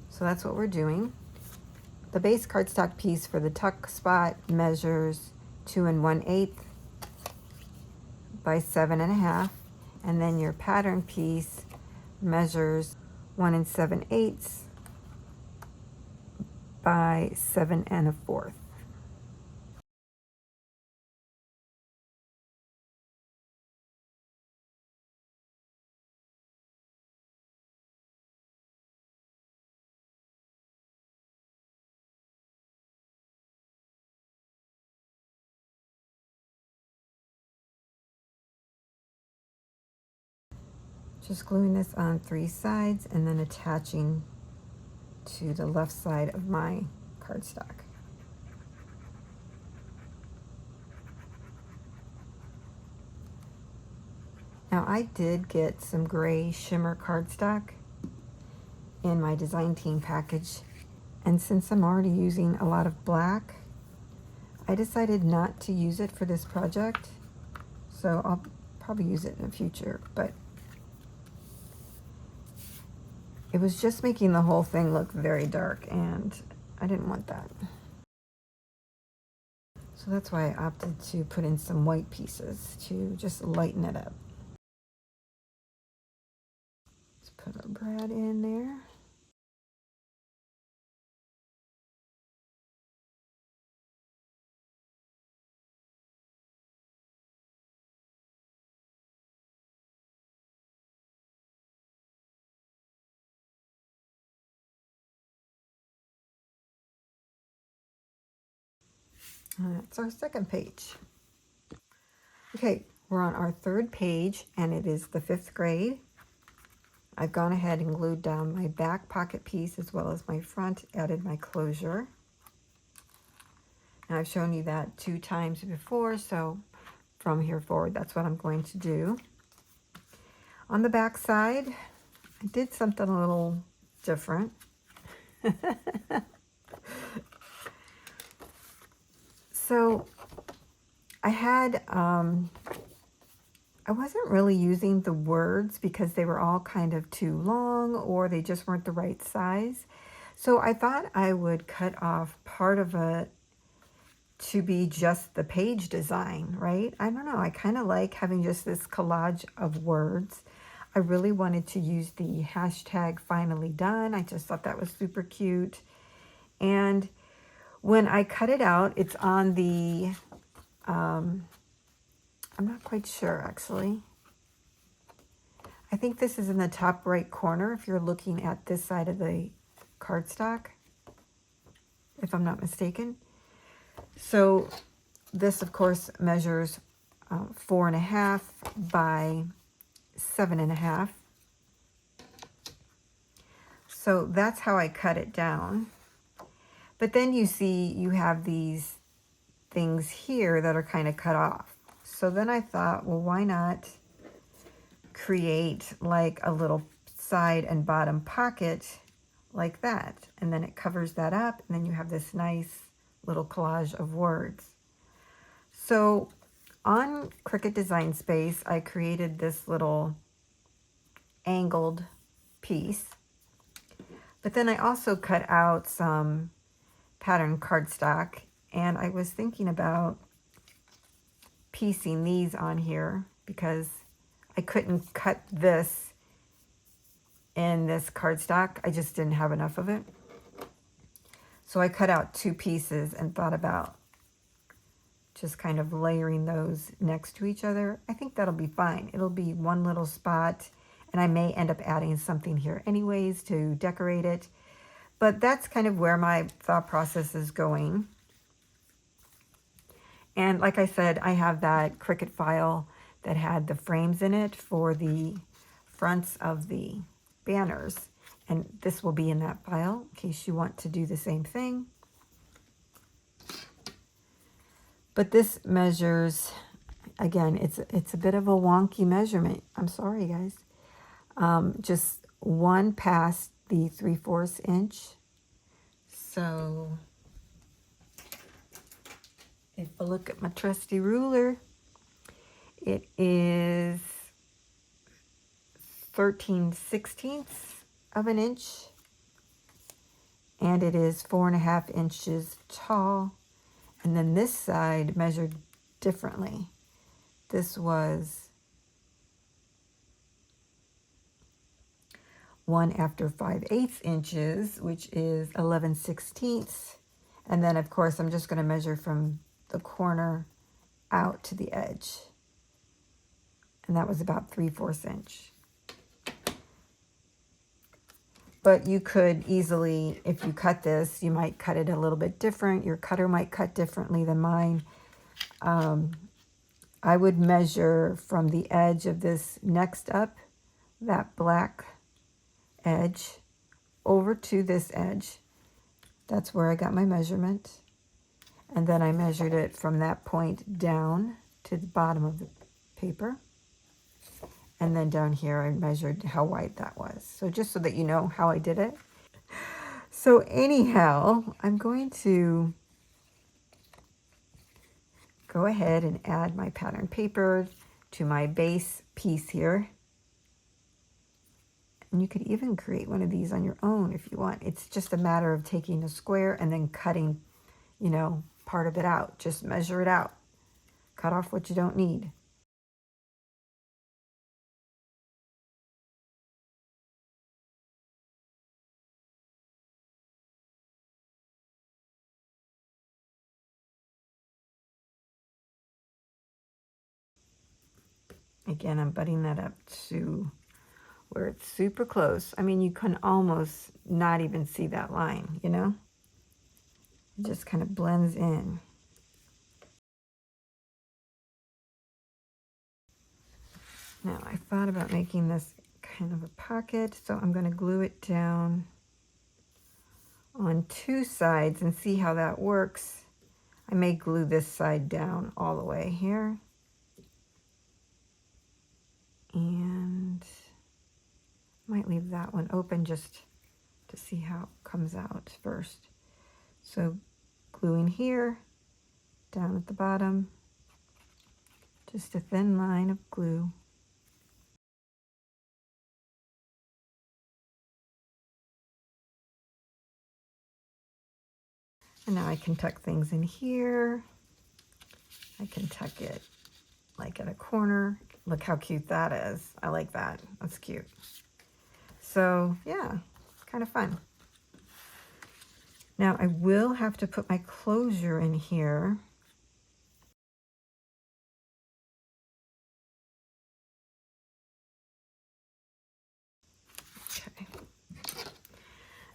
So that's what we're doing. The base cardstock piece for the tuck spot measures 2 1/8 by 7.5. And then your pattern piece measures 1 7/8 by 7 1/4. Just gluing this on 3 sides and then attaching to the left side of my cardstock. Now I did get some gray shimmer cardstock in my design team package, and since I'm already using a lot of black, I decided not to use it for this project, so I'll probably use it in the future, but it was just making the whole thing look very dark and I didn't want that. So that's why I opted to put in some white pieces to just lighten it up. Let's put our brad in there. That's our second page. Okay, we're on our third page, and it is the 5th grade. I've gone ahead and glued down my back pocket piece as well as my front, added my closure. And I've shown you that 2 times before, so from here forward, that's what I'm going to do. On the back side, I did something a little different. So I had, I wasn't really using the words because they were all kind of too long or they just weren't the right size. So I thought I would cut off part of it to be just the page design, right? I don't know, I kind of like having just this collage of words. I really wanted to use the hashtag finally done. I just thought that was super cute. And when I cut it out, it's on the, I'm not quite sure actually. I think this is in the top right corner if you're looking at this side of the cardstock, if I'm not mistaken. So this, of course, measures 4.5 by 7.5. So that's how I cut it down. But then you see you have these things here that are kind of cut off. So then I thought, well, why not create like a little side and bottom pocket like that? And then it covers that up, and then you have this nice little collage of words. So on Cricut Design Space, I created this little angled piece, but then I also cut out some pattern cardstock, and I was thinking about piecing these on here because I couldn't cut this in this cardstock. I just didn't have enough of it. So I cut out 2 pieces and thought about just kind of layering those next to each other. I think that'll be fine. It'll be one little spot, and I may end up adding something here anyways to decorate it. But that's kind of where my thought process is going. And like I said, I have that Cricut file that had the frames in it for the fronts of the banners. And this will be in that file in case you want to do the same thing. But this measures, again, it's a bit of a wonky measurement. I'm sorry, guys. Just 1 past the 3/4 inch. So if I look at my trusty ruler, it is 13/16 of an inch, and it is 4.5 inches tall. And then this side measured differently. This was 1 after 5/8 inches, which is 11/16. And then of course I'm just going to measure from the corner out to the edge. And that was about 3/4 inch. But you could easily, if you cut this, you might cut it a little bit different. Your cutter might cut differently than mine. I would measure from the edge of this next up, that black edge, over to this edge. That's where I got my measurement. And then I measured it from that point down to the bottom of the paper. And then down here, I measured how wide that was. So just so that you know how I did it. So anyhow, I'm going to go ahead and add my pattern paper to my base piece here. And you could even create one of these on your own if you want. It's just a matter of taking a square and then cutting, you know, part of it out. Just measure it out. Cut off what you don't need. Again, I'm butting that up to where it's super close. I mean, you can almost not even see that line, you know? It just kind of blends in. Now I thought about making this kind of a pocket, so I'm going to glue it down on two sides and see how that works. I may glue this side down all the way here. And might leave that one open just to see how it comes out first. So gluing here, down at the bottom, just a thin line of glue. And now I can tuck things in here. I can tuck it like at a corner. Look how cute that is. I like that. That's cute. So yeah, kind of fun. Now I will have to put my closure in here. Okay.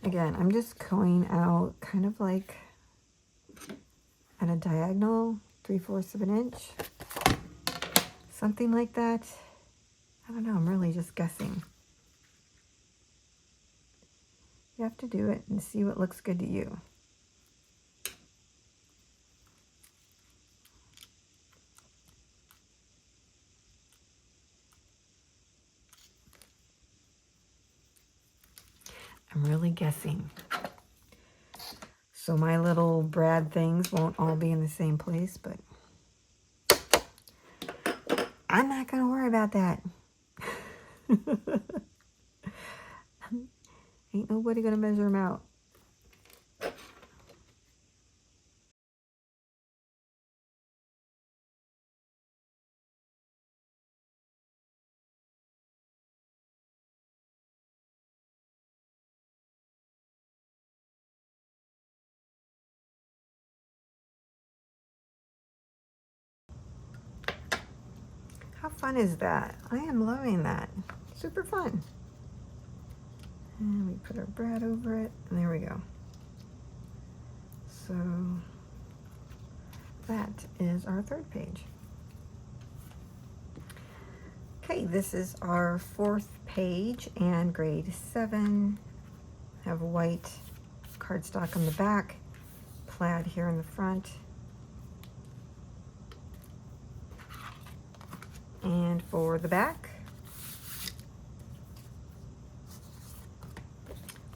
Again, I'm just going out kind of like at a diagonal, 3/4 of an inch. Something like that. I don't know, I'm really just guessing. You have to do it and see what looks good to you. I'm really guessing. So my little brad things won't all be in the same place, but I'm not going to worry about that. Ain't nobody going to measure them out. How fun is that? I am loving that. Super fun. And we put our brad over it, and there we go. So that is our third page. Okay, this is our fourth page and grade 7. I have white cardstock on the back, plaid here in the front. And for the back,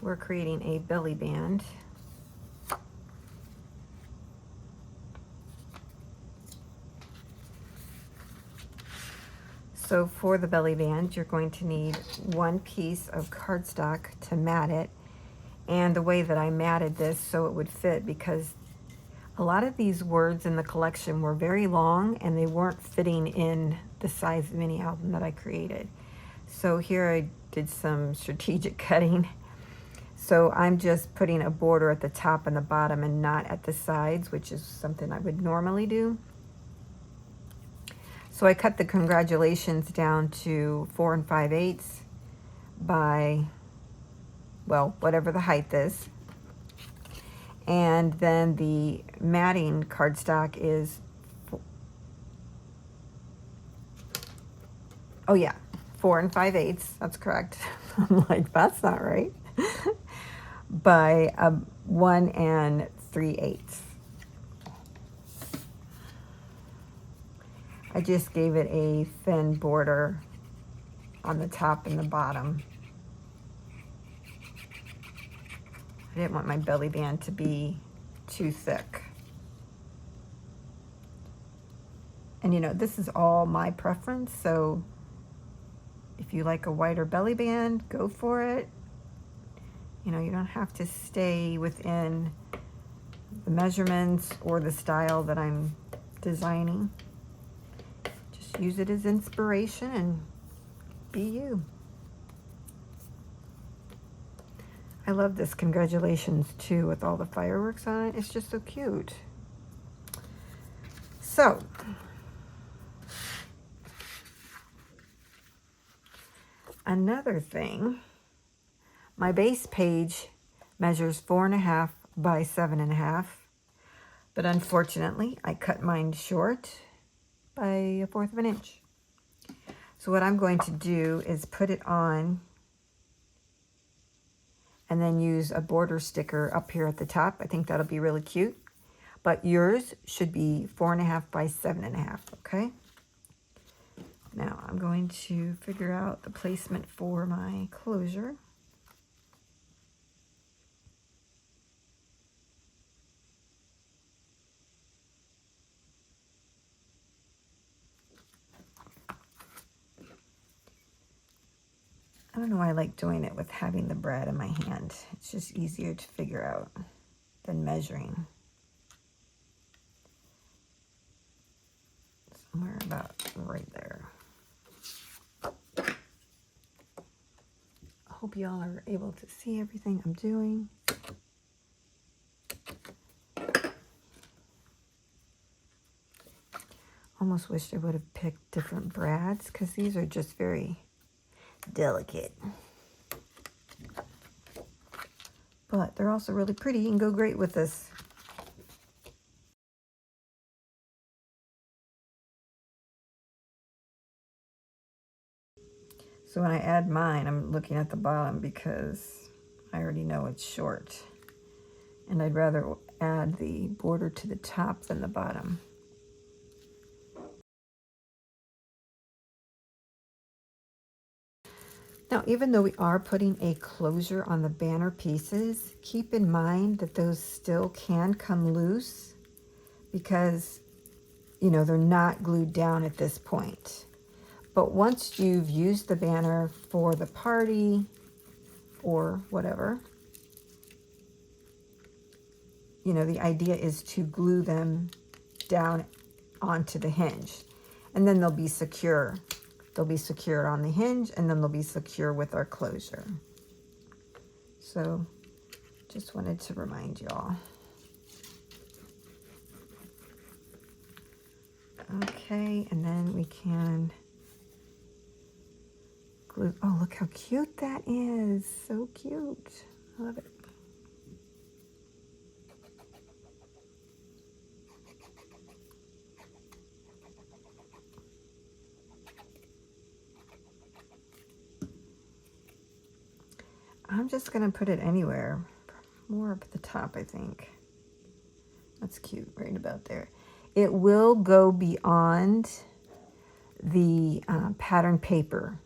we're creating a belly band. So for the belly band, you're going to need one piece of cardstock to mat it. And the way that I matted this so it would fit, because a lot of these words in the collection were very long and they weren't fitting in the size mini album that I created. So here I did some strategic cutting. So I'm just putting a border at the top and the bottom and not at the sides, which is something I would normally do. So I cut the congratulations down to 4 5/8 by, well, whatever the height is. And then the matting cardstock is, oh yeah, 4 5/8. That's correct. I'm like, that's not right. By 1 3/8. I just gave it a thin border on the top and the bottom. I didn't want my belly band to be too thick. And you know, this is all my preference, so if you like a wider belly band, go for it. You know, you don't have to stay within the measurements or the style that I'm designing. Just use it as inspiration and be you. I love this congratulations too with all the fireworks on it. It's just so cute. So another thing, my base page measures 4 1/2 by 7 1/2, but unfortunately I cut mine short by 1/4 of an inch. So what I'm going to do is put it on and then use a border sticker up here at the top. I think that'll be really cute. But yours should be 4.5 by 7.5, okay? Now I'm going to figure out the placement for my closure. I don't know why I like doing it with having the brad in my hand. It's just easier to figure out than measuring. Somewhere about right there. I hope y'all are able to see everything I'm doing. Almost wished I would have picked different brads because these are just very delicate. But they're also really pretty and go great with this. So when I add mine, I'm looking at the bottom because I already know it's short. And I'd rather add the border to the top than the bottom. Now, even though we are putting a closure on the banner pieces, keep in mind that those still can come loose because, you know, they're not glued down at this point. But once you've used the banner for the party or whatever, you know, the idea is to glue them down onto the hinge. And then they'll be secure. They'll be secure on the hinge, and then they'll be secure with our closure. So just wanted to remind y'all. Okay, and then we can glue. Oh, look how cute that is. So cute. I love it. I'm just going to put it anywhere. More up at the top, I think. That's cute, right about there. It will go beyond the pattern paper.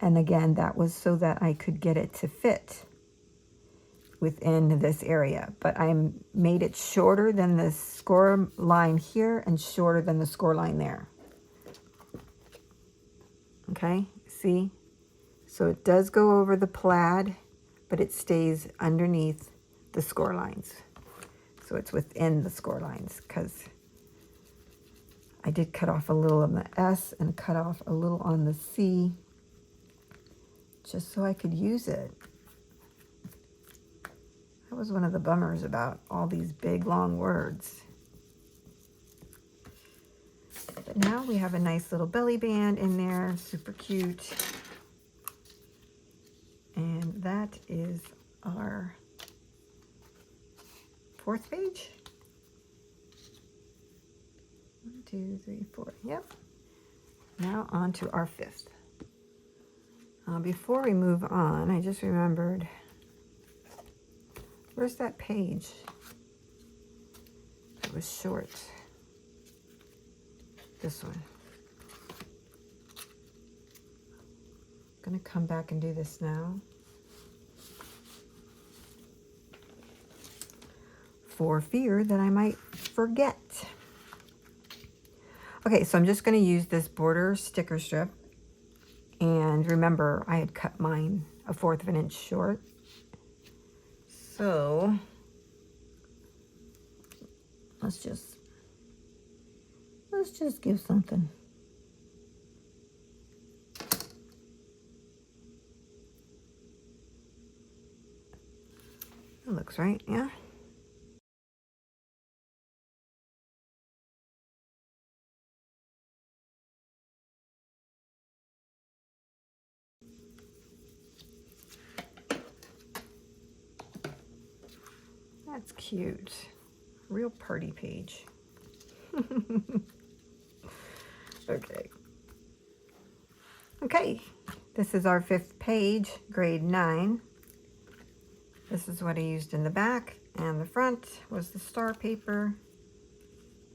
And again, that was so that I could get it to fit within this area. But I made it shorter than the score line here and shorter than the score line there. Okay, see? So it does go over the plaid, but it stays underneath the score lines. So it's within the score lines because I did cut off a little on the S and cut off a little on the C just so I could use it. That was one of the bummers about all these big, long words. But now we have a nice little belly band in there, super cute. And that is our 4th page. 1, 2, 3, 4. Yep. Now on to our 5th. Before we move on, I just remembered, where's that page? It was short. This one. I'm going to come back and do this now. For fear that I might forget. Okay, so I'm just going to use this border sticker strip. And remember, I had cut mine 1/4 of an inch short. So let's just give something. It looks right, yeah. That's cute. Real party page. Okay. Okay, this is our 5th page, grade 9. This is what I used in the back, and the front was the star paper.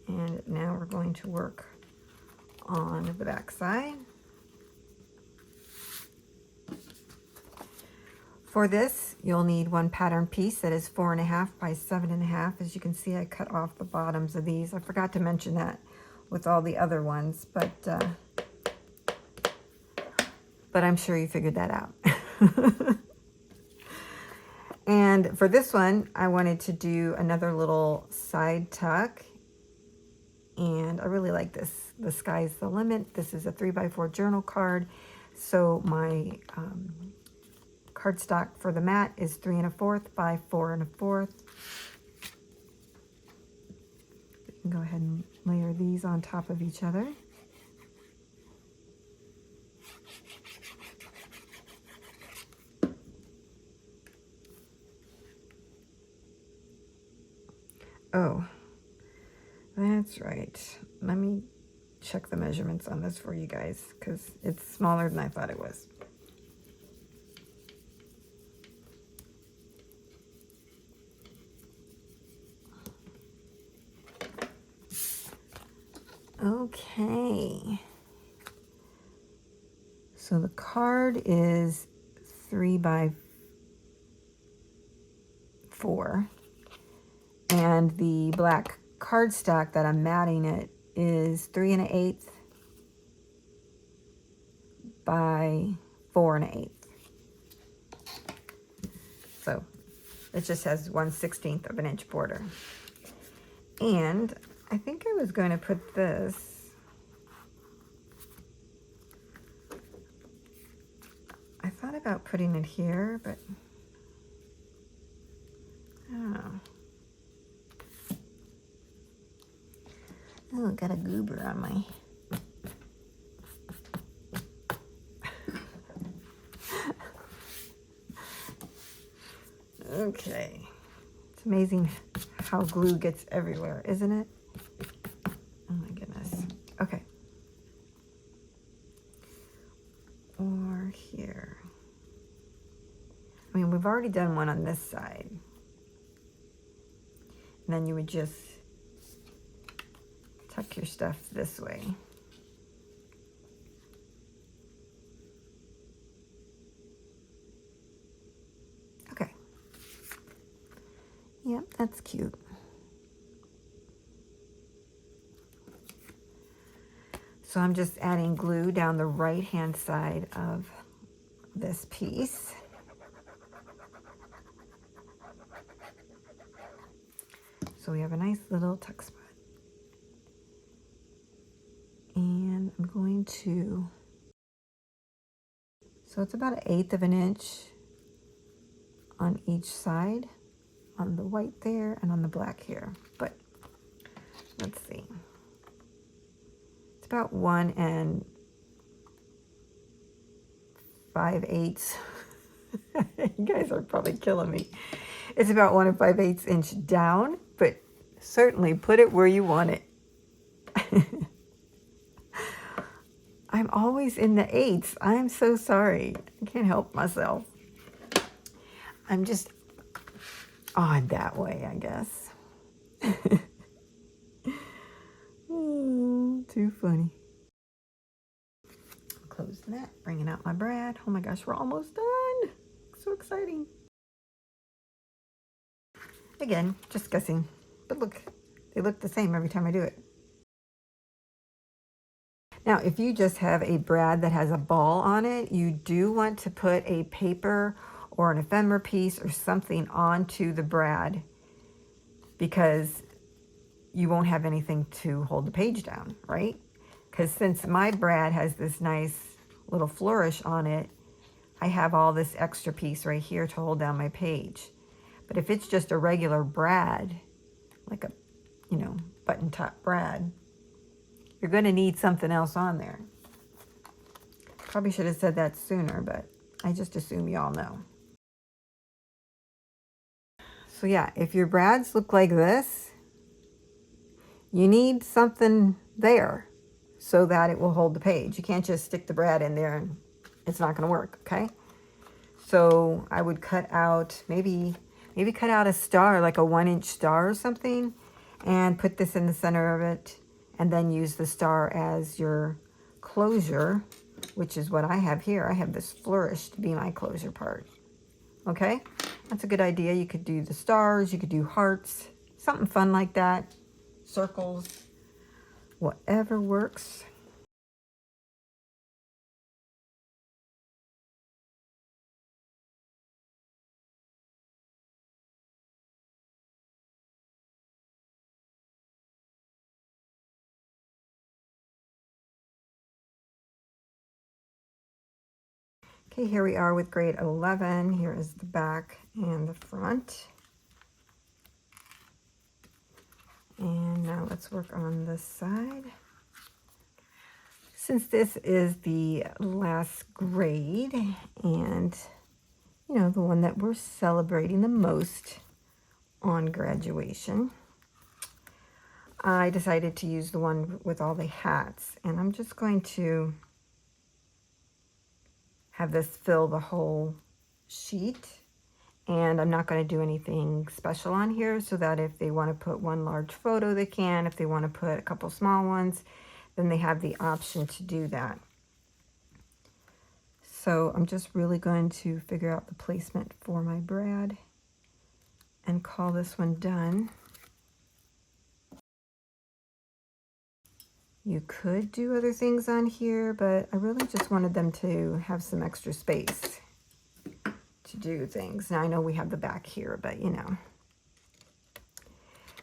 And now we're going to work on the back side. For this, you'll need one pattern piece that is 4.5 by 7.5. As you can see, I cut off the bottoms of these. I forgot to mention that with all the other ones, but I'm sure you figured that out. And for this one, I wanted to do another little side tuck. And I really like this. The sky's the limit. This is a 3x4 journal card. So my cardstock for the mat is 3 1/4 by 4 1/4. You can go ahead and layer these on top of each other. Oh, that's right. Let me check the measurements on this for you guys because it's smaller than I thought it was. Okay. So the card is 3 by 4. And the black cardstock that I'm matting it is 3 1/8 by 4 1/8. So it just has 1/16 of an inch border. And I think I was going to put this, I thought about putting it here, but I don't know. Oh, got a goober on my... Okay. It's amazing how glue gets everywhere, isn't it? Oh my goodness. Okay. Or here. I mean, we've already done one on this side. And then you would just tuck your stuff this way. Okay. Yep, that's cute. So I'm just adding glue down the right-hand side of this piece. So we have a nice little tuck spot. And I'm going to, so it's about 1/8 of an inch on each side, on the white there and on the black here. But let's see. It's about 1 5/8. You guys are probably killing me. It's about 1 5/8 inch down, but certainly put it where you want it. I'm always in the 8s. I'm so sorry. I can't help myself. I'm just odd that way, I guess. Oh, too funny. Close that, bringing out my brad. Oh my gosh, we're almost done. So exciting. Again, just guessing. But look, they look the same every time I do it. Now, if you just have a brad that has a ball on it, you do want to put a paper or an ephemera piece or something onto the brad because you won't have anything to hold the page down, right? Because since my brad has this nice little flourish on it, I have all this extra piece right here to hold down my page. But if it's just a regular brad, like a, button top brad, you're going to need something else on there. Probably should have said that sooner, but I just assume you all know. So yeah, if your brads look like this, you need something there. so that it will hold the page. You can't just stick the brad in there and it's not going to work, okay? So I would cut out, maybe cut out a star, like a 1-inch star or something, and put this in the center of it, and then use the star as your closure, which is what I have here. I have this flourish to be my closure part. Okay, that's a good idea. You could do the stars, you could do hearts, something fun like that, circles, whatever works. Okay, here we are with grade 11. Here is the back and the front. And now let's work on this side. Since this is the last grade and, you know, the one that we're celebrating the most on graduation, I decided to use the one with all the hats. And I'm just going to have this fill the whole sheet. And I'm not going to do anything special on here, so that if they want to put one large photo, they can. If they want to put a couple small ones, then they have the option to do that. So I'm just really going to figure out the placement for my brad and call this one done. You could do other things on here, but I really just wanted them to have some extra space to do things. Now I know we have the back here, but you know.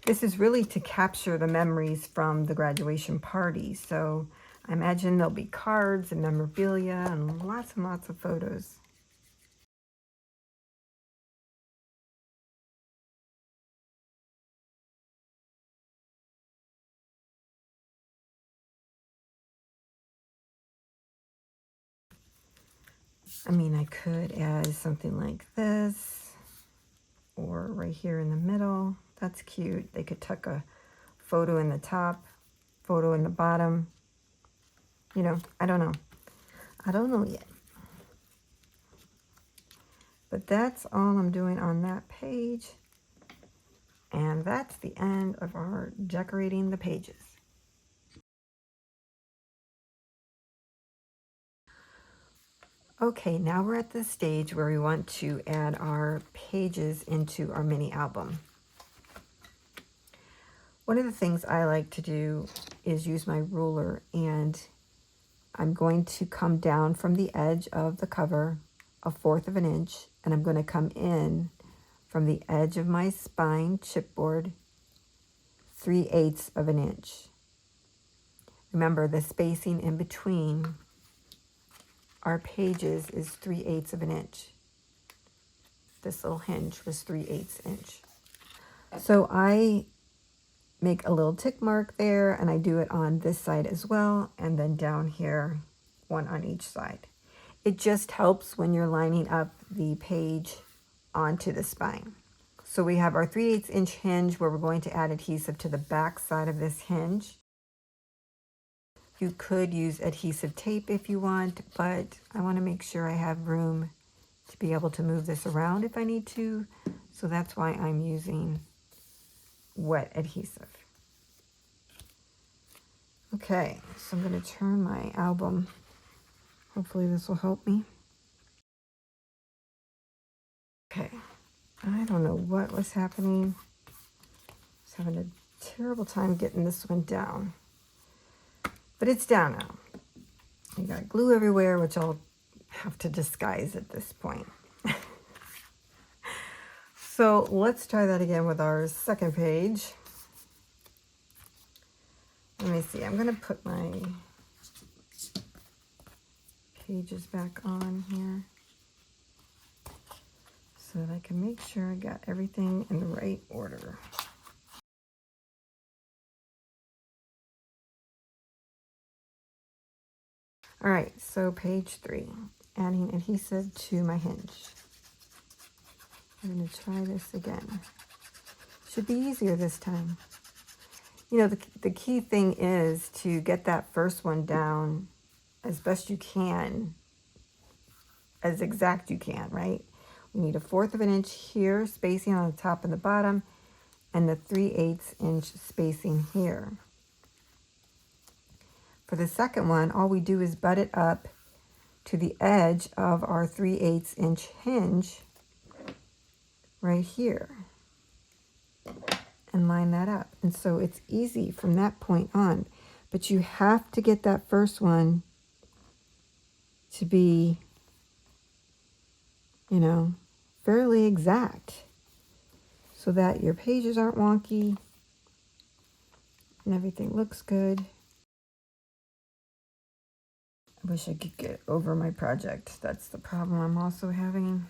This is really to capture the memories from the graduation party. So I imagine there'll be cards and memorabilia and lots of photos. I mean, I could add something like this, or right here in the middle. That's cute. They could tuck a photo in the top, photo in the bottom. You know, I don't know. I don't know yet. But that's all I'm doing on that page. And that's the end of our decorating the pages. Okay, now we're at the stage where we want to add our pages into our mini album. One of the things I like to do is use my ruler, and I'm going to come down from the edge of the cover 1/4 of an inch, and I'm going to come in from the edge of my spine chipboard 3/8 of an inch. Remember, the spacing in between our pages is 3/8 of an inch. This little hinge was 3/8 inch. So I make a little tick mark there, and I do it on this side as well, and then down here, one on each side. It just helps when you're lining up the page onto the spine. So we have our 3/8 inch hinge where we're going to add adhesive to the back side of this hinge. You could use adhesive tape if you want, but I want to make sure I have room to be able to move this around if I need to. So that's why I'm using wet adhesive. Okay, so I'm going to turn my album. Hopefully this will help me. Okay, I don't know what was happening. I was having a terrible time getting this one down. But it's down now. You got glue everywhere, which I'll have to disguise at this point. So let's try that again with our second page. Let me see, I'm going to put my pages back on here so that I can make sure I got everything in the right order. All right, so page 3, adding adhesive to my hinge. I'm going to try this again. Should be easier this time. You know, the key thing is to get that first one down as best you can, as exact you can, right? We need 1/4 of an inch here, spacing on the top and the bottom, and the 3/8 inch spacing here. For the second one, all we do is butt it up to the edge of our 3/8 inch hinge right here and line that up. And so it's easy from that point on, but you have to get that first one to be, you know, fairly exact so that your pages aren't wonky and everything looks good. I wish I could get over my project. That's the problem I'm also having.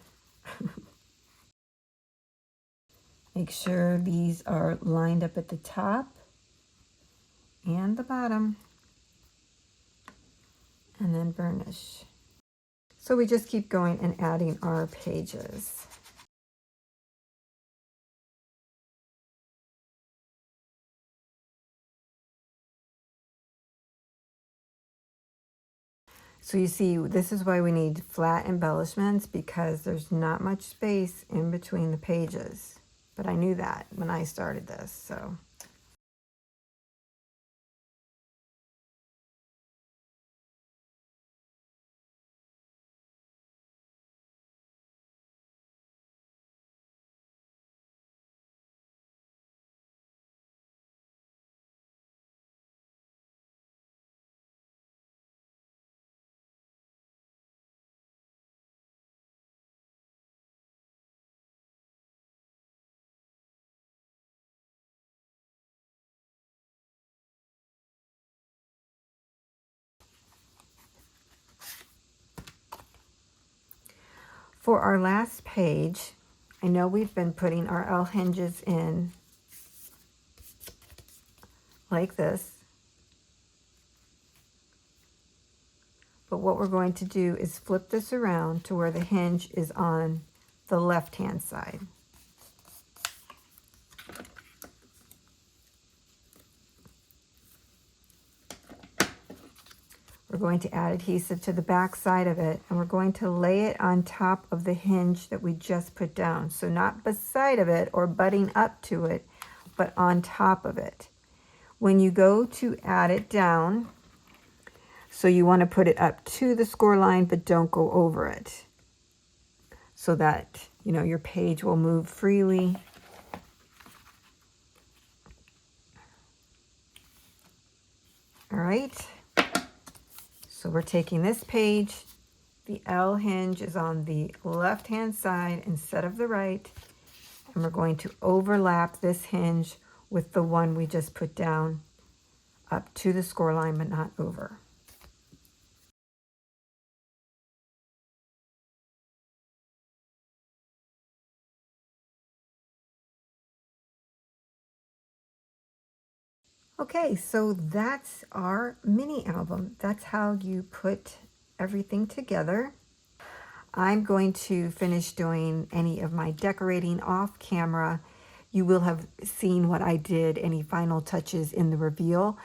Make sure these are lined up at the top and the bottom, and then burnish. So we just keep going and adding our pages. So you see, this is why we need flat embellishments, because there's not much space in between the pages. But I knew that when I started this, so. For our last page, I know we've been putting our L hinges in like this. But what we're going to do is flip this around to where the hinge is on the left-hand side. We're going to add adhesive to the back side of it, and we're going to lay it on top of the hinge that we just put down. So not beside of it or butting up to it, but on top of it. When you go to add it down, so you want to put it up to the score line, but don't go over it, so that, you know, your page will move freely. All right. So we're taking this page, the L hinge is on the left-hand side instead of the right, and we're going to overlap this hinge with the one we just put down up to the score line, but not over. Okay, so that's our mini album. That's how you put everything together. I'm going to finish doing any of my decorating off camera. You will have seen what I did, any final touches in the reveal.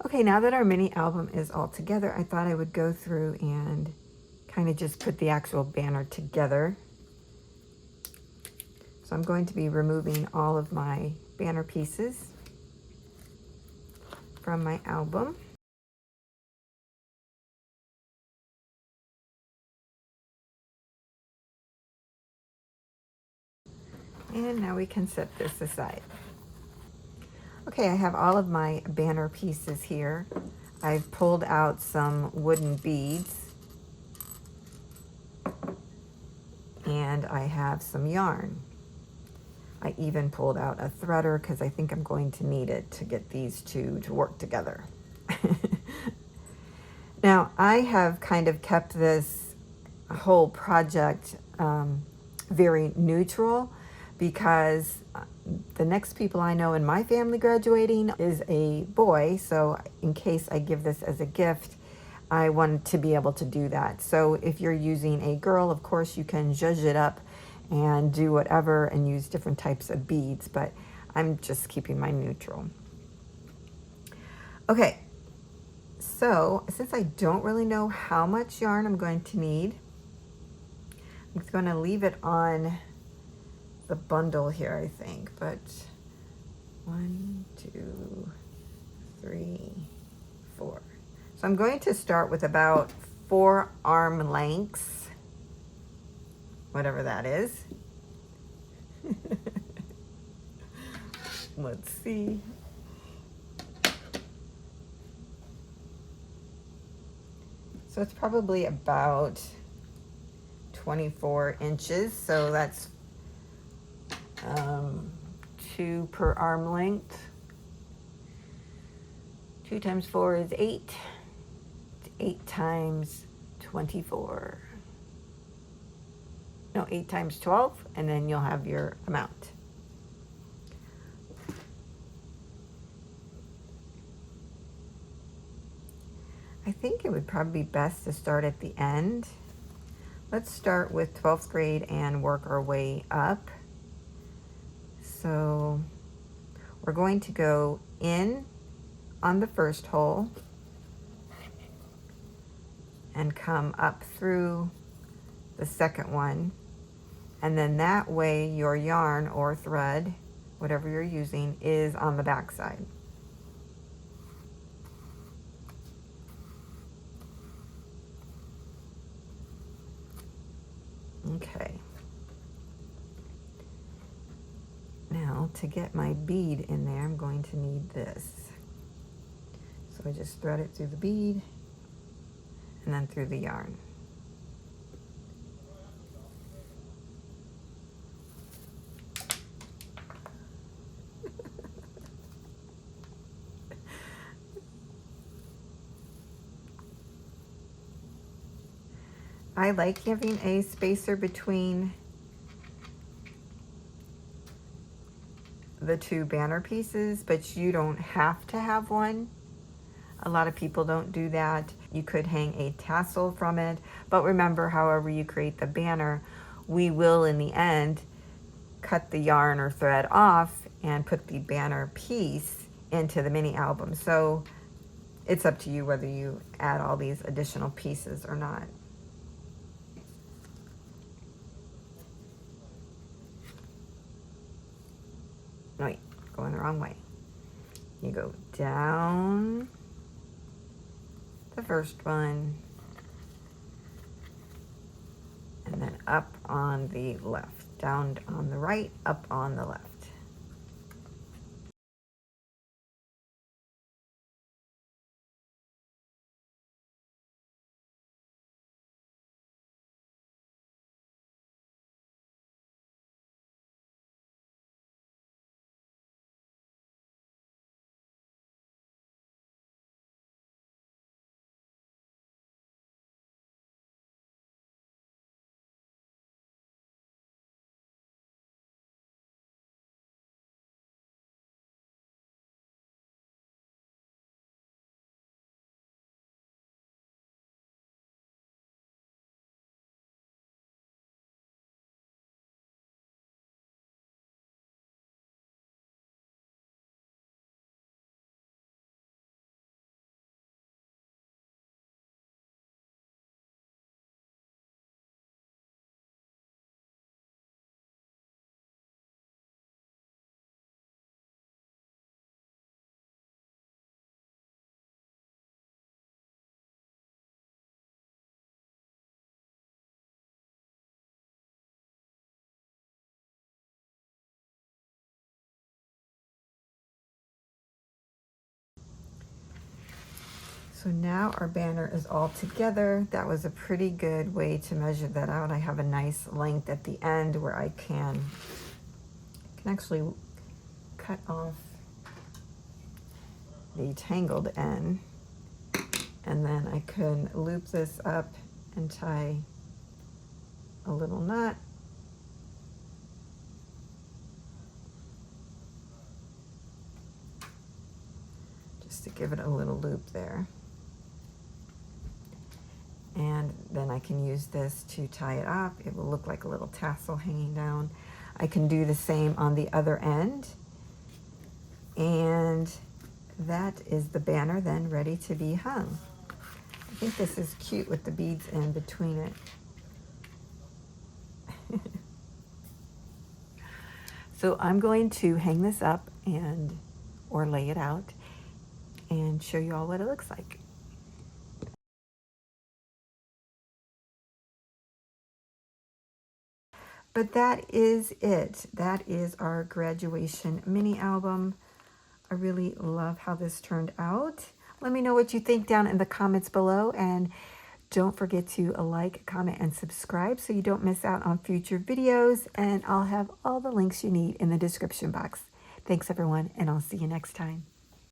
Okay, now that our mini album is all together, I thought I would go through and kind of just put the actual banner together. So I'm going to be removing all of my banner pieces from my album. And now we can set this aside. Okay, I have all of my banner pieces here. I've pulled out some wooden beads, and I have some yarn. I even pulled out a threader because I think I'm going to need it to get these two to work together. Now, I have kind of kept this whole project very neutral, because the next people I know in my family graduating is a boy. So in case I give this as a gift, I want to be able to do that. So if you're using a girl, of course you can zhuzh it up and do whatever and use different types of beads, but I'm just keeping mine neutral. Okay, so since I don't really know how much yarn I'm going to need, I'm going to leave it on the bundle here, I think, but 1, 2, 3, 4. So I'm going to start with about 4 arm lengths, whatever that is. Let's see. So it's probably about 24 inches. So that's 2 per arm length. 2 times 4 is 8. 8 times 24. No, 8 times 12, and then you'll have your amount. I think it would probably be best to start at the end. Let's start with 12th grade and work our way up. So we're going to go in on the first hole and come up through the second one. And then that way your yarn or thread, whatever you're using, is on the back side. Okay. Now to get my bead in there, I'm going to need this. So I just thread it through the bead and then through the yarn. I like having a spacer between the 2 banner pieces, but you don't have to have one. A lot of people don't do that. You could hang a tassel from it, but remember, however you create the banner, we will in the end cut the yarn or thread off and put the banner piece into the mini album. So it's up to you whether you add all these additional pieces or not. Wait, going the wrong way. You go down the first one and then up on the left, down on the right, up on the left. So now our banner is all together. That was a pretty good way to measure that out. I have a nice length at the end where I can actually cut off the tangled end, and then I can loop this up and tie a little knot. Just to give it a little loop there. And then I can use this to tie it up. It will look like a little tassel hanging down. I can do the same on the other end. And that is the banner then ready to be hung. I think this is cute with the beads in between it. So I'm going to hang this up and or lay it out and show you all what it looks like. But that is it. That is our graduation mini album. I really love how this turned out. Let me know what you think down in the comments below, and don't forget to like, comment, and subscribe so you don't miss out on future videos, and I'll have all the links you need in the description box. Thanks everyone, and I'll see you next time.